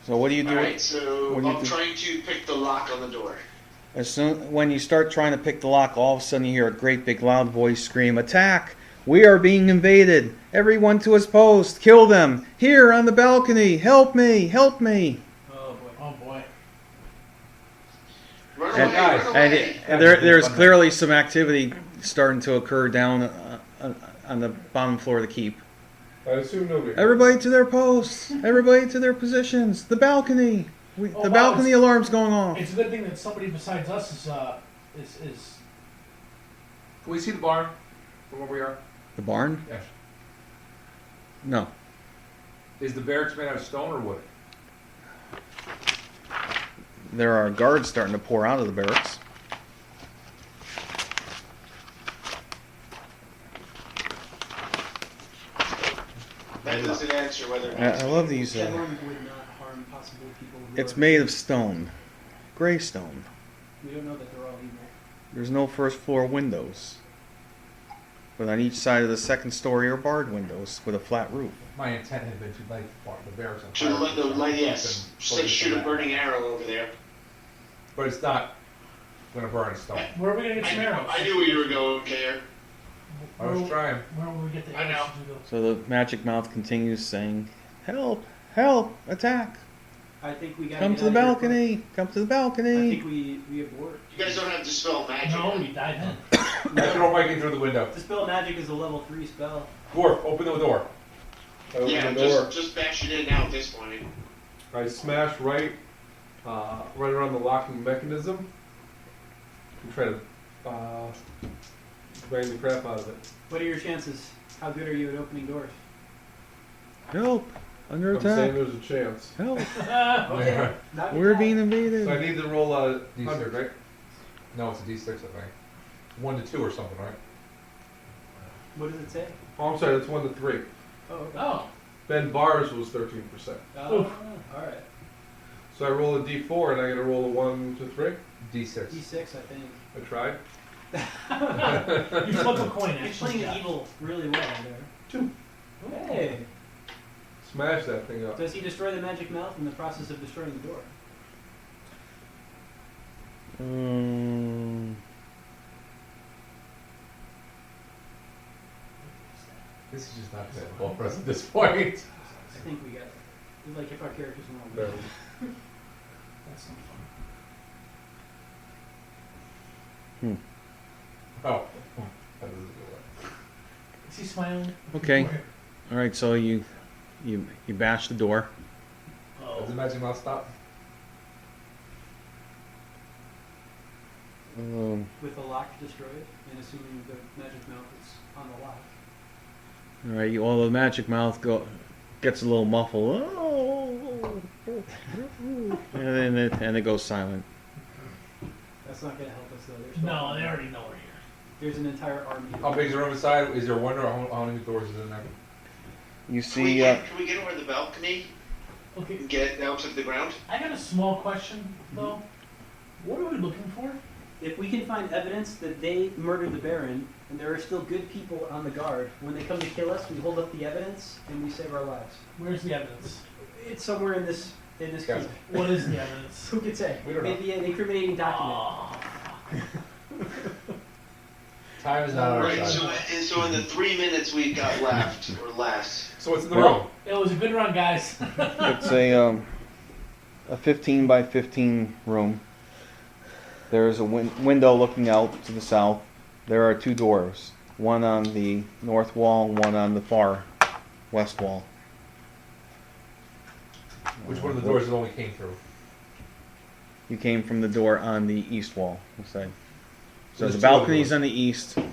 So what do you do? All right, so what do you I'm do? trying to pick the lock on the door. As soon when you start trying to pick the lock, all of a sudden you hear a great big loud voice scream, "Attack! We are being invaded! Everyone to his post! Kill them! Here on the balcony! Help me! Help me!" Oh boy. Oh boy. Run And- away! guys, Run And, away! there's clearly some activity starting to occur down on the bottom floor of the keep. I assume nobody. Everybody to their posts! Everybody to their positions! The balcony! Oh, The wow, balcony it's- alarm's going off. It's a good thing that somebody besides us is Can we see the barn from where we are? The barn? Yes. No. Is the barracks made out of stone or wood? There are guards starting to pour out of the barracks. That doesn't answer whether or I not. love these. Everyone would not harm possible people. Who It's are- made of stone. Gray stone. We don't know that they're all evil. There's no first floor windows. But on each side of the second story are barred windows with a flat roof. My intent had been to light the barracks on Should fire. yes. Say shoot a burning arrow over there. But it's not gonna burn in stone. where are we gonna get some arrows? I knew where you were going, Care. I was trying. Where will we get the I arrows? know. So the magic mouth continues saying, "Help! Help! Attack! I think we got Come to the balcony! Come to the I balcony!" think we abort. You guys don't have to spell magic. No, we dive in. I throw Mike through the window. Dispel magic is a level 3 spell. Dwarf, open the door. I open Yeah, the door. just bash it in now at this point. I smash right around the locking mechanism and try to bang the crap out of it. What are your chances? How good are you at opening doors? Help! Under I'm saying attack! there's a chance. Help! Okay. Not We're bad. being So I invaded! need to roll a D6. 100, right? No, it's a D6, I think. 1 to 2 or something, right? What does it say? Oh, I'm sorry, that's 1 to 3. Oh, okay. Oh, Ben Bars was 13%. All right. So I roll a D4 and I gotta roll a 1 to 3. D6. D6, I think. I tried. you flip a coin. You're Actually, playing yeah. evil really well there. 2. Hey. Smash that thing up. Does he destroy the magic mouth in the process of destroying the door? This is just not good for us at this point. I think we got it. Like if our characters No. know. That's not fun. Oh. That doesn't go Is he smiling? Okay. All right, so you bash the door. well. Does the Oh. magic mouse stop? With the lock destroyed, and assuming the magic mouth is on the lock. All right, all the magic mouth gets a little muffled. Oh. and then it goes silent. That's not going to help us though. There's No, they already know we're here. There's an entire army. How big is the room inside? Is there one or how many doors is in there? You Can see, can we get over the balcony Okay, and get down to the ground? I got a small question though. What are we looking for? If we can find evidence that they murdered the Baron, and there are still good people on the guard, when they come to kill us, we hold up the evidence and we save our lives. Where's the evidence? It's somewhere in this Yes. keep. What is the evidence? Who could say? We don't know. Maybe an incriminating document. Oh, Time is not on our Right, side. so in the 3 minutes we've got left, or less, So what's in the room? well, it was a good run, guys. it's a 15 by 15 room. There's a window looking out to the south. There are 2 doors, one on the north wall, one on the far west wall. Which one of the doors is the one we came through? You came from the door on the east wall, we'll say. So There's the 2 other balcony's doors. on the east. You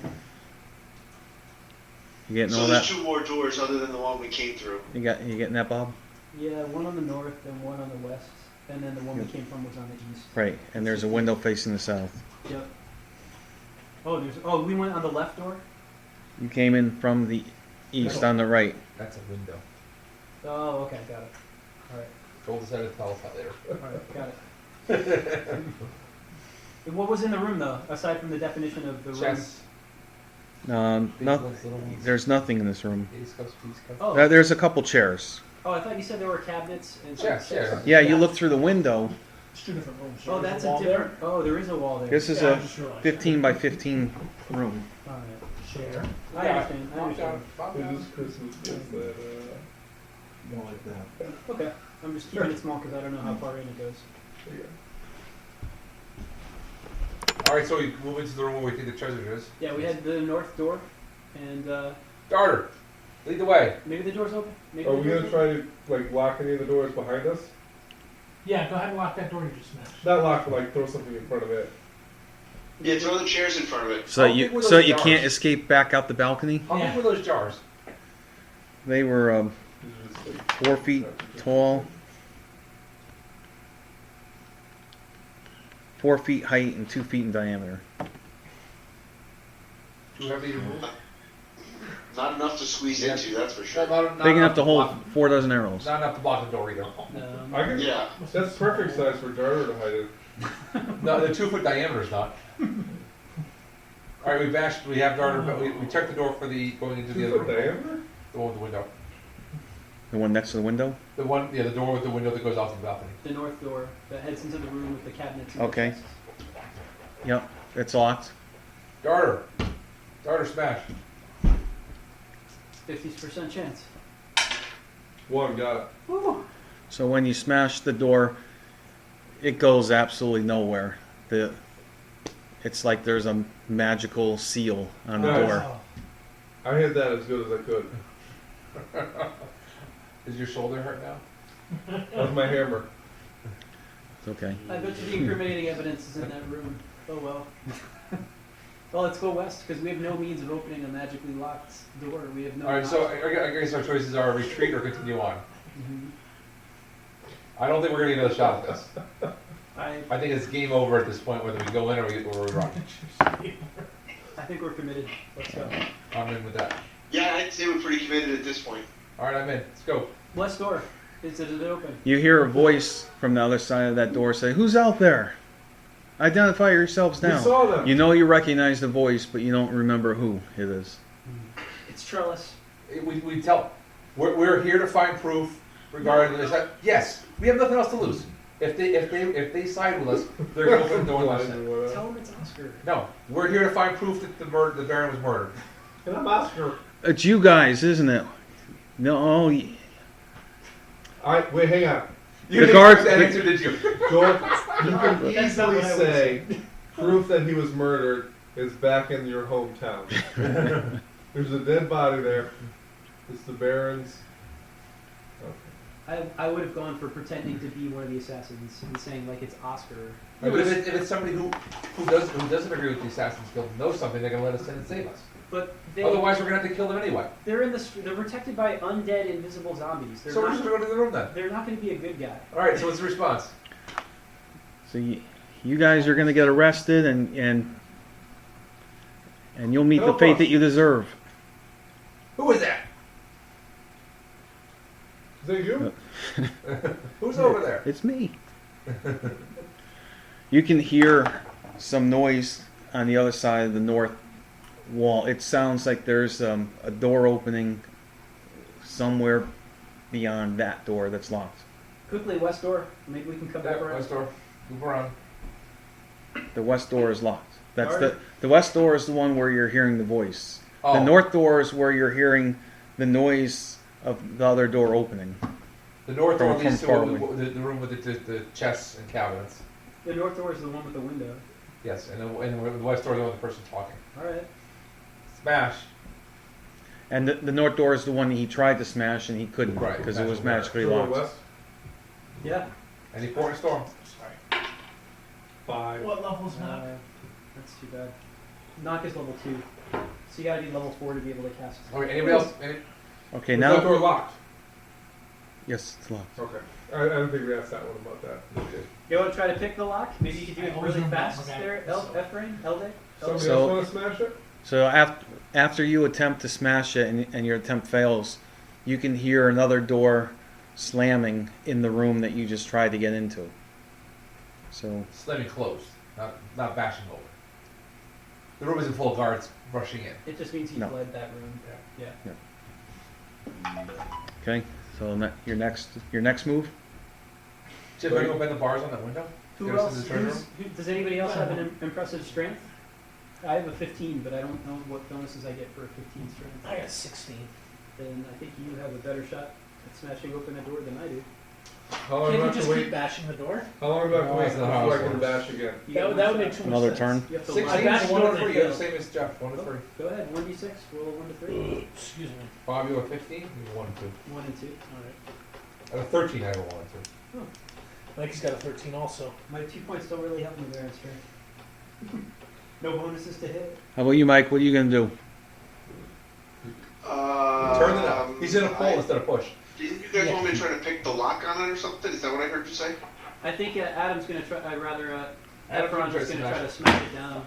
getting so all there's that? 2 more doors other than the one we came through. You getting that, Bob? Yeah, one on the north, then one on the west, and then the one we came from was on the east. Right, and there's a window facing the south. Yep. We went on the left door? You came in from the east on the right. That's a window. Oh, okay, got it. Alright, Gold decided to tell us that later. alright, got it. And what was in the room though, aside from the definition of the room? Chess. Big No, ones, little ones. there's nothing in this room. Ace cups, piece cups. Oh, There's a couple chairs. oh, I thought you said there were cabinets and. Yeah. Yeah, you look through the window. It's two different rooms. Oh, There's that's wall a different. Oh, there is a wall there. This is Yeah, I a just realized. 15 by 15 room. All right. Chair. I understand. I understand. It is Christmas gift that, More like that. Okay. I'm just keeping it small because I don't know how far in it goes. there you go. All right, so we move into the room where we think the treasure is. Yeah, we had the north door, and Darter, lead the way. maybe the door's open. Maybe Are the we door's gonna open? try to, like, lock any of the doors behind us? Yeah, go ahead and lock that door you just smashed. Not lock, but like throw something in front of it. Yeah, throw the chairs in front of it. So How you big were so those you jars? can't escape back out the balcony. How Yeah. big were those jars? They were It's just like, 4 feet tall, 4 feet height, and 2 feet in diameter. Too heavy to move? Not enough to squeeze Yeah. into, that's for sure. Not Big enough to hold block- 4 dozen arrows. Not enough to block the door either. I can, Yeah. that's perfect size for Darter to hide in. No, the 2 foot diameter is not. All right, we bashed. We have Darter. But we checked the door for the going into the 2 other foot room. diameter? The one with the window. The one next to the window. The one, yeah, the door with the window that goes off the balcony. The north door that heads into the room with the cabinets. And Okay. The chests. Yep, it's locked. Darter, smash. 50% chance. One, got it. Woo. So when you smash the door, it goes absolutely nowhere. It's like there's a magical seal on the Nice. door. Oh. I hit that as good as I could. Is your shoulder hurt now? That was my hammer. It's okay. I bet you the incriminating evidence is in that room. Oh well. Well, let's go west because we have no means of opening a magically locked door. We have no. All right, so knowledge. I guess our choices are retreat or continue on. Mhm. I don't think we're gonna get another shot at this. I I think it's game over at this point, whether we go in or we run. I think we're committed. Let's go. I'm in with that. Yeah, I'd say we're pretty committed at this point. All right, I'm in. Let's go. West door. Is it open? You hear a voice from the other side of that door say, "Who's out there? Identify yourselves We now." saw them. You know you recognize the voice, but you don't remember who it is. It's Trellis. We tell. We're here to find proof regarding this. Yes, we have nothing else to lose. If they side with us, they're going to open the door and let us in. Tell him it's Oscar. No, we're here to find proof that the Baron was murdered. And I'm Oscar. It's you guys, isn't it? No, Wait, hang on. You The didn't guard- expect that answer, did you? Joel, you can That's not easily what I would say proof that he was murdered is back in your hometown. There's a dead body there. It's the Baron's. Okay. I would have gone for pretending to be one of the assassins and saying like it's Oscar. Yeah, but if it's somebody who doesn't agree with the Assassin's Guild and knows something, they're going to let us in and save us. But Otherwise, we're going to have to kill them anyway. they're they're protected by undead invisible zombies. They're So we're not just going to go to the room then. they're not going to be a good guy. All right. So what's the response? so you guys are going to get arrested, and you'll meet the Help fate us. that you deserve. Who is that? Is that you? Who's over there? It's me. You can hear some noise on the other side of the north wall. It sounds like there's a door opening somewhere beyond that door that's locked. Quickly, west door. Maybe we can come back Yeah, around. west door. Move around. The west door is locked. That's Alright. the west door is the one where you're hearing the voice. Oh, The north door is where you're hearing the noise of the other door opening. The north door from leads to far the room with the chests and cabinets. The north door is the one with the window. Yes, and the west door is the one with the person talking. All right. Smash. And the north door is the one he tried to smash and he couldn't Right, because it was magical magically Go locked. west. Yeah. Any port and storm. Sorry. 5. What level's not? That's too bad. Knock is level 2, so you gotta be level 4 to be able to cast. Okay, anybody else? Okay, Is that now door locked? yes, it's locked. Okay. I don't think we asked that one about that. You want to try to pick the lock? Maybe you could do I it always really remember fast that, there. so- Ephraim? Elde? Somebody So- else want to smash it? So after you attempt to smash it and your attempt fails, you can hear another door slamming in the room that you just tried to get into. So Slamming closed, not bashing over. The room isn't full of guards rushing in. It just means he No. fled that room. Yeah. Okay, so your next move? Jim, are you open the bars on that window? Who Give us else? the turn Does anybody else have an impressive strength? I have a 15, but I don't know what bonuses I get for a 15 strength. I got 16. Then I think you have a better shot at smashing open a door than I do. How long do I Can't you have just to keep wait? bashing the door? How long do I have to No, wait that's not before how I it can works. dash again? You That get would one make shot. too much Another sense. turn? You have to 16 line- bashed is the 1 door to 3. and You're the failed. same as Jeff. 1 to 3. Go ahead, 1d6, roll a 1 to 3. Excuse me. Bob, you have 15? You 1 and 2. 1 and 2. Alright. I have a 13. I have a 1 and 2. Mikey's got a 13 also. My 2 points don't really help me there in strength. No bonuses to hit. How about you, Mike? What are you gonna do? Turn it up. He's in a pull instead of push. Didn't you guys want me to try to pick the lock on it or something? Is that what I heard you say? I think Adam's gonna try. Adam's gonna Efron's try just to gonna try smash to smash it down.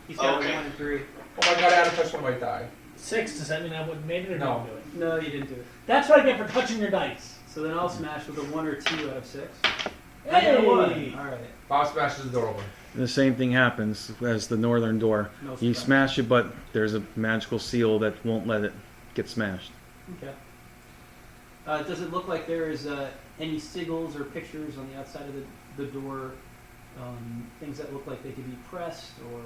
He's got Okay. a 1 and 3. Oh my god, Adam touched one of my die. 6, does that mean I would have made it or No. didn't do it? No, you didn't do it. That's what I get for touching your dice. So then I'll smash with a 1 or 2 out of 6. Hey! I got a 1. All right. Bob smashes the door open. The same thing happens as the northern door. No You surprise. smash it, but there's a magical seal that won't let it get smashed. Okay. Does it look like there is any sigils or pictures on the outside of the door? Things that look like they could be pressed, or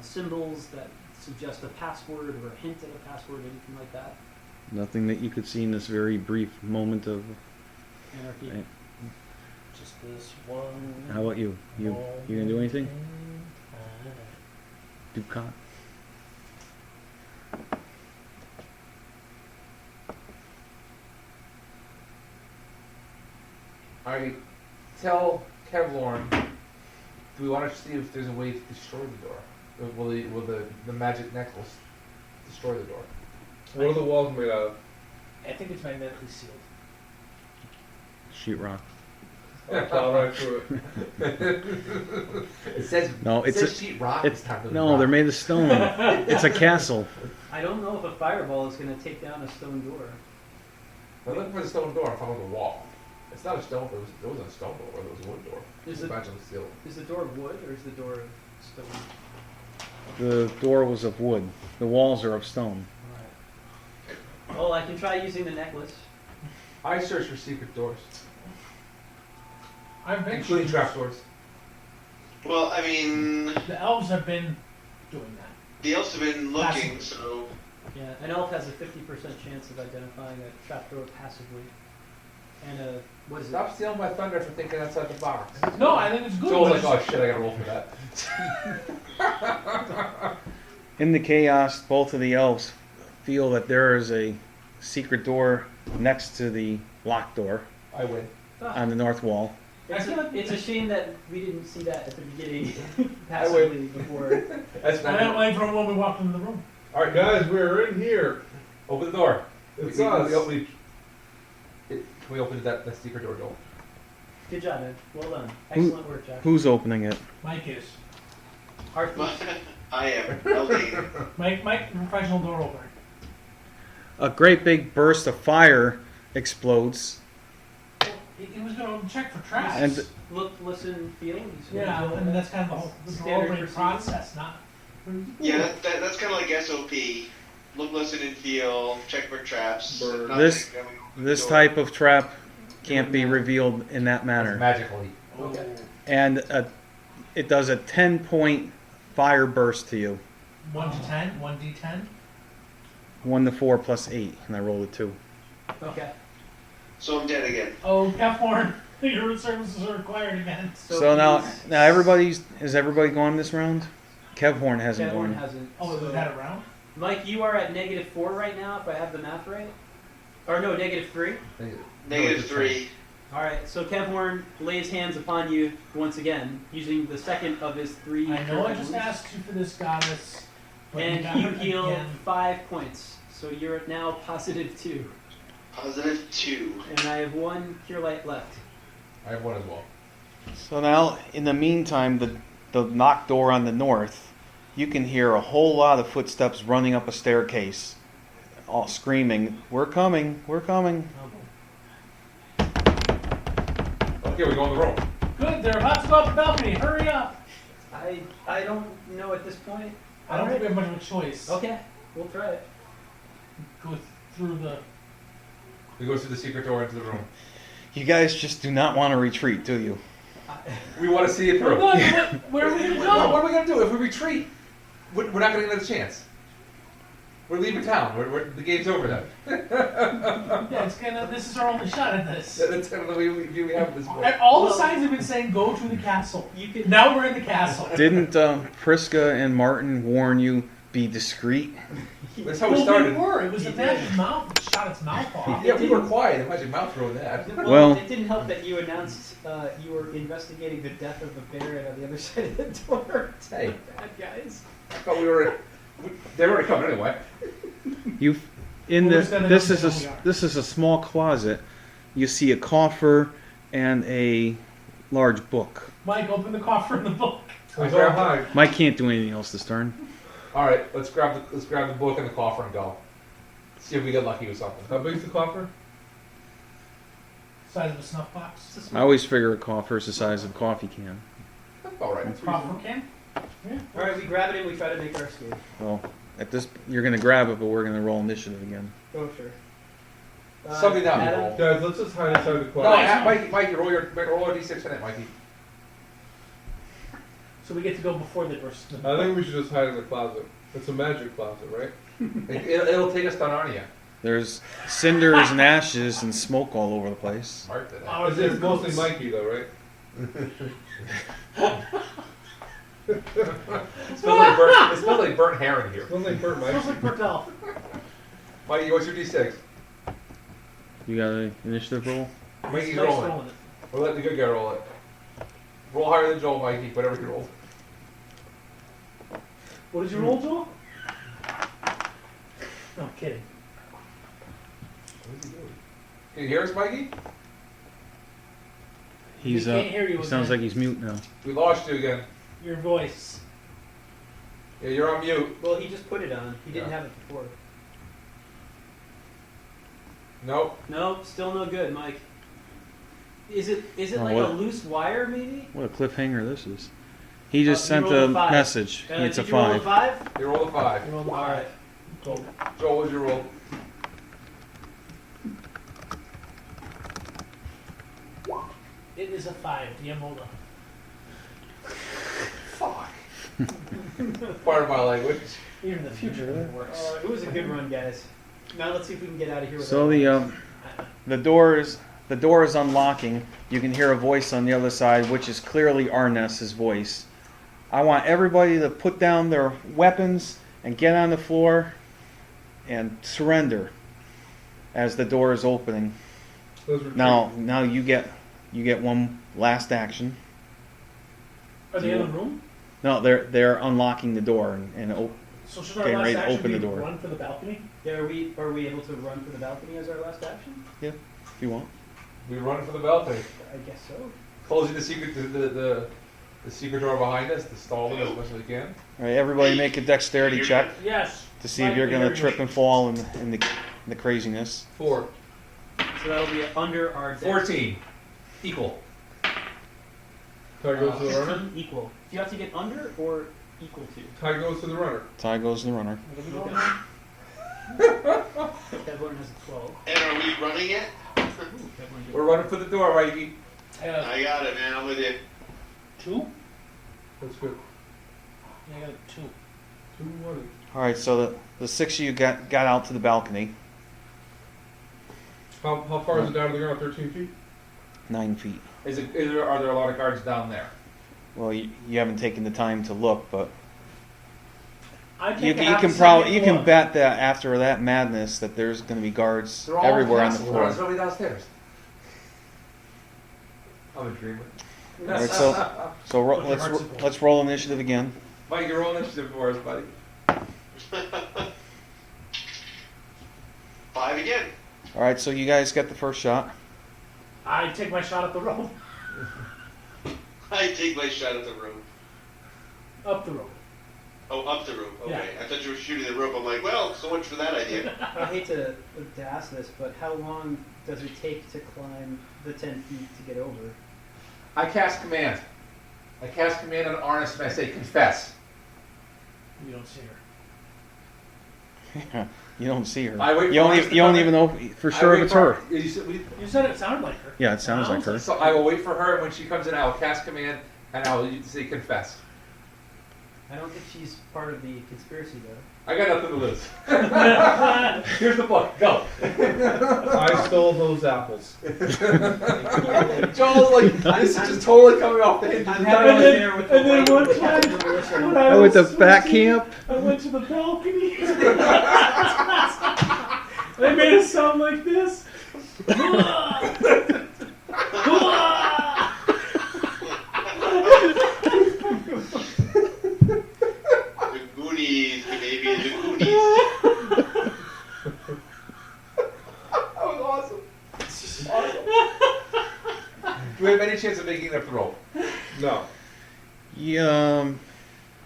symbols that suggest a password or a hint at a password, anything like that? Nothing that you could see in this very brief moment of. Anarchy. Right. Just this one. How about you? You gonna do anything? Ducat. I tell Kevlorn, do we want to see if there's a way to destroy the door? Will the magic necklace destroy the door? What are the walls made out of? I think it's magnetically sealed. Sheetrock. I'll plow right through it. It says No, it it's says a. sheet rock. It's time to no, rock. they're made of stone. It's a castle. I don't know if a fireball is going to take down a stone door. I'm looking for the stone door. I found the wall. It's not a stone door. It wasn't a stone door. It was a wood door. Is It's it- magically sealed. Is the door wood or is the door stone? The door was of wood. The walls are of stone. Well, I can try using the necklace. I search for secret doors, I've been including trapdoors. Well, I mean, The elves have been doing that. the elves have been looking, so Yeah, an elf has a 50% chance of identifying a trapdoor passively. And what is it? Stop stealing my thunder for thinking outside the box. No, I think it's good. Joel's but like, it's- oh shit, I gotta roll for that. In the chaos, both of the elves feel that there is a secret door next to the locked door I win. on the north wall. It's a shame that we didn't see that at the beginning I passively before. That's I not didn't wait for when we walked into the room. All right, Guys, we're in here. open the door. It's We- us. can we open that secret door, Joel? Good job, man. Well done. Excellent work, Jack. Who's opening it? Mike is. Arthur. I am. LD. Mike, professional door opener. A great big burst of fire explodes. He was going to check for traps. And Look, listen, feel. He's yeah, gonna do and that. that's kind of the whole the door Standard opening procedure. process, not. Yeah, that's kind of like SOP. Look, listen, and feel. Check for traps. Bird. Nothing, This- then we open this the door. type of trap can't be revealed in that manner. Magically. Okay. And it does a 10-point fire burst to you. 1 to 10, 1d10. 1 to 4 plus 8, and I rolled a 2. Okay. So I'm dead again. Oh, Keflorn, your services are required again. So now he's- has everybody gone this round? Kevhorn hasn't Kevlorn gone. hasn't. Oh, so- is that around? Mike, you are at -4 right now, if I have the math right. Or no, -3. -3. All right. So Kevhorn lays hands upon you once again, using the second of his 3. I know I cure just wounds. asked you for this, goddess. But And got you hurt heal again. 5 points. So you're at now +2. +2. And I have 1 cure light left. I have one as well. So now, in the meantime, the locked door on the north, you can hear a whole lot of footsteps running up a staircase, all screaming, "We're coming! We're coming!" Okay, we go in the room. Good, they're about to go up the balcony. Hurry up. I don't know at this point. I don't think we have much of a choice. Okay, we'll try it. Go through the. We go through the secret door into the room. You guys just do not want to retreat, do you? We want to see it We're through. good. Where are we gonna What go? are we gonna do if we retreat? We're not gonna get another chance. We're leaving town. The game's over then. Yeah, it's kind of. This is our only shot at this. That's kind of the way we have at this point. All the signs have been saying go to the castle. You could. Now we're in the castle. Didn't Priska and Martin warn you be discreet? That's how we Well, started. we were. It was He the did. magic mouth shot its mouth off. Yeah, we were quiet. Imagine mouth throwing that. Well- it didn't help that you announced you were investigating the death of a baron on the other side of the door. Hey. Bad guys. I thought we were. They were coming anyway. You, in Well, the we're this standing is up a and this is a small closet. You see a coffer and a large book. Mike, open the coffer in the book. Let's all hide. Mike can't do anything else this turn. All right, let's grab the book and the coffer and go. See if we get lucky with something. How big's the coffer? Size of a snuff box. I always figure a coffer is the size of a coffee can. All right. Coffer can. Yeah. All right, we grab it and we try to make our escape. Well, at this you're gonna grab it, but we're gonna roll initiative again. Oh sure. Something down the Adam? roll. Guys, let's just hide inside the No, closet. Mikey, roll a d6 in it, Mikey. So we get to go before the burst. I think we should just hide in the closet. It's a magic closet, right? It'll take us down Arnia. There's cinders and ashes and smoke all over the place. Smart to that. Oh, It's mostly Mikey though, right? It smells like burnt herring here. Smells like burnt Smells Mikey. like Bertel. Mikey, what's your d6? You got an initiative roll? Mikey's Nice rolling. rolling it. We'll let the good guy roll it. Roll higher than Joel, Mikey, whatever you roll. What did you roll, Joel? No, kidding. What is he doing? Can you hear us, Mikey? He's We can't hear you he sounds again. like he's mute now. We lost you again. Your voice. Yeah, you're on mute. Well, he just put it on. He didn't Yeah. have it before. Nope. No, still no good, Mike. Is it Oh, like what? a loose wire, maybe? What a cliffhanger this is. He just You sent rolled a a 5. message. It's a Did you roll a 5. 5? You rolled a 5. You rolled a All right. Go. Joel, what'd you roll? It is a 5. Diamola. Fuck. Part of my language. Even in the future, it works. It was a good run, guys. Now let's see if we can get out of here. So without- the door is unlocking. You can hear a voice on the other side, which is clearly Arnes's voice. I want everybody to put down their weapons and get on the floor and surrender as the door is opening. Let's retreat. Now you get one last action. Are they in the room? No, they're unlocking the door and So should our Getting last ready to action open be the door. run for the balcony? Yeah, are we able to run for the balcony as our last action? if you want. We run for the balcony. I guess so. Closing the secret door behind us to stall them as much as we can. All right, everybody make a dexterity check Yes. to see if you're going to trip and fall in the craziness. 4. So that'll be under our dex. 14. Equal. Tie goes to the runner. 15 equal. Do you have to get under or equal to? Tie goes to the runner. Tie goes to the runner. Everyone has a 12. And are we running it? Everyone We're running for the door, Mikey. I got it, man. I'm with you. 2? That's good. Yeah, I got a 2. 2 1. All right, so the 6 of you got out to the balcony, How far is it down to the ground? 13 feet? 9 feet. Are there a lot of guards down there? Well, you haven't taken the time to look, but I you take a half can a probably second you can look. bet that after that madness that there's going to be guards They're all everywhere on the castle. floor. There's nobody downstairs. I'm a dreamer. All right, so let's roll initiative again. Mike, you're rolling initiative for us, buddy. 5 again. All right, so you guys get the first shot. I take my shot at the rope. I take my shot at the rope. Up the rope. Oh, up the rope. Okay. Yeah. I thought you were shooting the rope. I'm like, well, so much for that idea. I hate to ask this, but how long does it take to climb the 10 feet to get over? I cast command. I cast command on Arneson and I say confess. You don't see her. You don't see her. I wait You for don't, us to you don't come even know for I sure wait if it's for- her. You said it sounded like her. Yeah, it sounds like her. So I will wait for her, and when she comes in, I will cast command and I will say confess. I don't think she's part of the conspiracy though. I got nothing to lose. Here's the book. Go. I stole those apples. Joel's like, this is just totally coming off the hinges. I'm happy I was there with the and then white one with time- the militia. when I Oh, with the was back switching, camp? I went to the balcony. They made it sound like this. The Goonies, baby, the Goonies. That was awesome. Do we have any chance of making it up the rope? No, Yeah,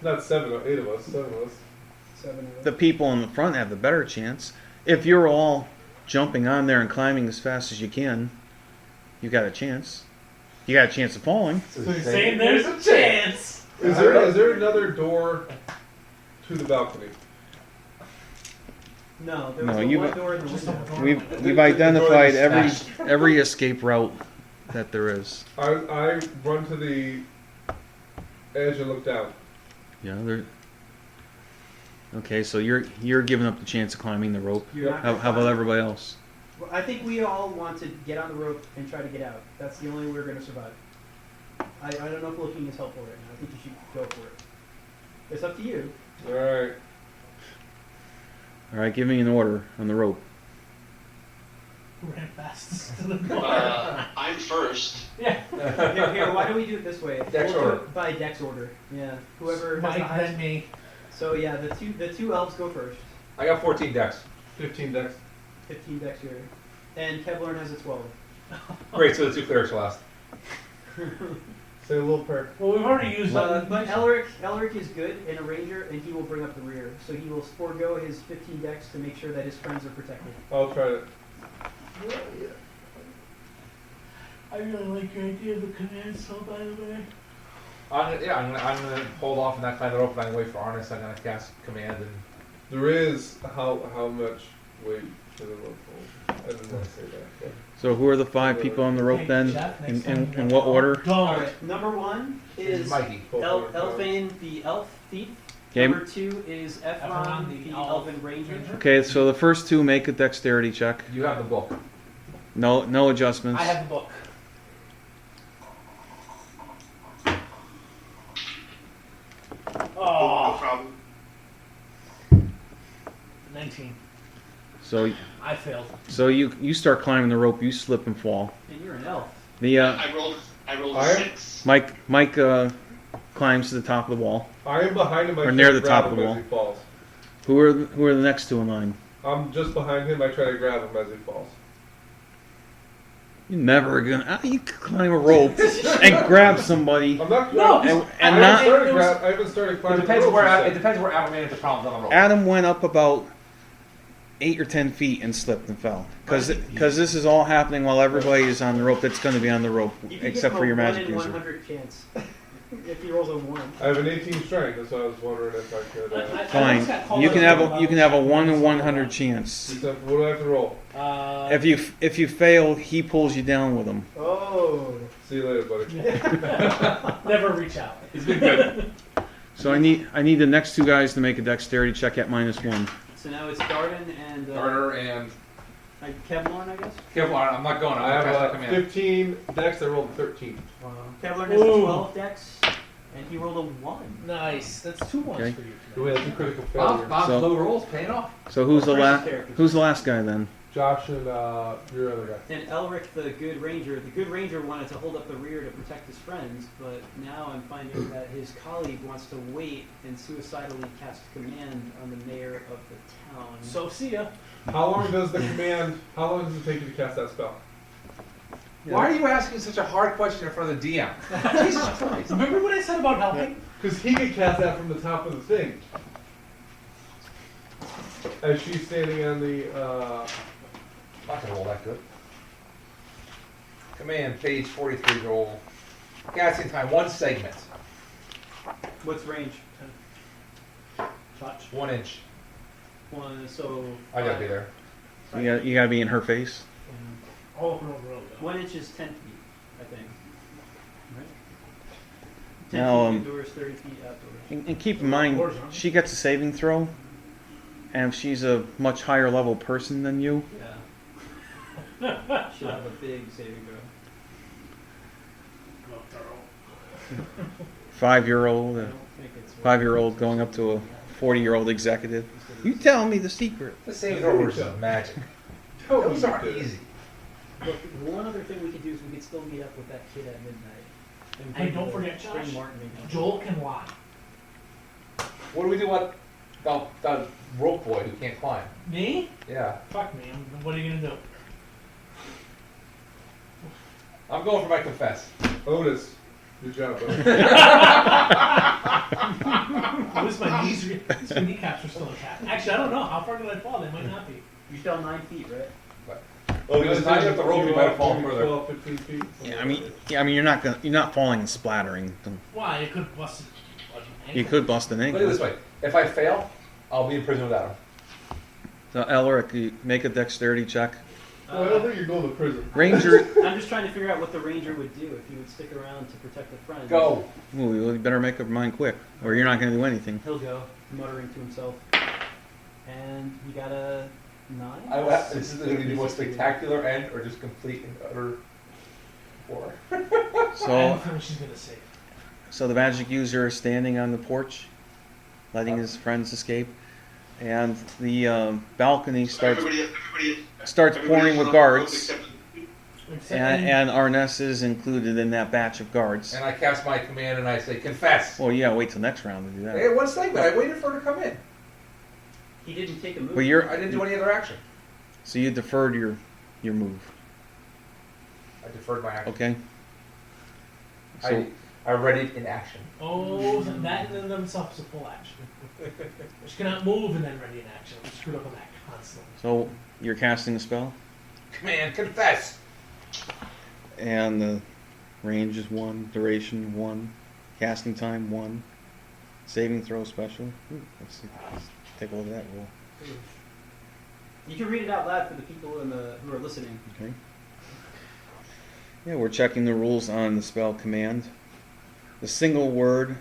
not 7 or 8 of us. 7 of us. 7 of the them. people in the front have the better chance. If you're all jumping on there and climbing as fast as you can, you got a chance. You got a chance of falling. So you're saying there's a chance. Is there another door to the balcony? No, there No, was the you- one door in the Just a window. door. We've identified every smashed. every escape route that there is. I run to the edge and look down. Yeah, there. Okay, so you're giving up the chance of climbing the rope. You're not How gonna about climb. everybody else? Well, I think we all want to get on the rope and try to get out. That's the only way we're going to survive. I don't know if looking is helpful right now. I think you should go for it. It's up to you. All right. All right, give me an order on the rope. Who ran fastest to the door? I'm first. Yeah. Here, why don't we do it this way? Dex We'll do order. it by dex order. Yeah. Whoever has the Mike, highest. then me. So yeah, the two elves go first. I got 14 decks. 15 decks. 15 dex here. And Kevlarn has a 12. Great, so the 2 clerics are last. Say a little prayer. Well, we've already used But Elric is good and a ranger, and he will bring up the rear. So he will forego his 15 dex to make sure that his friends are protected. I'll try it. I really like your idea of the command cell, by the way. I'm gonna hold off on that kind of rope, and I'm gonna wait for Arneson. I'm gonna cast command and. There is how much weight to the rope hold. I didn't want to say that. But So who are the 5 people on the rope then? Jeff, In, next time you in go what out, order? Don't. Alright, number 1 is Mikey. Elfane, the elf thief. Okay. Number 2 is Ephron, Ephron, the the elf elven ranger. Okay, so the first 2 make a dexterity check. You have the book. No adjustments. I have the book. No Oh, problem. 19. So I failed. you start climbing the rope. You slip and fall. And you're an elf. The I rolled a Iron? 6. Mike climbs to the top of the wall. I am behind him. I Or try near to the top grab of him the as he falls. Who are the next 2 in line? I'm just behind him. I try to grab him as he falls. You're never gonna. How do you climb a rope and grab somebody? I'm not. No, And, I and haven't not. started I haven't started It climbing. depends the where ropes, it depends where Adam managed the problems on the rope. Adam went up about 8 or 10 feet and slipped and fell. Because this is all happening while everybody is on the rope. That's going to be on the rope, You can except give for him your a magic 1 in user. 100 chance. If he rolls a 1. I have an 18 strength. That's why I was wondering if I could. Fine. You can have a 1 in 100 chance. Except, what do I have to roll? If you fail, he pulls you down with him. Oh. See you later, buddy. Never reach out. It's been good. So I need the next 2 guys to make a dexterity check at -1. So now it's Darden and Garter and Kevlarn, I guess. Kevlar. I'm not going. I'm I gonna cast have the a command. 15 dex. I rolled a 13. Kevlarn has a Ooh. 12 dex, and he rolled a 1. Nice. That's 2 ones Okay. for you. Do we have two critical Bob's failures? So- low rolls paying off. So who's the Precious last? characters. Who's the last guy then? Josh and your other guy. And Elric, the good ranger. The good ranger wanted to hold up the rear to protect his friends, but now I'm finding that his colleague wants to wait and suicidally cast command on the mayor of the town. So see ya. How long does the command? How long does it take you to cast that spell? Why are you asking such a hard question in front of the DM? Jesus Christ. Remember what I said about helping? Because he could cast that from the top of the thing. As she's standing on the. I'm not gonna roll that good. Command, page 43, roll. Casting time, 1 segment. What's range? Touch. 1 inch. So I gotta be there. You gotta be in her face. All up and over road. 1 inch is 10 feet, I think. Right? 10 Now, feet indoors, 30 feet outdoors. And keep in mind, she gets a saving throw, and if she's a much higher level person than you, Yeah. She'll have a big saving throw. Go thorough. 5-year-old, I don't think it's 5-year-old going up to a 40-year-old executive. You tell me the secret. The saving throw is magic. Those are easy. Look, one other thing we could do is we could still meet up with that kid at midnight. And Hey, bring don't the- forget, bring Josh, Martin in. Joel can lie. What do we do about the rope boy who can't climb? Me? Yeah. Fuck me. What are you gonna do? I'm going for my confess. Otis, good job, buddy. At least my kneecaps are still intact. Actually, I don't know. How far did I fall? They might not be. You fell 9 feet, right? Well, because tying up the rope, you might have fallen Maybe further. 12, 15 feet. Yeah, I mean, you're not falling and splattering. Why? It could bust an ankle. You could bust an Look at it this ankle. way. If I fail, I'll be in prison without him. So, Elric, you make a dexterity check. Well, I don't think you're going to prison. Ranger, I'm just trying to figure out what the ranger would do if he would stick around to protect a friend. Go. ooh, you better make up your mind quick, or you're not going to do anything. He'll go, muttering to himself. And he got a 9? This is going to be the most spectacular end or just complete and utter war. I have a So, feeling she's gonna save. so the magic user is standing on the porch, letting his friends escape, and the balcony starts pouring with guards, and Arnes is included in that batch of guards. And I cast my command and I say, confess. Well, yeah, wait till next round to do I had that. one segment. I waited for her to come in. He didn't take a move. But you're I didn't do any other action. so you deferred your move, I deferred my action. okay? So I readied in action. Oh, that in and of itself is a full action. She cannot move and then ready in action. I'm screwed up on that constantly. so you're casting a spell, Command, confess. and the range is 1, duration 1, casting time 1, saving throw special. Ooh, let's see. Let's take a look at that roll. You can read it out loud for the people who are listening. Okay. Yeah, we're checking the rules on the spell command. The single word,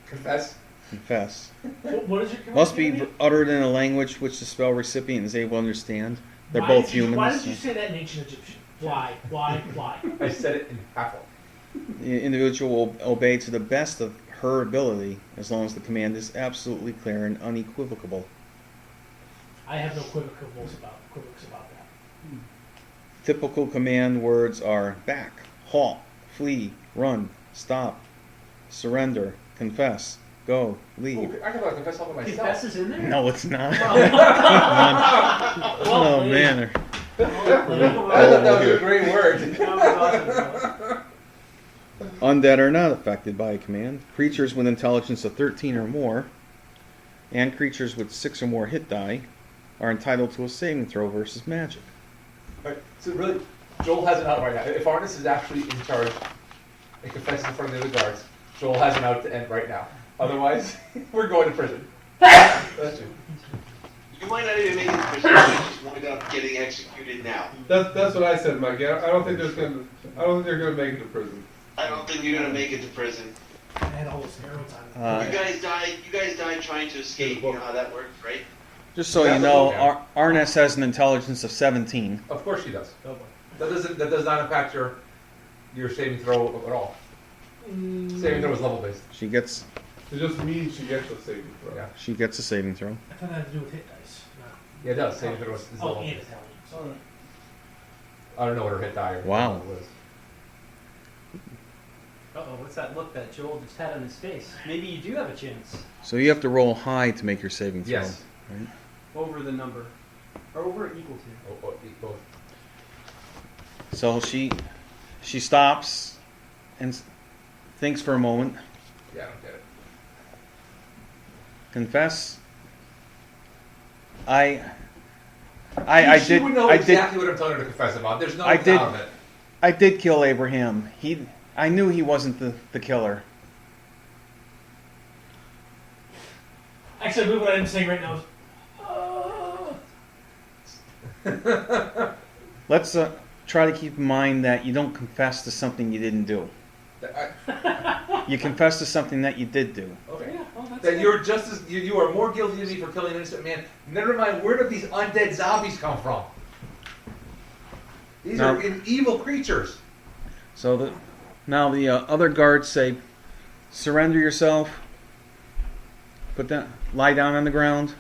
Confess. confess, What is your command? must be again? uttered in a language which the spell recipient is able to understand. They're Why both did you- humans. Why did you say that in ancient Egyptian? Why? Why? I said it in half. The individual will obey to the best of her ability as long as the command is absolutely clear and unequivocal. I have no quibbles about that. Typical command words are back, halt, flee, run, stop, surrender, confess, go, leave. Ooh, I can confess all by myself. Confess is in there? No, it's not. Well Oh played. man. I thought that was a great word. That was awesome. Undead are not affected by a command. Creatures with intelligence of 13 or more, and creatures with 6 or more hit die, are entitled to a saving throw versus magic. Right, so really, Joel has an out right now. If Arneson is actually in charge and confesses in front of the other guards, Joel has an out to end right now. Otherwise, we're going to prison. That's it. You might not even make it to prison. You might just wind up getting executed now. That's what I said, Mike. I don't think they're gonna make it to prison. I don't think you're gonna make it to prison. I had all those arrows on it. You guys died trying to escape. You know how that works, right? Just so you know, Arnes has an intelligence of 17. Of course she does. Oh boy. That does not impact your saving throw at all. Saving throw is level based. She gets It just means she gets a saving throw. Yeah. a saving throw. I thought that had to do with hit dice. Yeah, it does. Saving throw is Oh, level and based. intelligence. I don't know what her hit die or Wow. what it was. Uh-oh, what's that look that Joel just had on his face? Maybe you do have a chance. So you have to roll high to make your saving throw. Yes. Right? Over the number. Or over or equal to. Both. So she stops and thinks for a moment. Yeah, I don't get it. Confess. I She did would know I exactly what I'm telling her to confess about. There's no I doubt did- of it. I did kill Abraham. I knew he wasn't the killer. Actually, I believe what I'm saying right now is. Let's try to keep in mind that you don't confess to something you didn't do. You confess to something that you did do. Okay. Yeah, oh, that's That good. you're just as you are more guilty than me for killing an innocent man. Never mind, where did these undead zombies come from? These No. are evil creatures. So now the other guards say, surrender yourself. Lie down on the ground.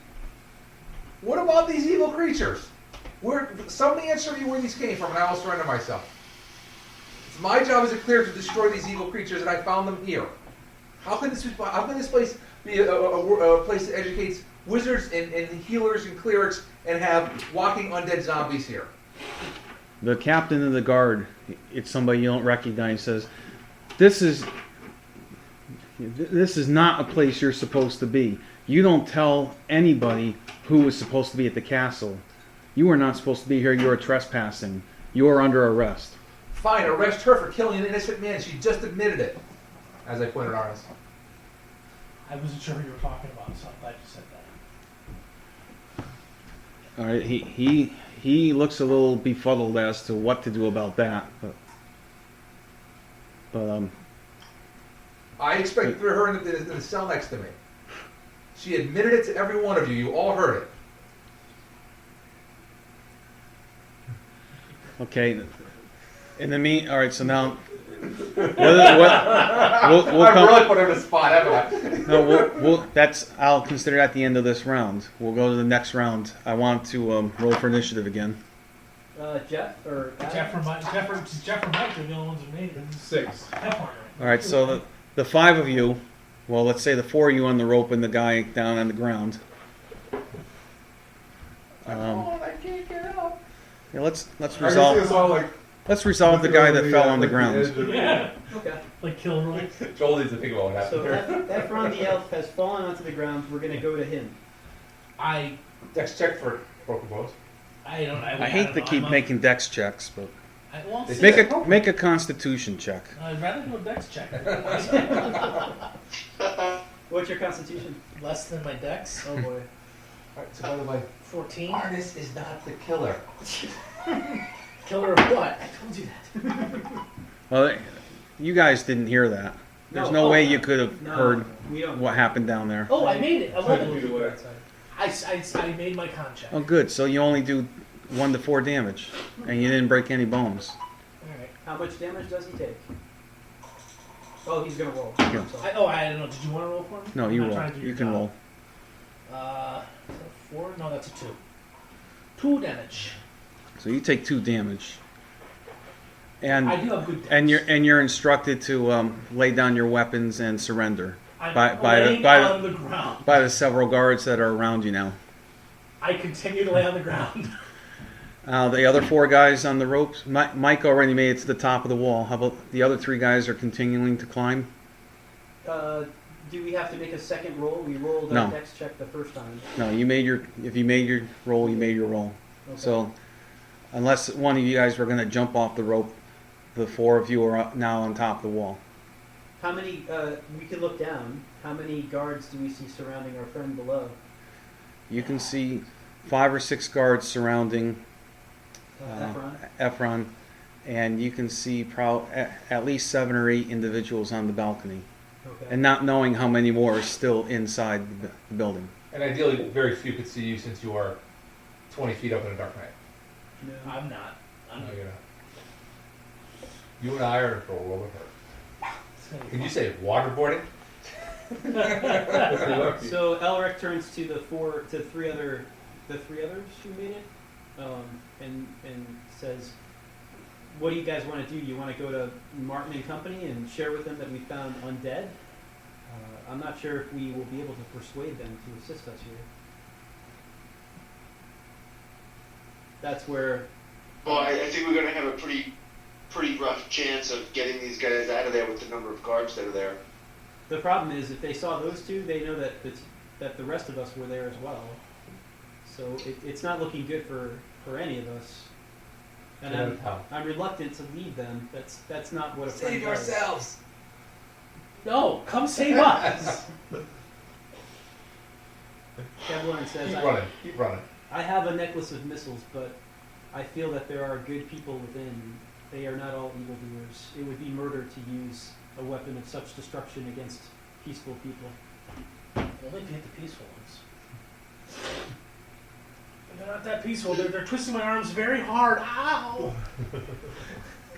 What about these evil creatures? Somebody answer me where these came from, and I will surrender myself. It's my job as a cleric to destroy these evil creatures, and I found them here. How can this place be a place that educates wizards and healers and clerics and have walking undead zombies here? The captain of the guard, it's somebody you don't recognize, says, This is not a place you're supposed to be. You don't tell anybody who is supposed to be at the castle. You are not supposed to be here. You are trespassing. You are under arrest. Fine, arrest her for killing an innocent man. She just admitted it. As I pointed out. I wasn't sure who you were talking about, so I'm glad you said that. All right, he looks a little befuddled as to what to do about that, but I expect to throw her in the cell next to me. She admitted it to every one of you. You all heard it. okay. In the all right. So now, we'll I've come. really put her in a spot, haven't I? No, I'll consider that the end of this round. We'll go to the next round. I want to roll for initiative again. Jeff or Adam? Jeff or Mike are the only ones who made it. 6. Jeff aren't. All right. So the five of you, well, let's say the four of you on the rope and the guy down on the ground. I can't get up. Yeah, let's I can see resolve. us all like Let's resolve the guy that fell on the like ground. edge of- Yeah, Okay. like Kilroy. Joel needs to think about what happened So here. Ephron the elf has fallen onto the ground. We're gonna go to him. I Dex check for broken bones. don't. I hate to keep making dex checks, but They make a Constitution check. I'd rather do a dex check. What's your constitution? Less than my dex. Oh boy. Alright, so by the way, 14. Arnis is not the killer. Killer of what? I told you that. Well, you guys didn't hear that. There's no way you could have heard We don't. what happened down there. Oh, I made it. 11. Either way. I made my con check. Oh, good. So you only do 1 to 4 damage, and you didn't break any bones. Alright. How much damage does he take? Oh, he's gonna roll. Yeah. I don't know. Did you want to roll for me? No, I'm you not roll. trying to do You your can job. roll. Is that a 4? No, that's a 2. 2 damage. So you take 2 damage, and I do have good dex. and you're instructed to lay down your weapons and surrender I'm by laying on the ground. by the several guards that are around you now. I continue to lay on the ground. The other 4 guys on the ropes, Mike already made it to the top of the wall. How about the other 3 guys are continuing to climb? Do we have to make a second roll? We rolled No. our dex check the first time. No, if you made your roll, you made your roll. Okay. So, unless one of you guys were going to jump off the rope, the 4 of you are up now on top of the wall. How many? We can look down. How many guards do we see surrounding our friend below? You can see 5 or 6 guards surrounding Ephron. Ephron, and you can see at least 7 or 8 individuals on the balcony, Okay. and not knowing how many more are still inside the building. And ideally, very few could see you since you are 20 feet up in a dark night. No. I'm not. I'm No, you're not. You and I are in a roll with her. Can you say waterboarding? If you're lucky. So Elric turns to the 3 others who made it, and says, "What do you guys want to do? You want to go to Martin and Company and share with them that we found undead? I'm not sure if we will be able to persuade them to assist us here." That's where. Well, I think we're going to have a pretty rough chance of getting these guys out of there with the number of guards that are there. The problem is, if they saw those 2, they know that the rest of us were there as well. So it's not looking good for any of us. And I'm reluctant to leave them. That's not what a friend Save does. yourselves! No, come save us. Kevlar says, Keep running. I have a necklace of missiles, but I feel that there are good people within. They are not all evildoers. It would be murder to use a weapon of such destruction against peaceful people. Only if you hit the peaceful ones. They're not that peaceful. They're twisting my arms very hard. Ow!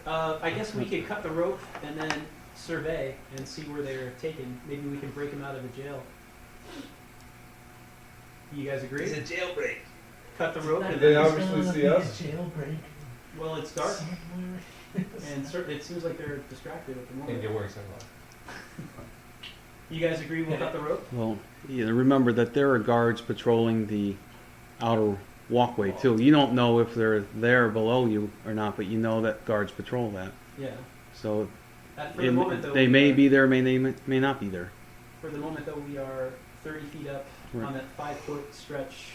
I guess we could cut the rope and then survey and see where they're taken. Maybe we can break them out of the jail. You guys agree? It's a jailbreak. Cut the rope and They then... obviously see us. Jailbreak. Well, it's dark, and it seems like they're distracted at the And moment. you're wearing sunglasses. You guys agree we'll cut the rope? Well, yeah, remember that there are guards patrolling the outer walkway too. You don't know if they're there below you or not, but you know that guards patrol that. Yeah. So For the moment, though, they may be there, may not be there. For the moment, though, we are 30 feet up Right. on that 5-foot stretch.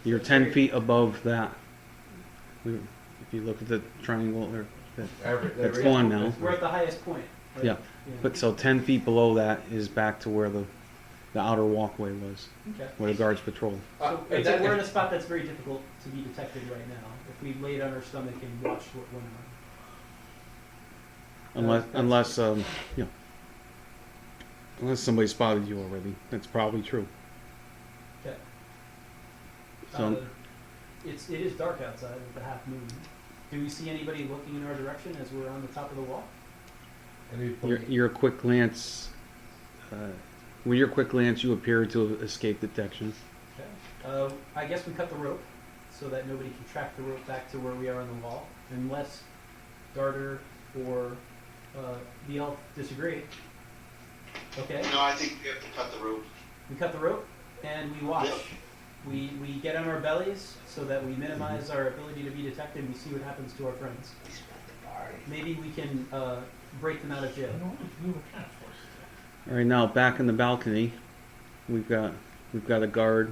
You're 10 feet above that. If you look at the triangle, that's gone now. We're at the highest point. Right? Yeah. But so 10 feet below that is back to where the outer walkway was, Okay. where the guards patrol. So we're in a spot that's very difficult to be detected right now. If we laid on our stomach and watched what went on. Unless unless somebody spotted you already, that's probably true. Okay. So It is dark outside with the half moon. Do we see anybody looking in our direction as we're on the top of the wall? your quick glance, with your quick glance, you appear to have escaped detection. Okay. I guess we cut the rope so that nobody can track the rope back to where we are on the wall, unless Darter or the elf disagree. Okay. No, I think we have to cut the rope. We cut the rope and we watch. Yep. We get on our bellies so that we minimize our ability to be detected and we see what happens to our friends. Maybe we can break them out of jail. All right, now back in the balcony, we've got a guard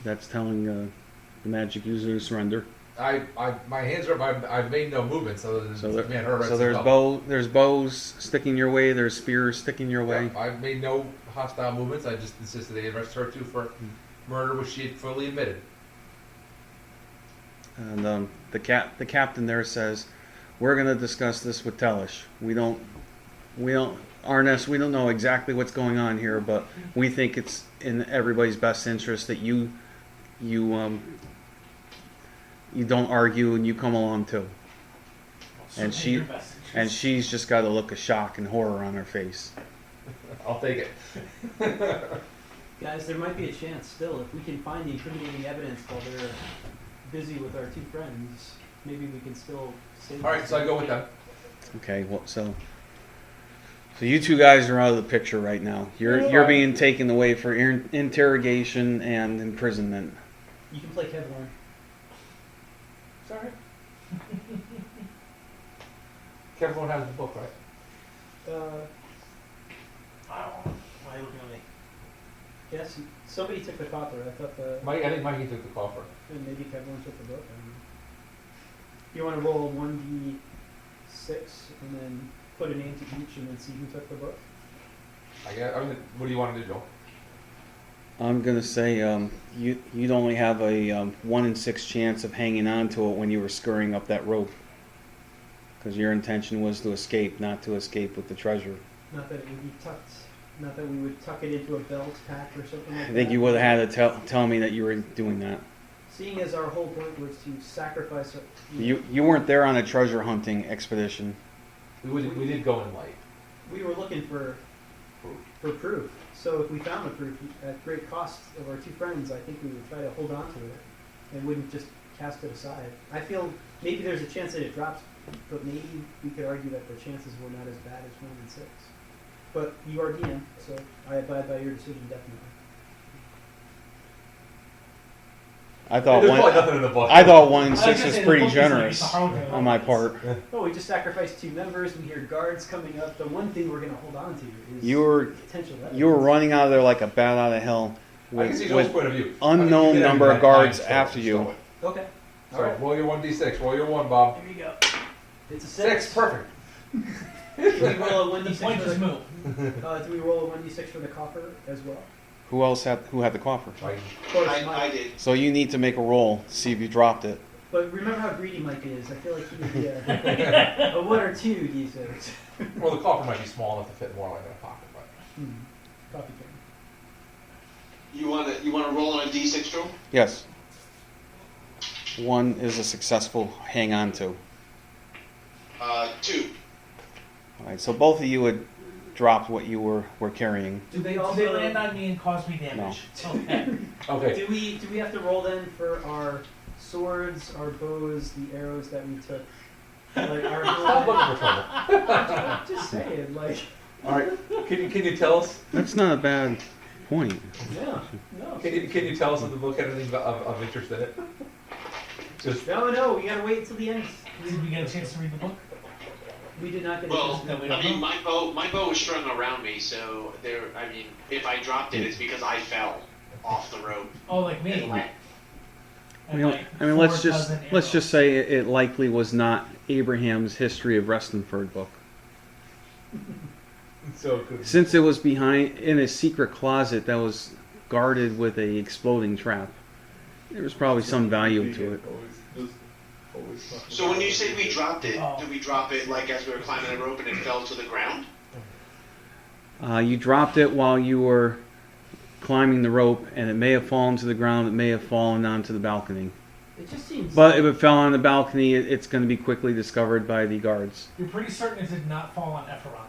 that's telling the magic user to surrender. My hands are up. I've made no movements other than So, man, her so there's bows sticking your way. There's spears sticking your way. Yeah, I've made no hostile movements. I just insisted they arrest her too for murder, which she had fully admitted. And the captain there says, "We're going to discuss this with Tellish. We don't, Arnes, we don't know exactly what's going on here, but we think it's in everybody's best interest that you don't argue and you come along too." And she's just got a look of shock and horror on her face. I'll take it. Guys, there might be a chance still. If we can find the incriminating evidence while they're busy with our two friends, maybe we can still save All right, so I go with them. Okay, well, so you two guys are out of the picture right now. You're being taken away for interrogation and imprisonment. You can play Kevlar. Sorry. Everyone has the book, right? I don't know. Why are you looking at me? Yes, somebody took the copper. I thought I think Mikey took the coffer. and maybe Kevlar took the book. I don't know. You want to roll 1d6 and then put a name to each and then see who took the book? What do you want to do, Joel? I'm gonna say you'd only have a 1 in 6 chance of hanging on to it when you were scurrying up that rope, because your intention was to escape, not to escape with the treasure. Not that it would be tucked. Not that we would tuck it into a belt pack or something like that. I think you would have had to tell me that you were doing that. Seeing as our whole point was to sacrifice. You weren't there on a treasure hunting expedition. We did go in light. We were looking for proof. So if we found the proof at great cost of our two friends, I think we would try to hold on to it and wouldn't just cast it aside. I feel maybe there's a chance that it drops, but maybe we could argue that the chances were not as bad as 1 in 6. But you are DM, so I abide by your decision definitely. I thought There's probably nothing in the book. I thought 1 in 6 I was was gonna say, pretty the book is like generous the Harlequin on my romance. part. Oh, we just sacrificed 2 members. We hear guards coming up. The one thing we're going to hold on to is You were potential evidence. you were running out of there like a bat out of hell I can see with, Joel's with point of view. unknown You can number have of guards nine, after you. so- Okay. All So right. roll your 1d6. Roll your 1, Bob. Here you go. It's a 6, perfect. Do we roll a 1d6 The point for is the, move. do we roll a 1d6 for the coffer as well? Who had the coffer? Right. Of course, I did. So you need to make a roll, see if you dropped it. But remember how greedy Mike is. I feel like he would be a 1 or 2 D6. Well, the coffer might be small enough to fit more like in a pocket, but. Coffee can. You wanna roll on a D6 drill? Yes. 1 is a successful hang on to. 2. All right, so both of you had dropped what you were carrying. Do they So also they land on me and cause me damage. Okay. Okay. Do we have to roll then for our swords, our bows, the arrows that we took? Like our Stop looking for trouble. just saying, like All right. Can you tell us? That's not a bad point. yeah, no. Can you tell us if the book had anything of interest in it? Just. No, we gotta wait until the end. Did we get a chance to read the book? We did not get a Well, chance. no, we I don't mean, know. my bow was strung around me, so if I dropped it, it's because I fell off the rope. Oh, like me. And went. Let's just say it likely was not Abraham's History of Restonford book. So good. Since it was behind in a secret closet that was guarded with a exploding trap, there was probably some value to it. So when you say we dropped it, Oh. did we drop it like as we were climbing the rope and it fell to the ground? You dropped it while you were climbing the rope, and it may have fallen to the ground. It may have fallen onto the balcony. It just seems. But if it fell on the balcony, it's going to be quickly discovered by the guards. You're pretty certain it did not fall on Epheron,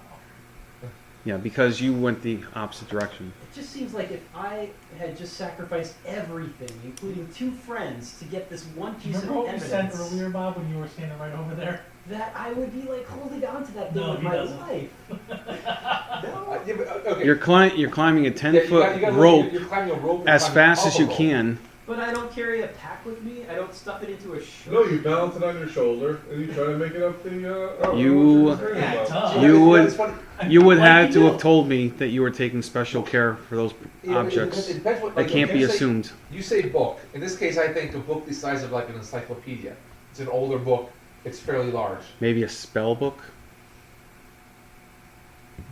though. Yeah, because you went the opposite direction. It just seems like if I had just sacrificed everything, including 2 friends, to get this one piece Remember of what we said evidence, earlier, Bob, when you were standing right over there? that I would be like holding on to that thing No, with he my doesn't. life. No. Yeah, but, okay. You're climbing a 10-foot rope You're climbing a rope as climbing fast up as a you rope. can. But I don't carry a pack with me. I don't stuff it into a shirt. No, you balance it on your shoulder and you try to make it up the. You- Yeah, duh. You would- It's funny. You would What have did to you have do? told me that you were taking special care for those objects. It depends what, That like, can't you be say- assumed. You say book. In this case, I think a book the size of like an encyclopedia. It's an older book. It's fairly large. Maybe a spell book.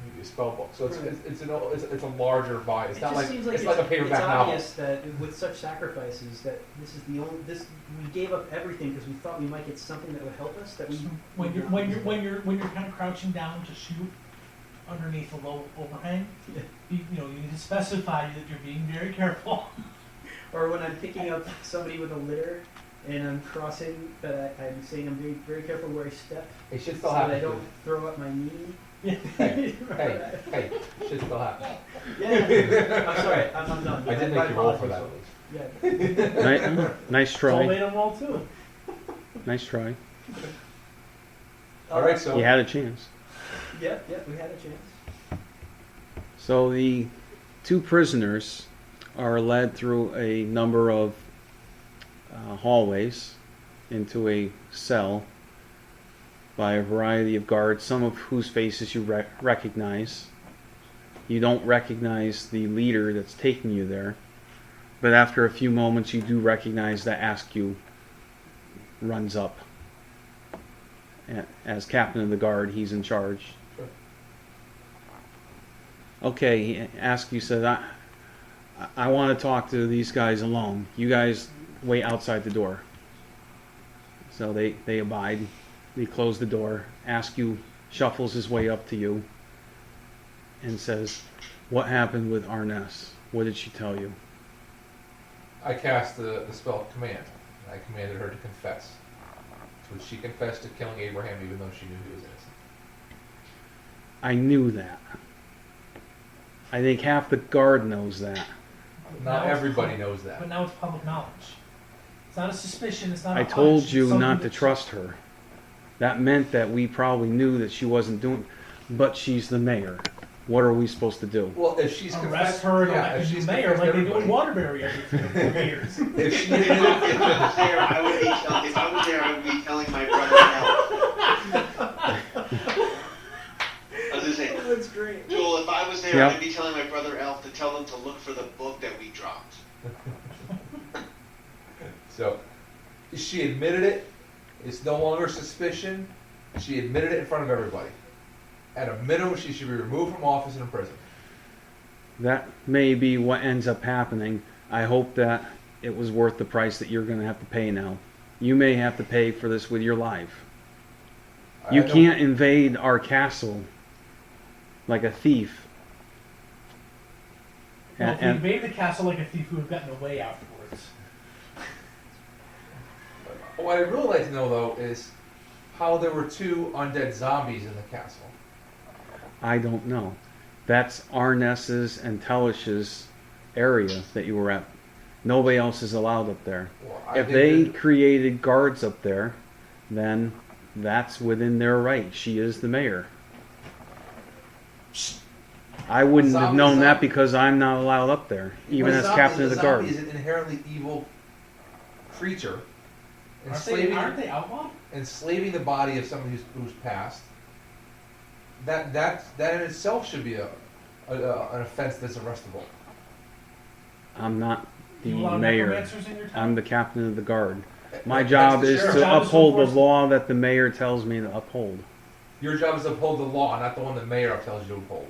Maybe a spell book. So Right. it's a larger volume. It's It not just like seems like it's like a paperback it's novel. obvious that with such sacrifices that this is the only we gave up everything because we thought we might get something that would help us. That we When you're kind of crouching down to shoot underneath a low overhang, Yeah. you need to specify that you're being very careful. or when I'm picking up somebody with a litter and I'm crossing, that I'm saying I'm being very careful where I step It should so still that I happen. don't throw up my knee. Hey, shit still happen. Yeah. I'm sorry. I'm done. I did My make you roll for that. apologies. Yeah. Nice So try. made them roll too. Nice try. All right, so You had a chance. Yeah, we had a chance. So the 2 prisoners are led through a number of hallways into a cell by a variety of guards, some of whose faces you recognize. You don't recognize the leader that's taking you there, but after a few moments you do recognize that Askew runs up. As captain of the guard, he's in charge. Sure. Okay, Askew said, I want to talk to these guys alone. You guys wait outside the door. So they abide. They close the door. Askew shuffles his way up to you and says, "What happened with Arneson? What did she tell you?" I cast the spell command. And I commanded her to confess. To which she confessed to killing Abraham even though she knew he was innocent. I knew that. I think half the guard knows that. Not Now it's everybody public- knows that. But now it's public knowledge. It's not a suspicion. It's not. I a told hunch, you it's something not to that- trust her. That meant that we probably knew that she wasn't doing, but she's the mayor. What are we supposed to do? Well, if she's Arrest confessed, her and yeah, if elect a new she's mayor confessed like they do everybody- in Waterbury every 4 years. If she If I was there, I would be telling my brother Al. I was gonna say, That's great. Joel, if I was there, Yeah. I'd be telling my brother Elf to tell them to look for the book that we dropped. So, she admitted it. It's no longer suspicion. She admitted it in front of everybody. At a minimum, she should be removed from office and imprisoned. That may be what ends up happening. I hope that it was worth the price that you're going to have to pay now. You may have to pay for this with your life. You I don't- can't invade our castle like a thief. Well, if we And invade the castle like a thief, we would have gotten away afterwards. What I'd really like to know though is how there were 2 undead zombies in the castle. I don't know. That's Arnes's and Tellish's area that you were at. Nobody else is allowed up there. Well, I If think they that- created guards up there, then that's within their right. She is the mayor. I wouldn't have known that because I'm not allowed up there, even Well, as zombie- captain of the guard. zombie is an inherently evil creature, Aren't they outlawed? enslaving the body of somebody who's passed. That in itself should be an offense that's arrestable. I'm not the You allow mayor. necromancers in your town? I'm the captain of the guard. My That's job the is sheriff. to Job is to uphold the enforce- law that the mayor tells me to uphold. Your job is to uphold the law, not the one the mayor tells you to uphold.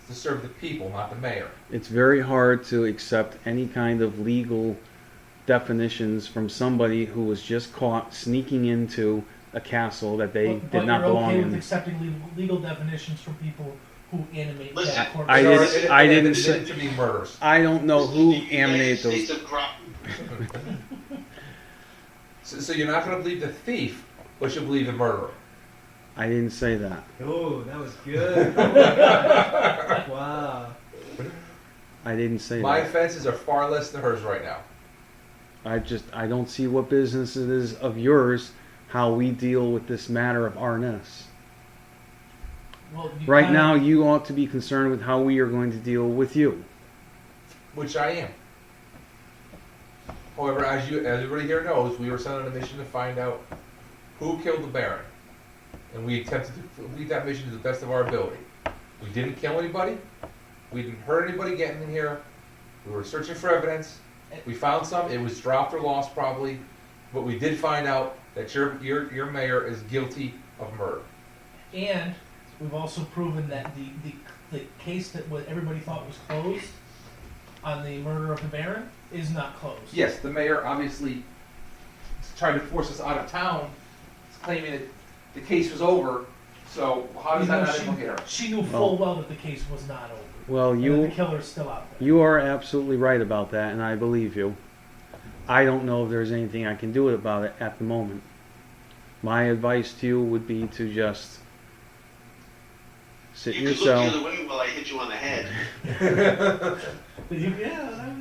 It's to serve the people, not the mayor. It's very hard to accept any kind of legal definitions from somebody who was just caught sneaking into a castle that they But did not you're belong okay with in. accepting legal definitions from people who animate Listen, dead corpses? I There didn't- are- I and didn't admitted say- to be murders. I don't know who The United animated those. States of crime. So you're not going to believe the thief, but you'll believe the murderer. I didn't say that. Oh, that was good. Wow. I didn't say My that. offenses are far less than hers right now. I don't see what business it is of yours how we deal with this matter of Arnes. Well, you Right kinda- now, you ought to be concerned with how we are going to deal with you. Which I am. However, as everybody here knows, we were sent on a mission to find out who killed the Baron. And we attempted to complete that mission to the best of our ability. We didn't kill anybody. We didn't hurt anybody getting in here. We were searching for evidence. We found some. It was dropped or lost probably. But we did find out that your mayor is guilty of murder. And we've also proven that the case that what everybody thought was closed on the murder of the Baron is not closed. Yes, the mayor obviously tried to force us out of town, claiming that the case was over. So how does You know, that not implicate her? She knew full well that the case was not over. Well, And that you the killer's still out there. you are absolutely right about that, and I believe you. I don't know if there's anything I can do about it at the moment. My advice to you would be to just sit in You your could look the cell. other way while I hit you on the head. But yeah,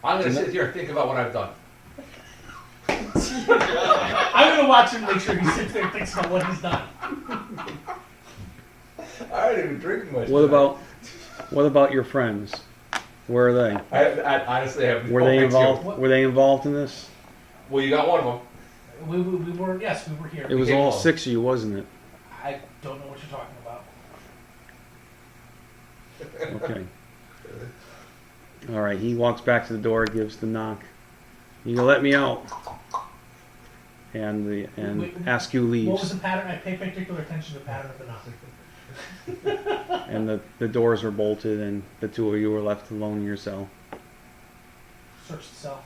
I'm gonna sit here and think about what I've done. I'm gonna watch him make sure he sits there and thinks about what he's done. I didn't even drink much. What about your friends? Where are they? I honestly have. Were no they idea. involved? What- Were they involved in this? Well, you got one of them. We were here. It was came all along. 6 of you, wasn't it? I don't know what you're talking about. Okay. All right. He walks back to the door, gives the knock. You gonna let me out? And Wait, Askew What was leaves, the pattern? I pay particular attention to the pattern of the knock. and the doors are bolted, and the two of you are left alone in your cell. Search the cell.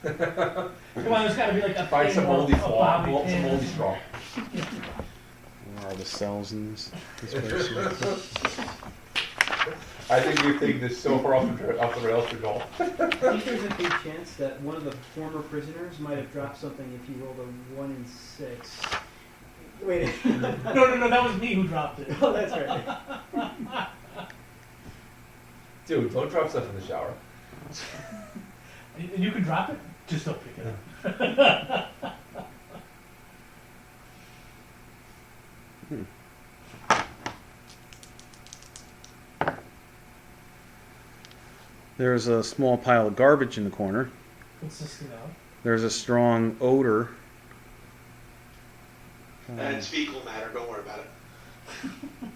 Come on, there's got to be like a Find thing some or moldy a flaw. bobby Pull up some pin. moldy straw. Where are the cells in this basement? I think we're taking this so far off the rails to go. I think there's a big chance that one of the former prisoners might have dropped something if he rolled a 1 in 6. Wait. No, that was me who dropped it. Oh, that's right. Dude, don't drop stuff in the shower. And you can drop it, just don't pick it up. There's a small pile of garbage in the corner. Consisting of. There's a strong odor. It's fecal matter. Don't worry about it.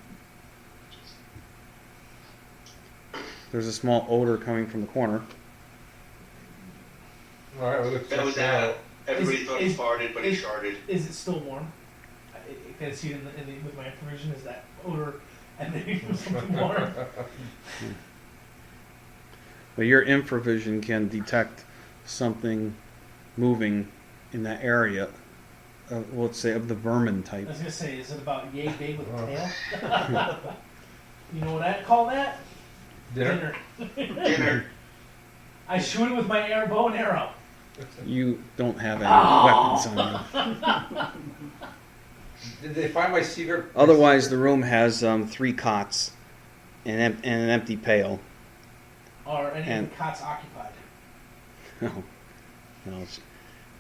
There's a small odor coming from the corner. All right, we'll That was Adam. Everybody Is- thought he is- farted, but he is- sharded. Is it still warm? Can I see it with my infravision? Is that odor and then you do something more. But your infravision can detect something moving in that area. Let's say of the vermin I type. was gonna say, is it about yay big with a tail? You know what I call that? Dinner? Dinner. I shoot it with my air bow and arrow. You don't have any weapons on you. Did they find my secret? Otherwise, the room has 3 cots and an empty pail. Or any And- of the cots occupied. No,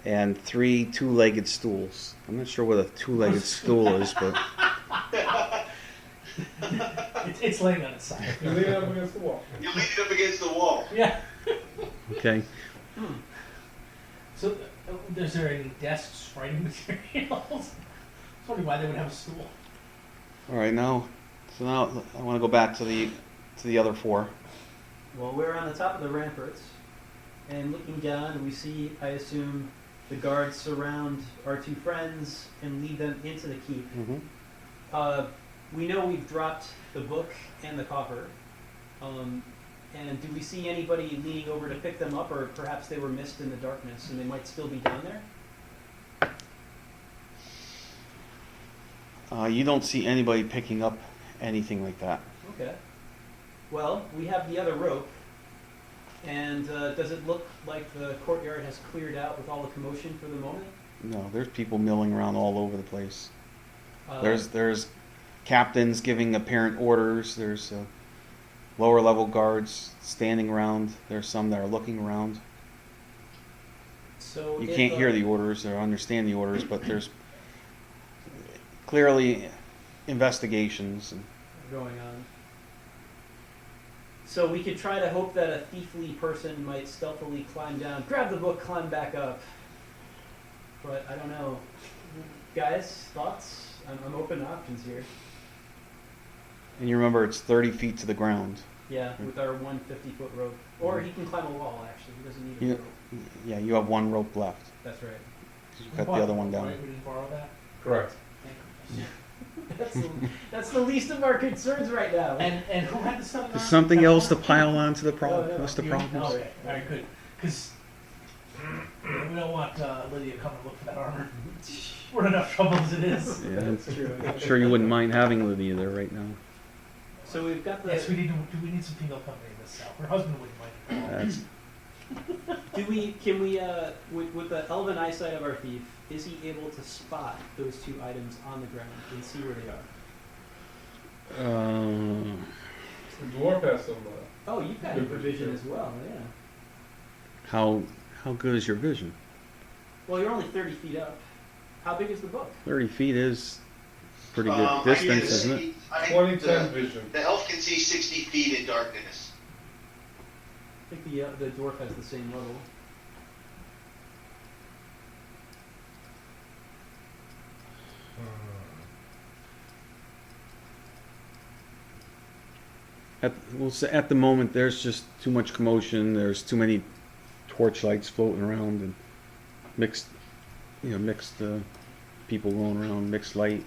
and 3 two-legged stools. I'm not sure what a two-legged stool is, but It's laying on its side. You lean up against the wall. You lean it up against the wall. Yeah. okay. So, is there any desks, writing materials? I was wondering why they would have a stool. All right, now I want to go back to the other 4. Well, we're on the top of the ramparts, and looking down, we see, I assume, the guards surround our 2 friends and lead them into the keep. Mm-hmm. We know we've dropped the book and the coffer. And do we see anybody leaning over to pick them up, or perhaps they were missed in the darkness and they might still be down there? You don't see anybody picking up anything like that. Okay. Well, we have the other rope, and does it look like the courtyard has cleared out with all the commotion for the moment? No, there's people milling around all over the place. Uh, There's captains giving apparent orders. There's lower level guards standing around. There's some that are looking around. So You if, can't hear the orders or understand the orders, but there's clearly investigations. And going on. So we could try to hope that a thiefly person might stealthily climb down, grab the book, climb back up. But I don't know. Guys, thoughts? I'm open to options here. and you remember it's 30 feet to the ground. Yeah, with our 150-foot rope. Or he can climb a wall, actually. He doesn't need a You, rope. yeah, you have 1 rope left. That's right. You cut the other one down. Right? We didn't borrow that? Correct. Thank you. That's the least of our concerns right now. And who had the stuff? There's something else to pile onto the No, problem. no, List of You? problems. Okay, all right, good. Because we don't want Lydia coming to look for that armor. We're in enough trouble as it is. Yeah, That's true. I'm sure you wouldn't mind having Lydia there right now. So we've got the. Yes, we need to. Do we need some female company in this cell? Her husband wouldn't mind. That's, Can we, with the elven eyesight of our thief, is he able to spot those 2 items on the ground and see where they are? The dwarf has some. Oh, you've got Good vision vision. as well, yeah. how good is your vision? Well, you're only 30 feet up. How big is the book? 30 feet is pretty good I can distance, isn't it? see- I- 2010 the- vision. The elf can see 60 feet in darkness. I think the dwarf has the same level. We'll say at the moment there's just too much commotion. There's too many torchlights floating around and mixed people going around, mixed light,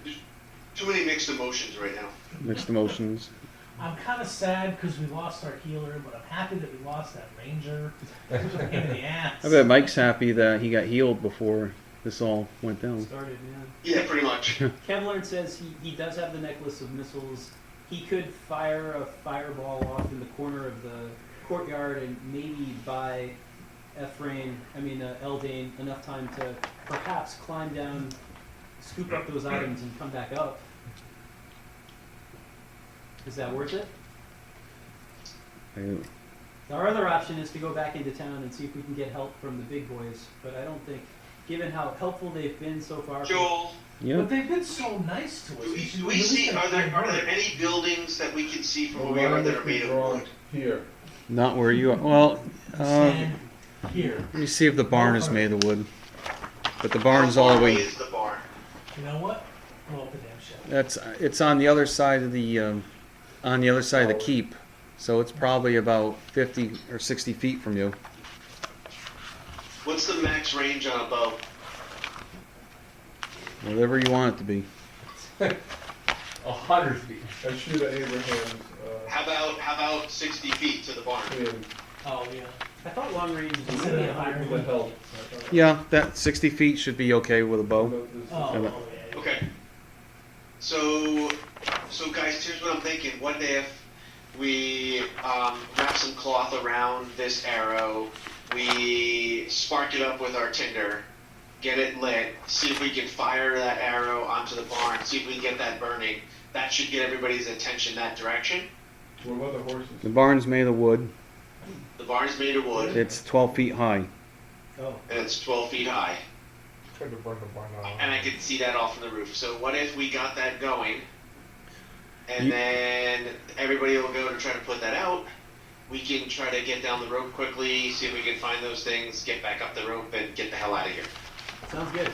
Too many mixed emotions right now. mixed emotions. I'm kind of sad because we lost our healer, but I'm happy that we lost that ranger. It was a pain in the ass. I bet Mike's happy that he got healed before this all went down. Started, yeah. Yeah, pretty much. Kevlar says he does have the necklace of missiles. He could fire a fireball off in the corner of the courtyard and maybe buy Eldane enough time to perhaps climb down, scoop up those items, and come back up. Is that worth it? Our other option is to go back into town and see if we can get help from the big boys, but I don't think, given how helpful they've been so far. Joel, Yeah. But they've been so nice to us. do we, should do at we least see, get are there word. any buildings that we can see from Well, where we why are don't that are we made of draw wood? here? Not where you are. Well, Stand here. let me see if the barn is made of wood. But the barn's all the way. Is the barn? You know what? Blow up the damn shit. It's on the other side of the keep, so it's probably about 50 or 60 feet from you. What's the max range on a bow? Whatever you want it to be. 100 feet. I shoot at Abraham's, How about 60 feet to the barn? in, Oh, yeah. I thought long range was Instead of with the help. Yeah, that 60 feet should be okay with a bow. Oh, Yeah, yeah. Okay. So guys, here's what I'm thinking. What if we wrap some cloth around this arrow, we spark it up with our tinder, get it lit, see if we can fire that arrow onto the barn, see if we can get that burning. That should get everybody's attention that direction. What about the horses? The barn's made of wood. The barn's made of wood, It's 12 feet high. Oh, and it's 12 feet high. Tried to burn the barn down. And I can see that all from the roof. So what if we got that going, and You- then everybody will go to try to put that out. We can try to get down the rope quickly, see if we can find those things, get back up the rope, and get the hell out of here. sounds good.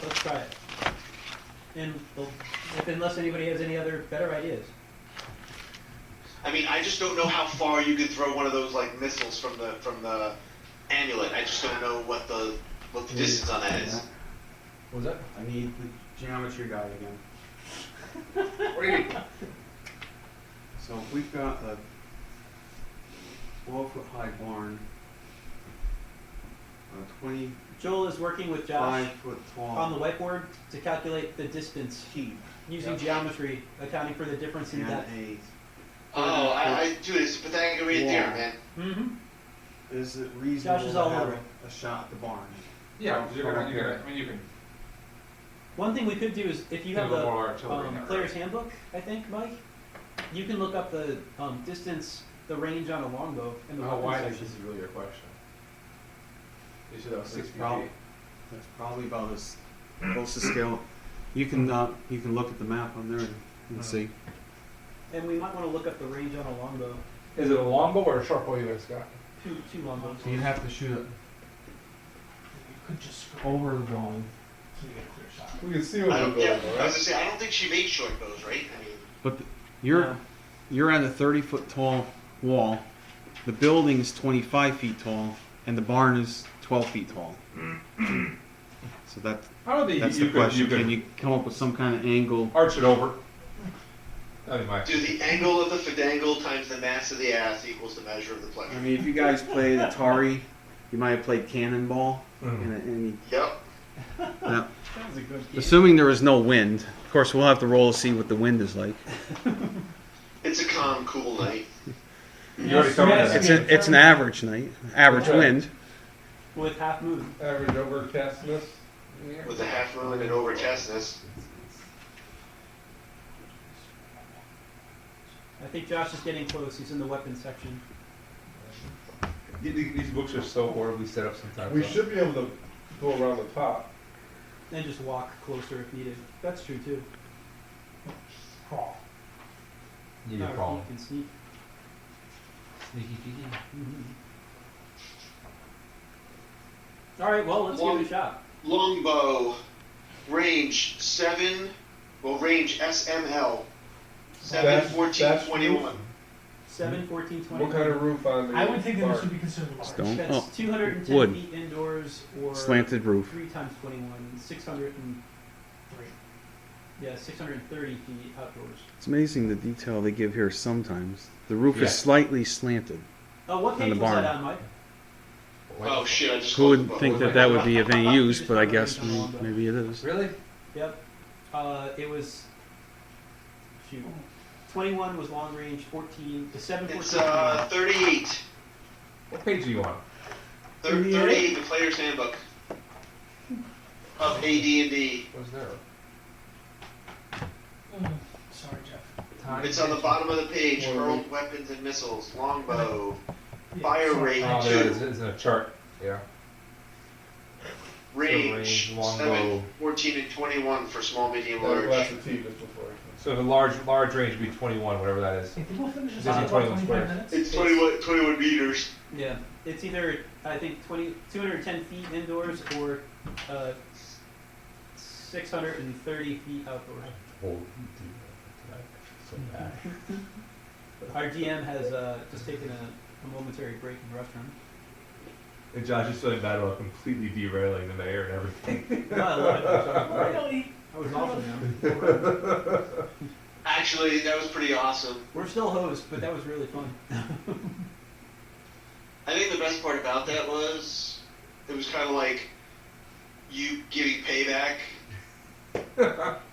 Let's try it. And unless anybody has any other better ideas. I mean, I just don't know how far you could throw one of those like missiles from the amulet. I just don't know what the distance on that is. What was that? I need the geometry guide again. What do you mean? So if we've got a 12-foot high barn, a 25-foot Joel is working with Josh tall on the whiteboard to calculate the distance keep using geometry, accounting for the difference in and depth. a, Oh, I do this Pythagorean theorem, man. Mm-hmm. is it reasonable Josh is to all have over it. a shot at the barn? Yeah, you're gonna, I mean, you can. One thing we could do is if you Get have a little the more artillery in there, player's right? handbook, I think, Mike, you can look up the distance, the range on a longbow and the How weapon wide is section. this is really your question? You said that was 60 Probably, feet. that's probably about as close to scale. You can look at the map on there and see. And we might want to look up the range on a longbow. Is it a longbow or a short bow you guys got? Two longbows. So you'd have to shoot it You could just scroll over the wall. so you get a clear shot. We can see I what don't, we're yeah, going, I was right? gonna say I don't think she made short bows, right? I mean, But you're No. you're at a 30-foot tall wall. The building's 25 feet tall, and the barn is 12 feet tall. So that's I don't think that's you the could, question. you could Can you come up with some kind of angle? arch it over. That'd be my. do the angle of the fadangle times the mass of the ass equals the measure of the pleasure. I mean, if you guys played Atari, you might have played Cannonball. Mhm. And Yep. yeah. That was a good game. Assuming there is no wind. Of course, we'll have to roll to see what the wind is like. It's a calm, cool night. You already told me Yes. that. It's an average night, average Okay. wind. With half moon. Average overcastness. With a half moon and overcastness. I think Josh is getting close. He's in the weapons section. These books are so horribly set up sometimes. We though. should be able to go around the top. And just walk closer if needed. That's true too. Crawl. Yeah, Or you're if crawling. you can sneak. Sneaky peeky. Mhm. All right, well, let's give it a shot. Longbow. Range 7. Well, range SML. 7, That's- 14, that's 21. 7, 14, 20. What kind of roof on the I would think that barn? this would be considered large. Stone. That's Oh, 210 wood. feet indoors or Slanted roof. 3 times 21, 630 feet outdoors. It's amazing the detail they give here sometimes. The roof Yeah. is slightly slanted. Oh, what On page the was barn. that on, Mike? Oh shit, I just Who closed the would book. think that that would be of any use, but I guess maybe it is. Really? Yep. It was, shoot, 21 was long range, 14, the 7, 14. It's 38. What page are you on? 38, the player's handbook. Of AD&D. What's there? Sorry, Jeff. It's on the bottom of the page. Well, Hurled weapons and missiles. Longbow. Yeah, Fire sorry. rate Oh, there it 2. is. It's in a chart. Yeah. Range range, 7, longbow. 14, and 21 for small, medium, Got a glass large. of tea just before. So the large range would be 21, whatever that is. Hey, did we finish this This out is in about 21 25 squares. minutes? It's 21 meters. Yeah, it's either, I think, 210 feet indoors or 630 feet outdoors. Oh, so bad. Our GM has just taken a momentary break in the restroom. And Josh is feeling bad about completely derailing the mayor and everything. No, I love it. Really? I was awesome, man. Actually, that was pretty awesome. We're still hosed, but that was really fun. I think the best part about that was it was kind of like you giving payback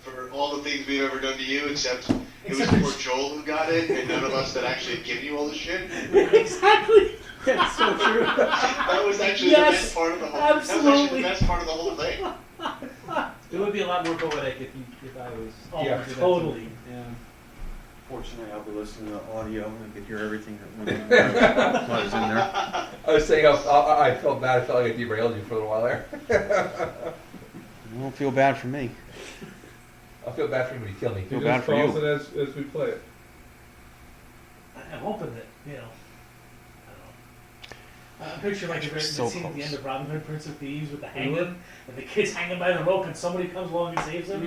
for all the things we've ever done to you, except it was poor Joel who got it, and none of us that actually had given you all the shit. Exactly. That's so true. That was actually Yes, the best part of the whole. That was actually absolutely. the best part of the whole thing. It would be a lot more poetic if I was. Oh, Yeah, totally. Yeah. Fortunately, I'll be listening to audio and I could hear everything that was in there. I was saying I felt bad. I felt like I derailed you for a little while there. You won't feel bad for me. I'll feel bad for you when you kill me. Feel You bad just for you. toss it as we play it. I'm hoping that, I don't know. I'm picturing like the So scene at the close. end of Robin Hood, Prince of Thieves with the hanging, and the kid's hanging by the rope, and somebody comes along and saves him.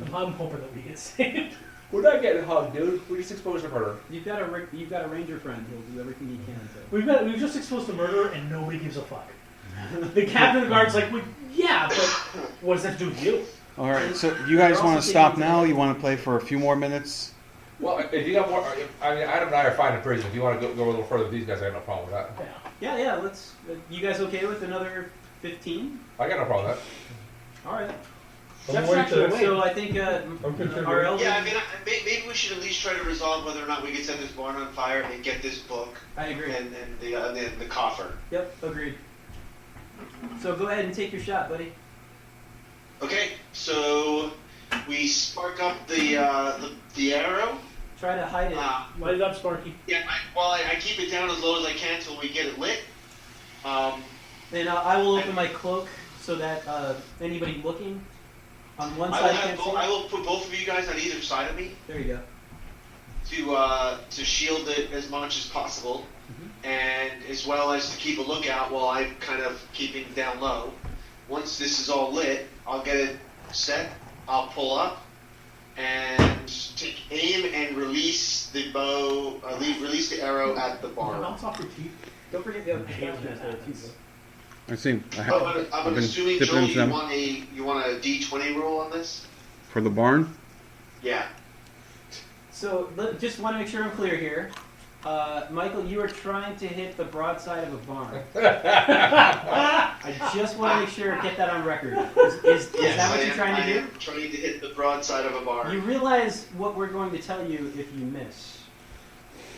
Mm. I'm hoping that we get saved. We're not getting hugged, dude. We just exposed to murder. You've got a ranger friend. He'll do everything he can to. We've just exposed a murderer, and nobody gives a fuck. The captain of the guard's like, well, yeah, but what does that have to do with you? All right, so you guys want to stop now? You want to play for a few more minutes? Well, if you got more, I mean, Adam and I are fine in prison. If you want to go a little further with these guys, I have no problem with that. Yeah. Yeah. Let's. You guys okay with another 15? I got no problem with that. All right. I'm That's waiting actually to- way- So I think I'm contributing. our elder. Yeah, I mean, maybe we should at least try to resolve whether or not we can set this barn on fire and get this book I agree. and the coffer. Yep. Agreed. So go ahead and take your shot, buddy. Okay, so we spark up the arrow. Try to hide it. Light it up, Sparky. Yeah, I keep it down as low as I can until we get it lit. And I will open my cloak so that anybody looking on one I side will, can't see. I will put both of you guys on either side of me There you go. to shield it as much as possible, and as well as to keep a lookout while I'm kind of keeping down low. Once this is all lit, I'll get it set. I'll pull up and take aim and release the bow. Release the arrow at the barn. Bounce off your teeth. Don't forget the other hands there too. I see. I'm been assuming, dipping Joel, into them. you want a D20 roll on this? For the barn? Yeah. So just want to make sure I'm clear here. Michael, you are trying to hit the broadside of a barn. I just want to make sure, get that on record. Is that what you're trying to do? I am trying to hit the broadside of a barn. You realize what we're going to tell you if you miss.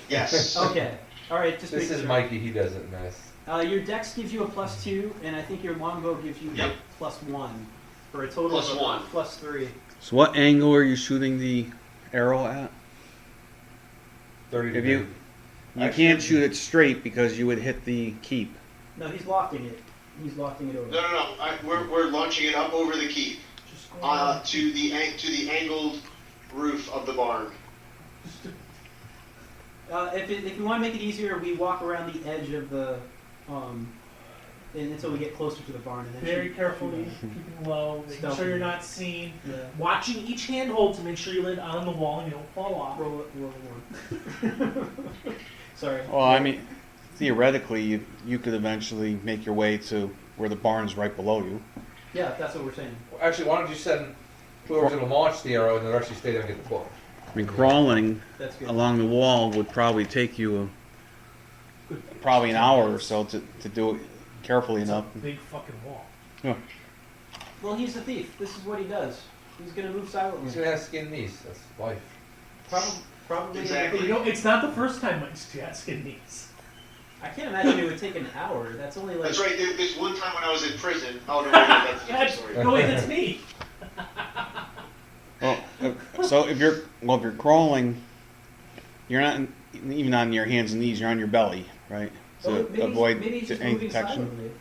Yes. Okay. All right. Just This make is sure. Mikey. He doesn't miss. Your dex gives you a +2, and I think your longbow gives you Yep. a +1 for a total Plus of one. +3. So what angle are you shooting the arrow at? 30 If degrees. you Actually- can't shoot it straight because you would hit the keep. No, he's lofting it. He's lofting it over. No. We're launching it up over the keep, Just go to the angled roof of the barn. If you want to make it easier, we walk around the edge of the, until we get closer to the barn, and then very shoot- carefully, keeping low, making Stealthy. sure you're not seen. Yeah. Watching each handhold to make sure you land on the wall and you don't fall off. Roll one. Sorry. Well, I mean, theoretically, you could eventually make your way to where the barn's right below you. Yeah, that's what we're saying. Actually, why don't you send whoever's going to launch the arrow and the rest of you stay there and get the book? I mean, crawling That's good. along the wall would probably take you probably an hour or so to do it carefully It's enough. a big fucking wall. Well, he's a thief. This is what he does. He's gonna move silently. He's going to have skin knees. That's life. Probably. Exactly. You know, it's not the first time Mike's got skin knees. I can't imagine it would take an hour. That's only like. That's right. There's one time when I was in prison. Oh no, wait, that's a different story. No, wait, that's me. Well, so if you're crawling, you're not even on your hands and knees. You're on your belly, right? So Well, maybe avoid maybe he's just any moving detection. silently.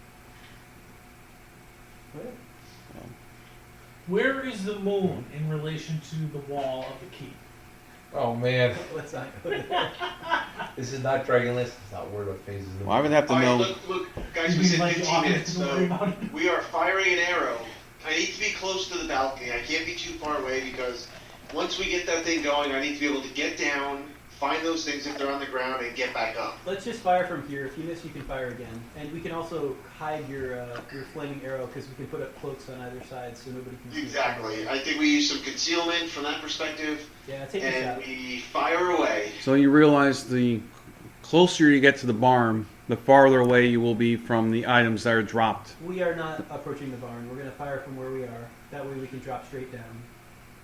What? Where is the moon in relation to the wall of the keep? Oh, man. Let's not go there. This is not Dragon List. It's not Word of Phases. Well, I would have to All right, know. look, guys. You We mean said like 15 you minutes, don't worry so about it? we are firing an arrow. I need to be close to the balcony. I can't be too far away because once we get that thing going, I need to be able to get down, find those things if they're on the ground, and get back up. Let's just fire from here. If you miss, you can fire again, and we can also hide your flaming arrow because we can put up cloaks on either side so nobody can see. Exactly. I think we use some concealment from that perspective, Yeah, take a and shot. we fire away. So you realize the closer you get to the barn, the farther away you will be from the items that are dropped. We are not approaching the barn. We're going to fire from where we are. That way we can drop straight down.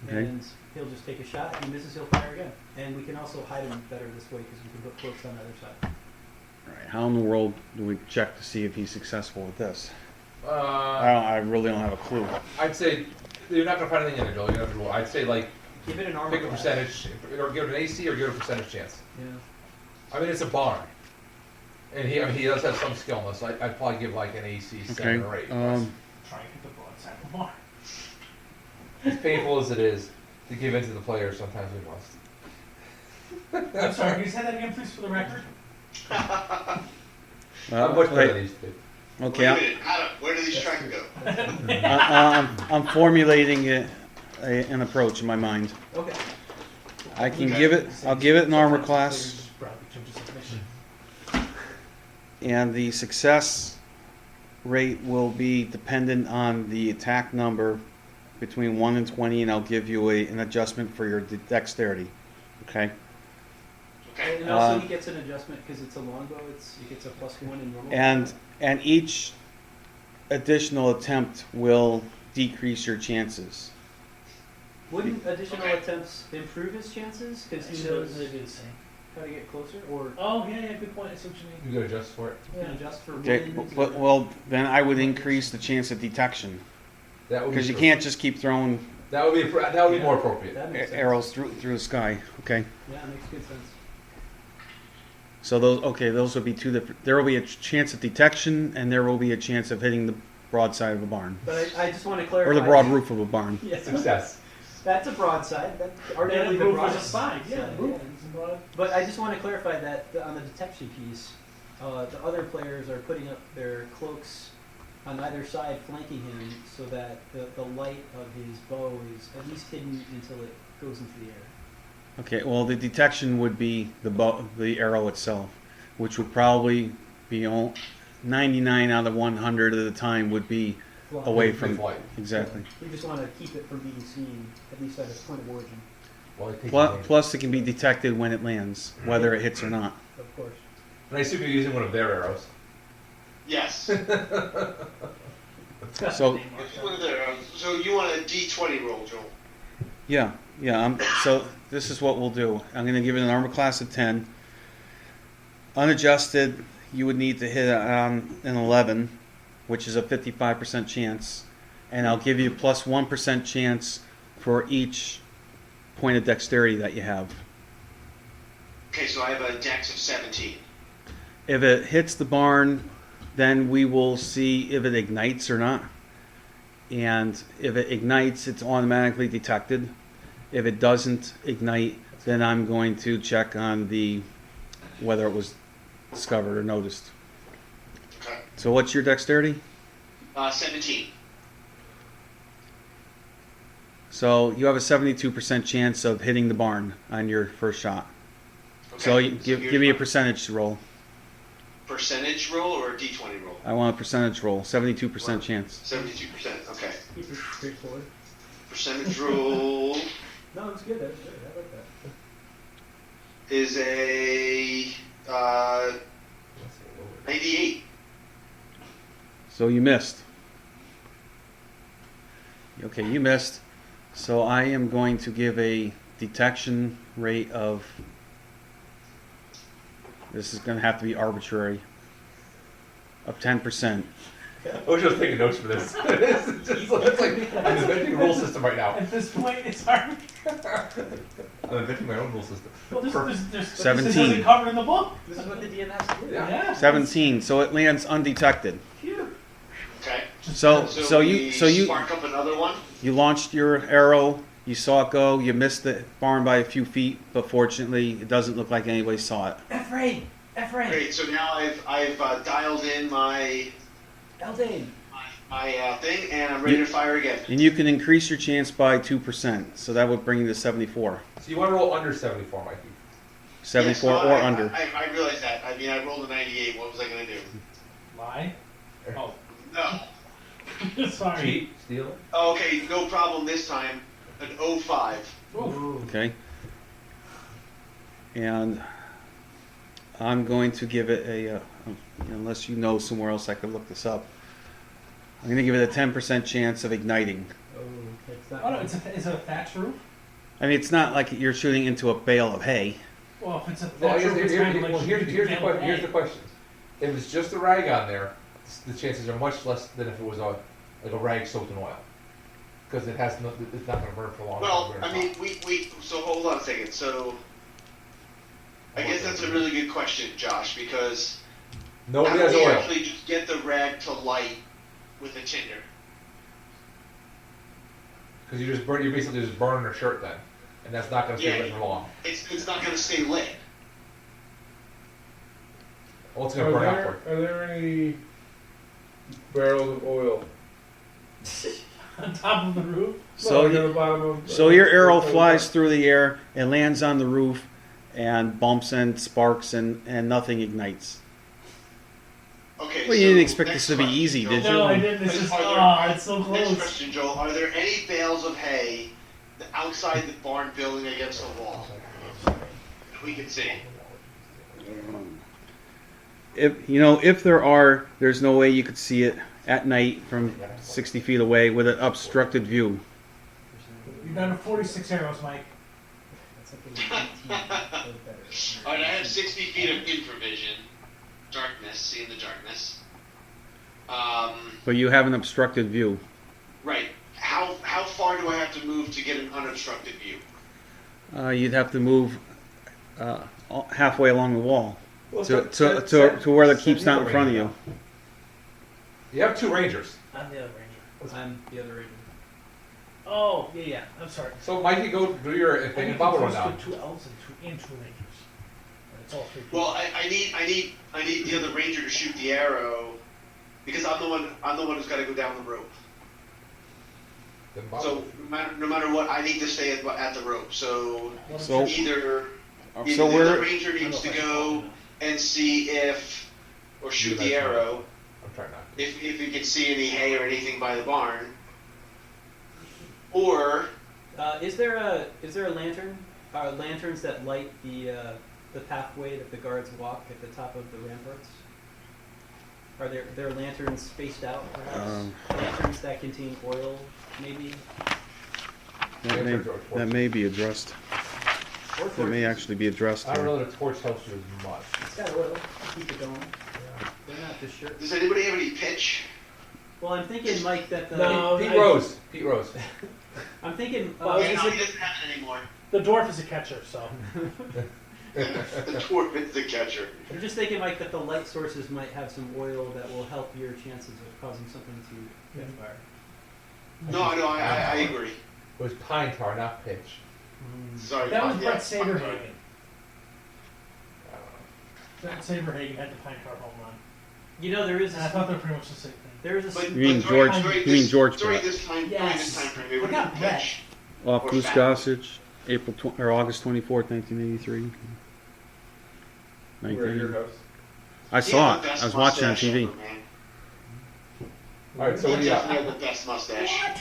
Okay. And he'll just take a shot. If he misses, he'll fire again. And we can also hide him better this way because we can put cloaks on either side. All right, how in the world do we check to see if he's successful with this? Uh, I really don't have a clue. I'd say you're not gonna find anything in it, Bill. You have to roll. I'd say like Give it an armor pick a class. percentage, or give it an AC, or give it a percentage chance. Yeah. I mean, it's a barn, and he does have some skill in this. I'd probably give like an AC 7 or 8. Try and get the broadside of the barn. As painful as it is to give in to the players, sometimes we must. I'm sorry, can you say that again, please, for the record? I'm much better than these two. Okay, Wait a minute, Adam, where do these tracks go? I'm formulating an approach in my mind. Okay. I can give it. I'll give it an armor class, and the success rate will be dependent on the attack number between 1 and 20, and I'll give you an adjustment for your dexterity. Okay. Okay. And also he gets an adjustment because it's a longbow. He gets a +1 in normal. And each additional attempt will decrease your chances. Wouldn't additional Okay. attempts improve his chances because he Actually, knows they do the same. how to get closer, or Oh, yeah, good point. I see what you mean. You gotta adjust for it. can adjust for Okay, wind? but well, then I would increase the chance of detection That would be because you true. can't just keep throwing That would be more appropriate. That makes sense. arrows through the sky. Okay. Yeah, it makes good sense. So those would be two different. There will be a chance of detection, and there will be a chance of hitting the broadside of a barn, But I just want to clarify. or the broad roof of a barn. Yes, Success. that's a broadside. That's And arguably the the roof was a broadest side, yeah, side, the roof is broad. But I just want to clarify that on the detection piece, the other players are putting up their cloaks on either side, flanking him, so that the light of his bow is at least hidden until it goes into the air. Okay. Well, the detection would be the arrow itself, which would probably be 99 out of 100 of the time would be Flying. away Big from flight. exactly. We just want to keep it from being seen, at least at its point of origin, Well, it takes Plus, advantage. plus, it can be detected when it lands, whether it hits or not. of course. And I assume you're using one of their arrows. Yes. So- So you want a D20 roll, Joel? Yeah. So this is what we'll do. I'm going to give it an armor class of 10. Unadjusted, you would need to hit an 11, which is a 55% chance, and I'll give you plus 1% chance for each point of dexterity that you have. Okay, so I have a dex of 17. If it hits the barn, then we will see if it ignites or not. And if it ignites, it's automatically detected. If it doesn't ignite, then I'm going to check on whether it was discovered or noticed. Okay. So what's your dexterity? 17. So you have a 72% chance of hitting the barn on your first shot. Okay. So you, here's give me a my percentage roll. percentage roll or a D20 roll? I want a percentage roll. 72% chance. 72%. Okay. Keep it straightforward. Percentage roll No, it's good. That's good. I like that. is a 98. So you missed. Okay, you missed. So I am going to give a detection rate of. This is going to have to be arbitrary. Of 10%. I was just taking notes for this. It's like I'm inventing a rule system right now. At this point, it's hard. I'm inventing my own rule system. Well, there's 17. This isn't covered in the book. This is what the DM has to do. Yeah. 17. So it lands undetected. Phew. Okay. So we you spark up another one. you launched your arrow. You saw it go. You missed the barn by a few feet, but fortunately, it doesn't look like anybody saw it. F-Ray. Great. So now I've dialed in my Eldane. thing, and I'm ready to fire again. And you can increase your chance by 2%. So that would bring you to 74. So you want to roll under 74, Mikey. 74 Yes, no, or I- under. I realize that. I mean, I rolled a 98. What was I gonna do? Lie? Oh, No. sorry. Cheat, steal it. Okay, no problem this time. An 05. Okay. And I'm going to give it a, unless you know somewhere else I could look this up, I'm going to give it a 10% chance of igniting. Oh, that's not. Oh no, is it a thatch roof? I mean, it's not like you're shooting into a bale of hay. Well, if it's a Well, thatch roof, it's kind of like here's shooting the down a here's the hay. question. If it's just a rag on there, the chances are much less than if it was like a rag soaked in oil, because it's not going to burn for long. Well, I mean, so hold on a second. So, I guess that's a really good question, Josh, because nobody how has do we oil. actually just get the rag to light with a tinder? Because you're basically just burning a shirt then, and that's not going to stay lit for long. It's not gonna stay lit. Well, it's going to burn out for you. Are there any barrels of oil? On top of the roof? So, Like on the bottom of, so your arrow flies through the air and lands on the roof and bumps and sparks and nothing ignites. Okay. Well, you so didn't expect next this to be question, easy, Joel. did you? No, I didn't. It's just, it's so Next close. question, Joel. Are there any bales of hay outside the barn building against the wall? We can see. If there are, there's no way you could see it at night from 60 feet away with an obstructed view. You're down to 46 arrows, Mike. Alright, I have 60 feet of infravision. Darkness, seeing the darkness. But you have an obstructed view. Right. How far do I have to move to get an unobstructed view? You'd have to move halfway along the wall Well, to where the keep's not in front of you. You have two rangers. I'm the other ranger. I'm the other ranger. Oh, yeah. I'm sorry. So Mikey, go do your thing and Bob will run down. Two elves and two rangers. And it's all three people. Well, I need the other ranger to shoot the arrow because I'm the one who's got to go down the rope. Then Bob So no matter what, I need to stay at the rope. So So, either so the other we're ranger needs to go and see if, or shoot the arrow, I'm trying not to. if he can see any hay or anything by the barn, or Is there a lantern? Lanterns that light the pathway that the guards walk at the top of the ramparts? Are there lanterns spaced out, perhaps? Lanterns that contain oil, maybe? that may be addressed. Or That may torches. actually be addressed I don't here. know that a torch helps you as much. It's got oil. Keep it going. They're not just shirt. does anybody have any pitch? Well, I'm thinking, Mike, that the No. Pete Rose. Pete Rose. I'm thinking. Well, Yeah, is no, it- he doesn't have it anymore. The dwarf is a catcher, so. The dwarf is the catcher. I'm just thinking, Mike, that the light sources might have some oil that will help your chances of causing something to catch fire. No, I agree. It was pine tar, not pitch. Sorry, That was Bob, Brett yeah, Saberhagen. I don't know. Brett Saberhagen had the pine tar home run. You know, there is And I thought they were pretty much the same thing. there is a But, You mean but during- George- during you mean this- George during Brett. this time, Yes. frame, it would What about be Brett? pitch. Off Or Goose fat. Gossage, August 24th, 1983. We're at 19. your house. I He saw had the it. best I was watching on mustache TV. ever, man. All right, so He what do you definitely got? had the best mustache.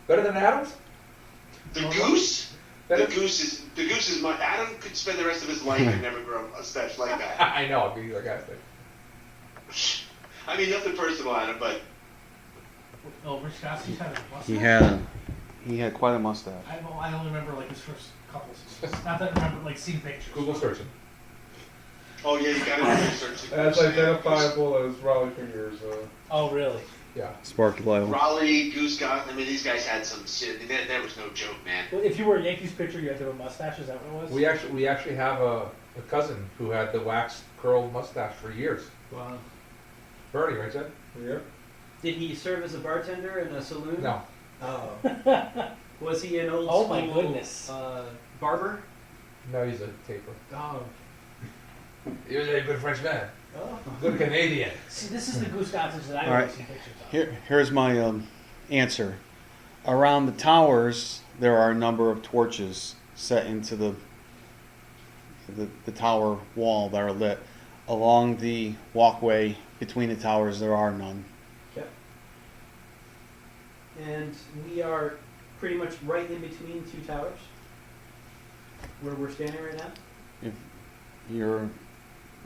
Better than Adams? The goose. Better? The goose is my. Adam could spend the rest of his life and never grow a mustache like that. I know. I'd be sarcastic. I mean, nothing personal, Adam, but Oh, Rich Gossage had a mustache? He had quite a mustache. I only remember like his first couple of seasons. Not that I remember like seeing pictures. Google searching. oh yeah, you gotta do research. That's identifiable as Raleigh fingers. Oh, really? Yeah. Sparky Lyle. Raleigh, Goose Got. I mean, these guys had some shit. There was no joke, man. Well, if you were a Yankees pitcher, you had to have a mustache. Is that what it was? We actually have a cousin who had the waxed curled mustache for years. wow. Bernie, right, Ted? Yep. Did he serve as a bartender in a saloon? No. Oh. Was he an old Oh, my school, goodness. barber? No, he's a taper. Oh. He was a good French man. Oh. Good Canadian. See, this is the Goose Gossage that I All right. see pictures of. Here's my answer. Around the towers, there are a number of torches set into the the tower wall that are lit. Along the walkway between the towers, there are none. Okay. And we are pretty much right in between two towers, where we're standing right now. You're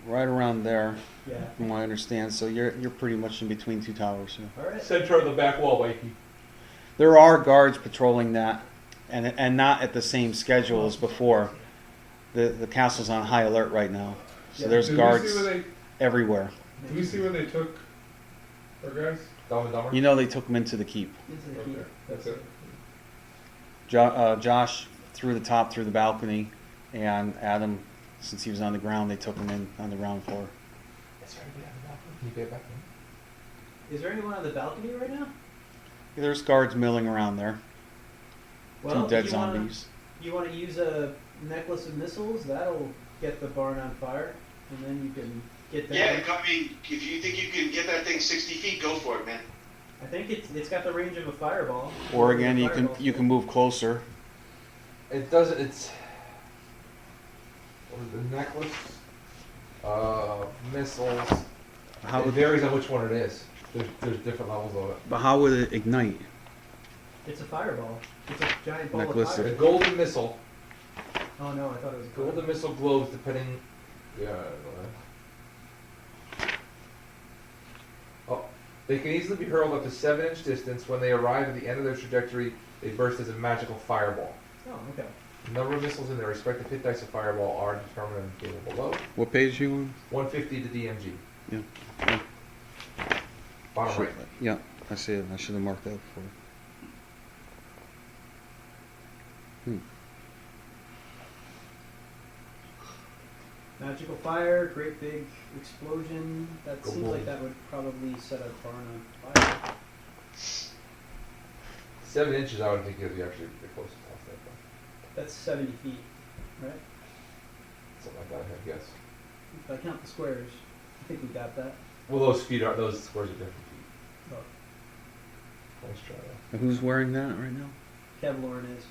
right around there, Yeah. from what I understand. So you're pretty much in between two towers. Yeah. All right. Center of the back wall, Mikey. There are guards patrolling that, and not at the same schedule as before. The castle's on high alert right now, so Yeah. there's Did guards we see where everywhere. did we see where they took our guys? Dumb and Dumber. You know they took them into the keep. Into the keep. Okay, that's it. Josh through the top through the balcony, and Adam, since he was on the ground, they took him in on the ground floor. That's right, we have the balcony. Can you get back in? Is there anyone on the balcony right now? There's guards milling around there. Well, Two dead you wanna- zombies. You want to use a necklace of missiles? That'll get the barn on fire, and then you can get that. Yeah, I mean, if you think you can get that thing 60 feet, go for it, man. I think it's got the range of a fireball. Or again, you Fireball. can move closer. It doesn't. It's what is the necklace, missiles. How It would, varies on which one it is. There's different levels of it. but how would it ignite? It's a fireball. It's a giant ball Necklace of The fire. golden missile. Oh no, I thought it was a Golden missile glows depending. Yeah. Oh, they can easily be hurled up to 7-inch distance. When they arrive at the end of their trajectory, they burst as a magical fireball. Oh, okay. The number of missiles in their respective hit dice of fireball are determined in the table below. What page are you on? 150 to DMG. Yeah. Bottom right. Yeah, I see it. I should have marked that before. Magical fire, great big explosion. That Go seems boom. like that would probably set a barn on fire. 7 inches, I would think it'd be actually the closest off that, but That's 70 feet, right? something like that, I guess. If I count the squares, I think we got that. Well, those squares are different feet. Oh. Nice try. Though. And who's wearing that right now? Kevlorn is.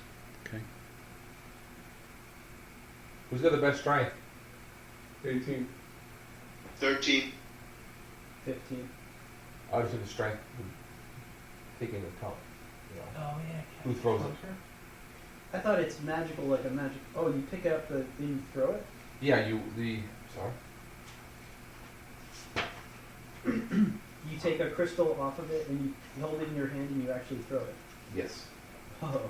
Okay. Who's got the best strength? 18. 13. 15. Obviously, the strength would take into account. You know, Oh yeah. who throws it? I thought it's magical, like a magic. Oh, you pick it up, then you throw it? Yeah, sorry. You take a crystal off of it and you hold it in your hand and you actually throw it. Yes. Oh.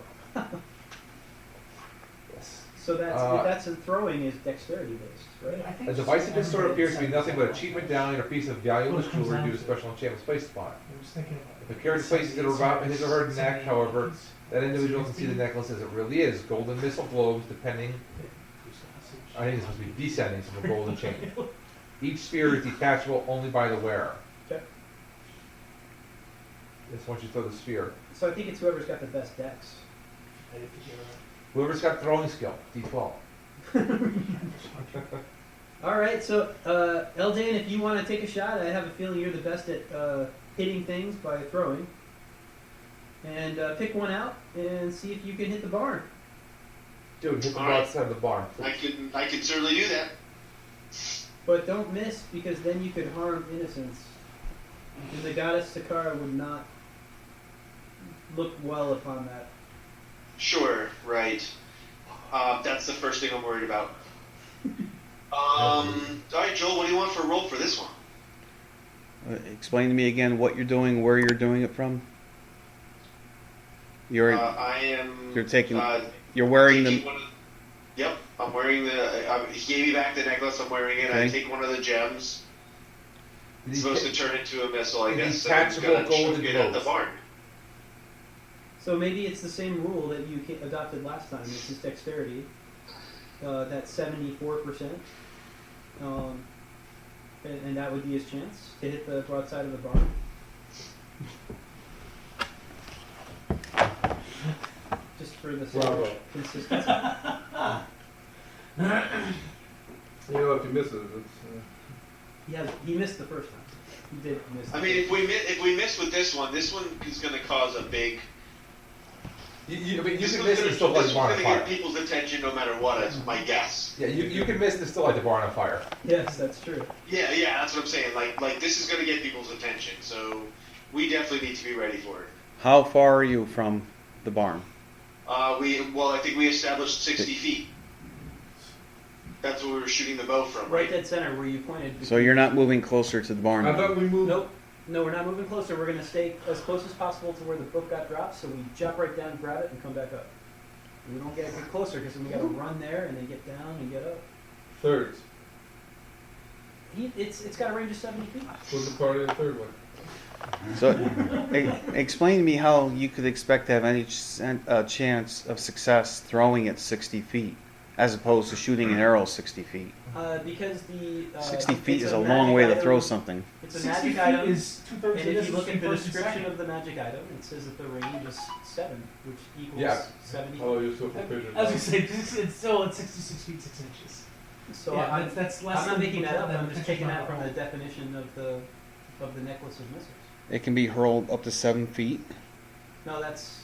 Yes. So that's a throwing is dexterity based, right? I think A device of this sort I'm appears to be dead nothing but a set. cheap medallion or piece of valueless What it comes jewelry due down to to. special enchantments placed upon it. I was thinking about If a character places it around his or her neck, however, that individual can see the necklace as it really is. Golden missile globes, depending. I think this must be descending from a golden chain. Each sphere is detachable only by the wearer. Okay. Yes, once you throw the sphere. So I think it's whoever's got the best dex. I didn't think you were Whoever's got throwing skill, D12. All right, so Eldane, if you want to take a shot, I have a feeling you're the best at hitting things by throwing. And pick one out and see if you can hit the barn. Dude, hit the All right. outside of the barn. I can certainly do that. But don't miss, because then you could harm innocents. And the goddess Sakara would not look well upon that. Sure, right. That's the first thing I'm worried about. All right, Joel, what do you want for a roll for this one? Explain to me again what you're doing, where you're doing it from. You're I am. you're taking Uh, you're wearing taking them. one of- Yep, I'm wearing the. He gave me back the necklace. I'm wearing it. I Okay. take one of the gems. It's supposed to turn into a missile, I the guess. So I'm just detachable gonna golden chuck it at the globes. barn. So maybe it's the same rule that you adopted last time. It's just dexterity. That's 74%. And that would be his chance to hit the broadside of the barn. Just for the sake Bravo. of consistency. You know, if he misses, it's. He missed the first time. He did miss. I mean, if we miss with this one is going to cause a big I mean, you This can was miss gonna, and still light this the barn was on gonna get fire. people's attention no matter what, is my guess. Yeah, you can miss and still light the barn on fire. Yes, that's true. Yeah, that's what I'm saying. Like this is gonna get people's attention, so we definitely need to be ready for it. How far are you from the barn? I think we established 60 feet. That's where we were shooting the bow from, Right right? dead center where you pointed. So you're not moving closer to the barn. I then? thought we moved. Nope. No, we're not moving closer. We're going to stay as close as possible to where the book got dropped, so we jump right down, grab it, and come back up. We don't get closer because then we got to run there and then get down and get up. Thirds. It's got a range of 70 feet. Was the party the third one? So, explain to me how you could expect to have any chance of success throwing it 60 feet, as opposed to shooting an arrow 60 feet. Because the 60 feet it's is a a long magic way to item. throw something. It's a 60 magic feet item. is 2/3 And of if this you look at the 3/4 description second. of the magic item, it says that the range is 7, which equals Yeah. 70. Oh, you're so proficient. As we say, it's still at 66 feet 6 inches. So yeah, I'm, that's less I'm not than making that up. than I'm the just picture taking that model. from the definition of the necklace of missiles. It can be hurled up to 7 feet. No, that's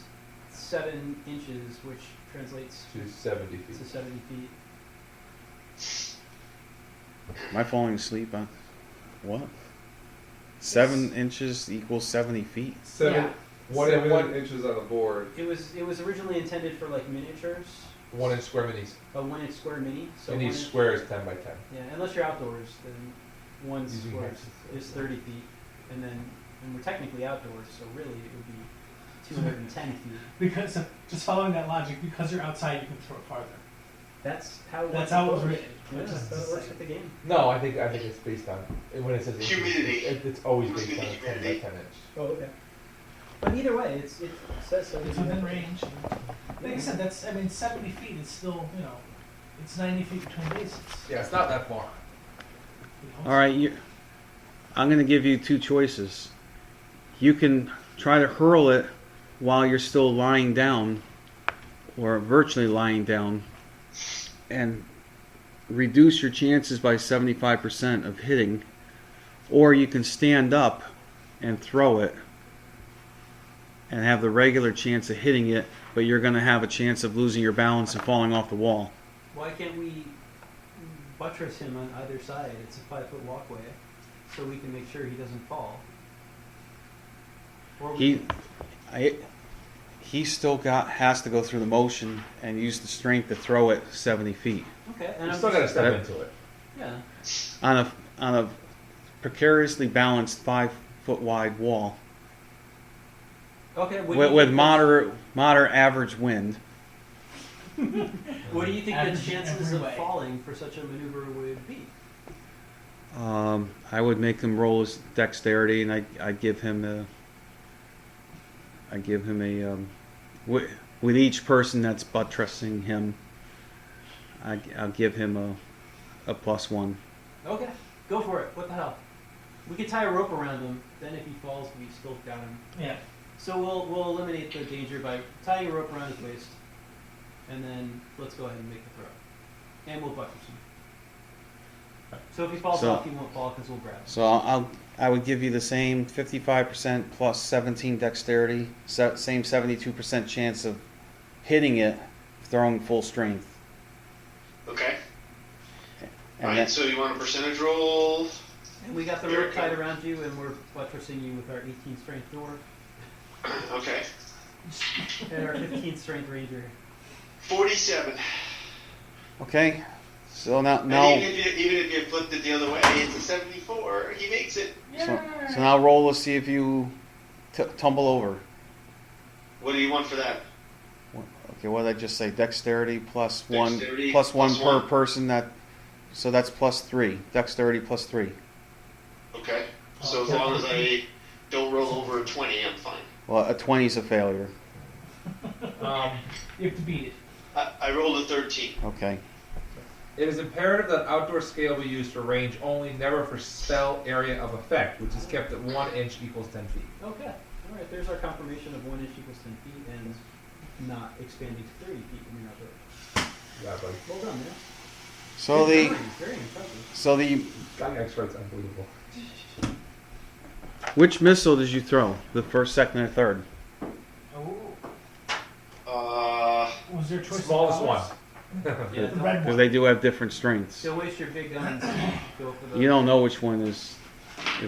7 inches, which translates To 70 feet. to 70 feet. Am I falling asleep? What? 7 inches equals 70 feet. Yeah. One- 7 one- inches on the board. It was originally intended for like miniatures, 1 inch square minis. a 1 inch square mini. So And 1 each inch- square is 10 by 10. Yeah, unless you're outdoors, then 1 Using square hexes. is 30 feet, and we're technically outdoors, so really it would be 210 feet. Because just following that logic, because you're outside, you can throw it farther. That's how. That's how it was written. Yeah, that's how it works with the game. No, I think it's based on when it says inches, Humidity. It's always Must based be on the a 10 by humidity. 10 inch. Oh, okay. But either way, it says so. It's within range. Like I said, 70 feet is still, it's 90 feet between bases. Yeah, it's not that far. All right, I'm going to give you 2 choices. You can try to hurl it while you're still lying down, or virtually lying down, and reduce your chances by 75% of hitting, or you can stand up and throw it and have the regular chance of hitting it, but you're going to have a chance of losing your balance and falling off the wall. Why can't we buttress him on either side? It's a 5-foot walkway, so we can make sure he doesn't fall. Or we He still has to go through the motion and use the strength to throw it 70 feet okay, and You I'm still got to just, step that- into it. yeah. on a precariously balanced 5-foot wide wall Okay, what do you with think moderate average wind. what do you think the Average chances every of way. falling for such a maneuver would be? I would make him roll his dexterity, and I'd give him a with each person that's buttressing him, I'll give him a +1. Okay, go for it. What the hell? We could tie a rope around him. Then if he falls, we still got him. Yeah. So we'll eliminate the danger by tying a rope around his waist, and then let's go ahead and make the throw, and we'll buttress him. So if he falls So- off, he won't fall because we'll grab him. So I would give you the same 55% plus 17 dexterity, same 72% chance of hitting it, throwing full strength. Okay. And Alright, that, so you want a percentage roll? And we got the rope tied around you, and we're buttressing you with our 18 strength dwarf Okay. and our 15 strength ranger. 47. okay. So now And even if you flipped it the other way, it's a 74. He makes it. so now roll to see if you tumble over. What do you want for that? Okay, what did I just say? Dexterity plus one, Dexterity plus one plus per one. person. So that's +3. Dexterity +3. Okay. So as long as I don't roll over a 20, I'm fine. Well, a 20 is a failure. You have to beat it. I rolled a 13. Okay. It is imperative that outdoor scale be used for range only, never for spell area of effect, which is kept at 1 inch equals 10 feet. Okay. All right. There's our confirmation of 1 inch equals 10 feet and not expanding to 30 feet when you're outdoors. Yeah, buddy. Well done, man. So Good the memory, very impressive. Gygax writes unbelievable. which missile did you throw? The first, second, or third? Oh. Was there a choice? of Smallest one. colors? Yeah, The red Because one. they do have different strengths. Don't waste your big guns. Go for those. You don't know which one is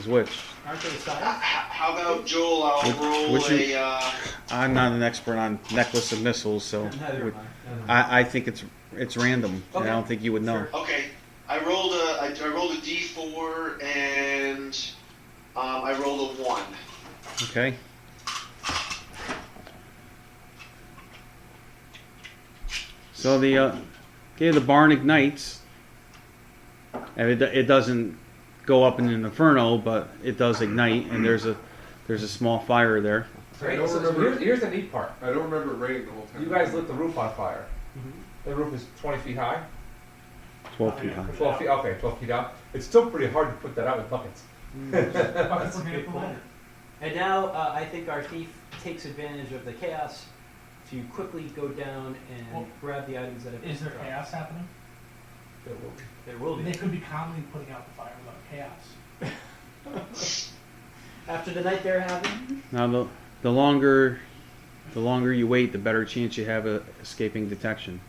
which. Aren't they the size? How about Joel? I'll Which- roll which you- a. I'm not an expert on necklace of missiles, so Neither would- am I. I think it's random. And Okay. I don't think you would know. Sure. Okay, I rolled a D4 and I rolled a 1. Okay. So the barn ignites, and it doesn't go up in an inferno, but it does ignite, and there's a small fire there. I don't So remember. here's the neat part. I don't remember raining the whole time. You guys lit the roof on fire. Mm-hmm. The roof is 20 feet high. 12 feet high. 12 feet. Okay, 12 feet out. It's still pretty hard to put that out with buckets. Buckets a of good maple point. leather. And now I think our thief takes advantage of the chaos to quickly go down and Well, grab the items that have been Is there dropped. chaos happening? There will They be. could be calmly putting out the fire without chaos. After the night they're having, Now the longer you wait, the better chance you have of escaping detection.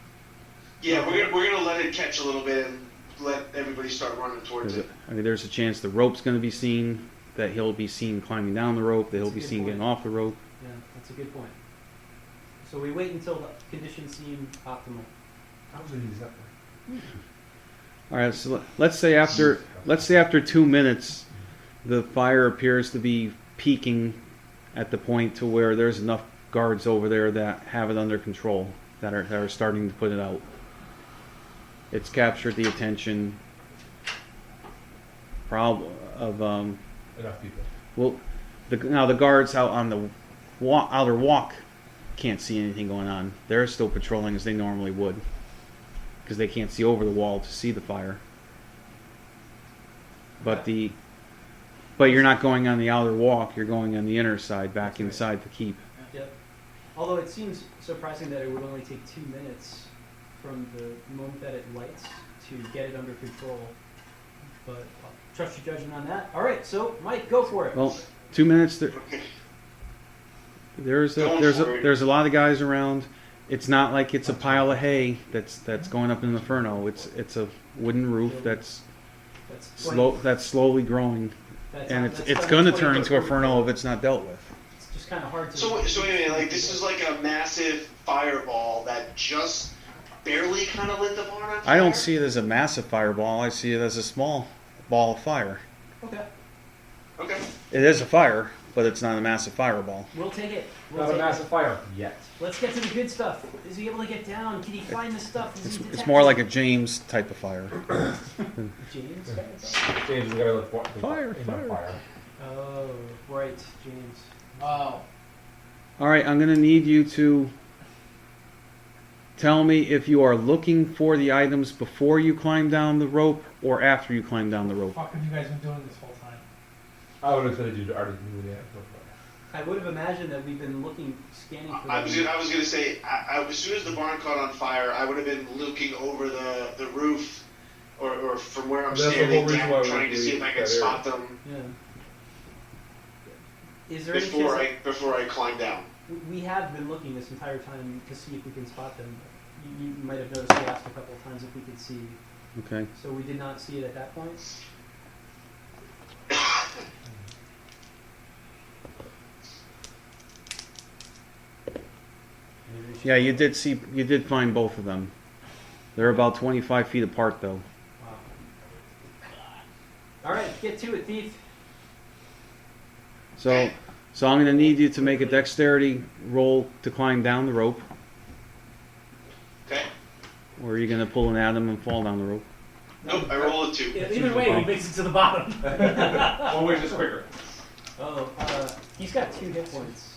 Yeah, we're gonna let it catch a little bit and let everybody start running towards it. There's a chance the rope's going to be seen, that he'll be seen climbing down the rope, that he'll That's a be good seen point. getting off the rope. yeah, that's a good point. So we wait until the conditions seem optimal. How many is that? All right, so let's say after 2 minutes, the fire appears to be peaking at the point to where there's enough guards over there that have it under control, that are starting to put it out. It's captured the attention of Enough people. well, now the guards out on the outer walk can't see anything going on. They're still patrolling as they normally would, because they can't see over the wall to see the fire. But you're not going on the outer walk. You're going on the inner side, back inside the keep. Yep. Although it seems surprising that it would only take 2 minutes from the moment that it lights to get it under control. But I'll trust your judgment on that. All right, so Mike, go for it. Well, 2 minutes. Okay. There's Going for it. a lot of guys around. It's not like it's a pile of hay that's going up in the inferno. It's a wooden roof that's slowly growing, and it's going to turn into a inferno if it's not dealt with. It's just kind of hard to. So wait a minute, like this is like a massive fireball that just barely kind of lit the barn on fire? I don't see it as a massive fireball. I see it as a small ball of fire. Okay, Okay. It is a fire, but it's not a massive fireball. we'll take it. We'll Not a take massive fire yet. it. Let's get to the good stuff. Is he able to get down? Can he find the stuff? Is he It's detect more it? like a James type of fire. James. kind of thing? James is gonna look for Fire, in fire. the fire. Oh, right, James. Oh. All right, I'm going to need you to tell me if you are looking for the items before you climb down the rope or after you climb down the rope. Fuck have you guys been doing this whole time? I would have said you already knew that. I would have imagined that we've been scanning for I them. was gonna say, as soon as the barn caught on fire, I would have been looking over the roof, or from where I'm That's the standing whole reason down, why we trying to see if I leave can that spot them Yeah. Is there any chance before I climb down. we have been looking this entire time to see if we can spot them. You might have noticed we asked a couple of times if we could see. Okay. So we did not see it at that point. Maybe we should- Yeah, you did find both of them. They're about 25 feet apart, though. Wow. All right, get to it, thief. So I'm going to need you to make a dexterity roll to climb down the rope, Okay. or are you going to pull an atom and fall down the rope? Nope, I roll a 2. Yeah, either way, he makes it to the bottom. One way just quicker. Oh, he's got 2 hit points.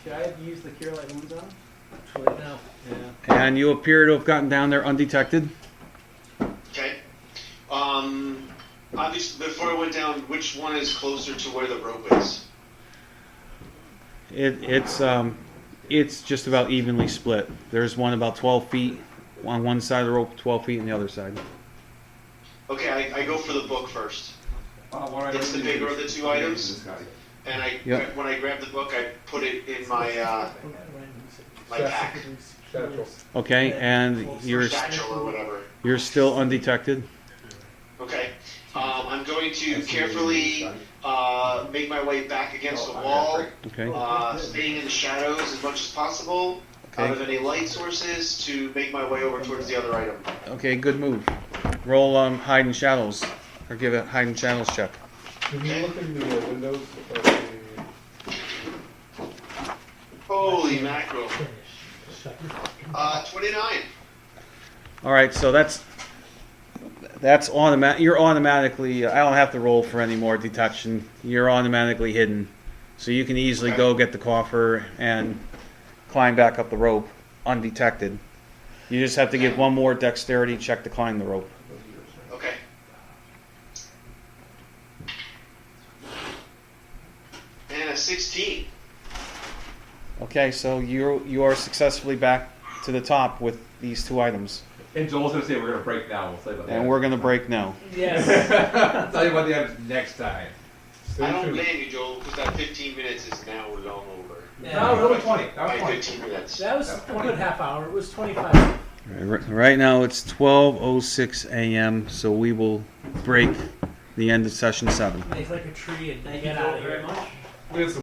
Should I have used the cure light wounds on him? No. Yeah. And you appear to have gotten down there undetected. Okay. Obviously, before I went down, which one is closer to where the rope is? It's just about evenly split. There's one about 12 feet on one side of the rope, 12 feet on the other side. Okay, I go for the book first. It's the bigger of the 2 items. And Yep. when I grab the book, I put it in my my pack, Satchel. Okay, and you're satchel or whatever. still undetected. Okay. I'm going to carefully make my way back against the wall, Okay. staying in the shadows as much as possible, out of any light sources, to make my way over towards the other item. Okay, good move. Roll hide and shadows, or give a hide and shadows check. Did you look in the windows? Holy mackerel. Shut your fucking 29. All right, so that's automatic. You're automatically. I don't have to roll for any more detection. You're automatically hidden, so you can easily Okay. go get the coffer and climb back up the rope undetected. You just have to give one more dexterity check to climb the rope. Okay. And a 16. Okay, so you are successfully back to the top with these two items, And Joel's gonna say we're gonna break now. We'll say about that. and we're gonna break now. Yes. I'll tell you what the happens next time. Stay I don't tuned. blame you, Joel, because that 15 minutes is now long over. No, it was 20. That By was 20. 15 minutes. That was a good half hour. It was 25. Right now it's 12:06 a.m., so we will break the end of session 7. Make like a tree and Thank get you out all of very here. much. We had some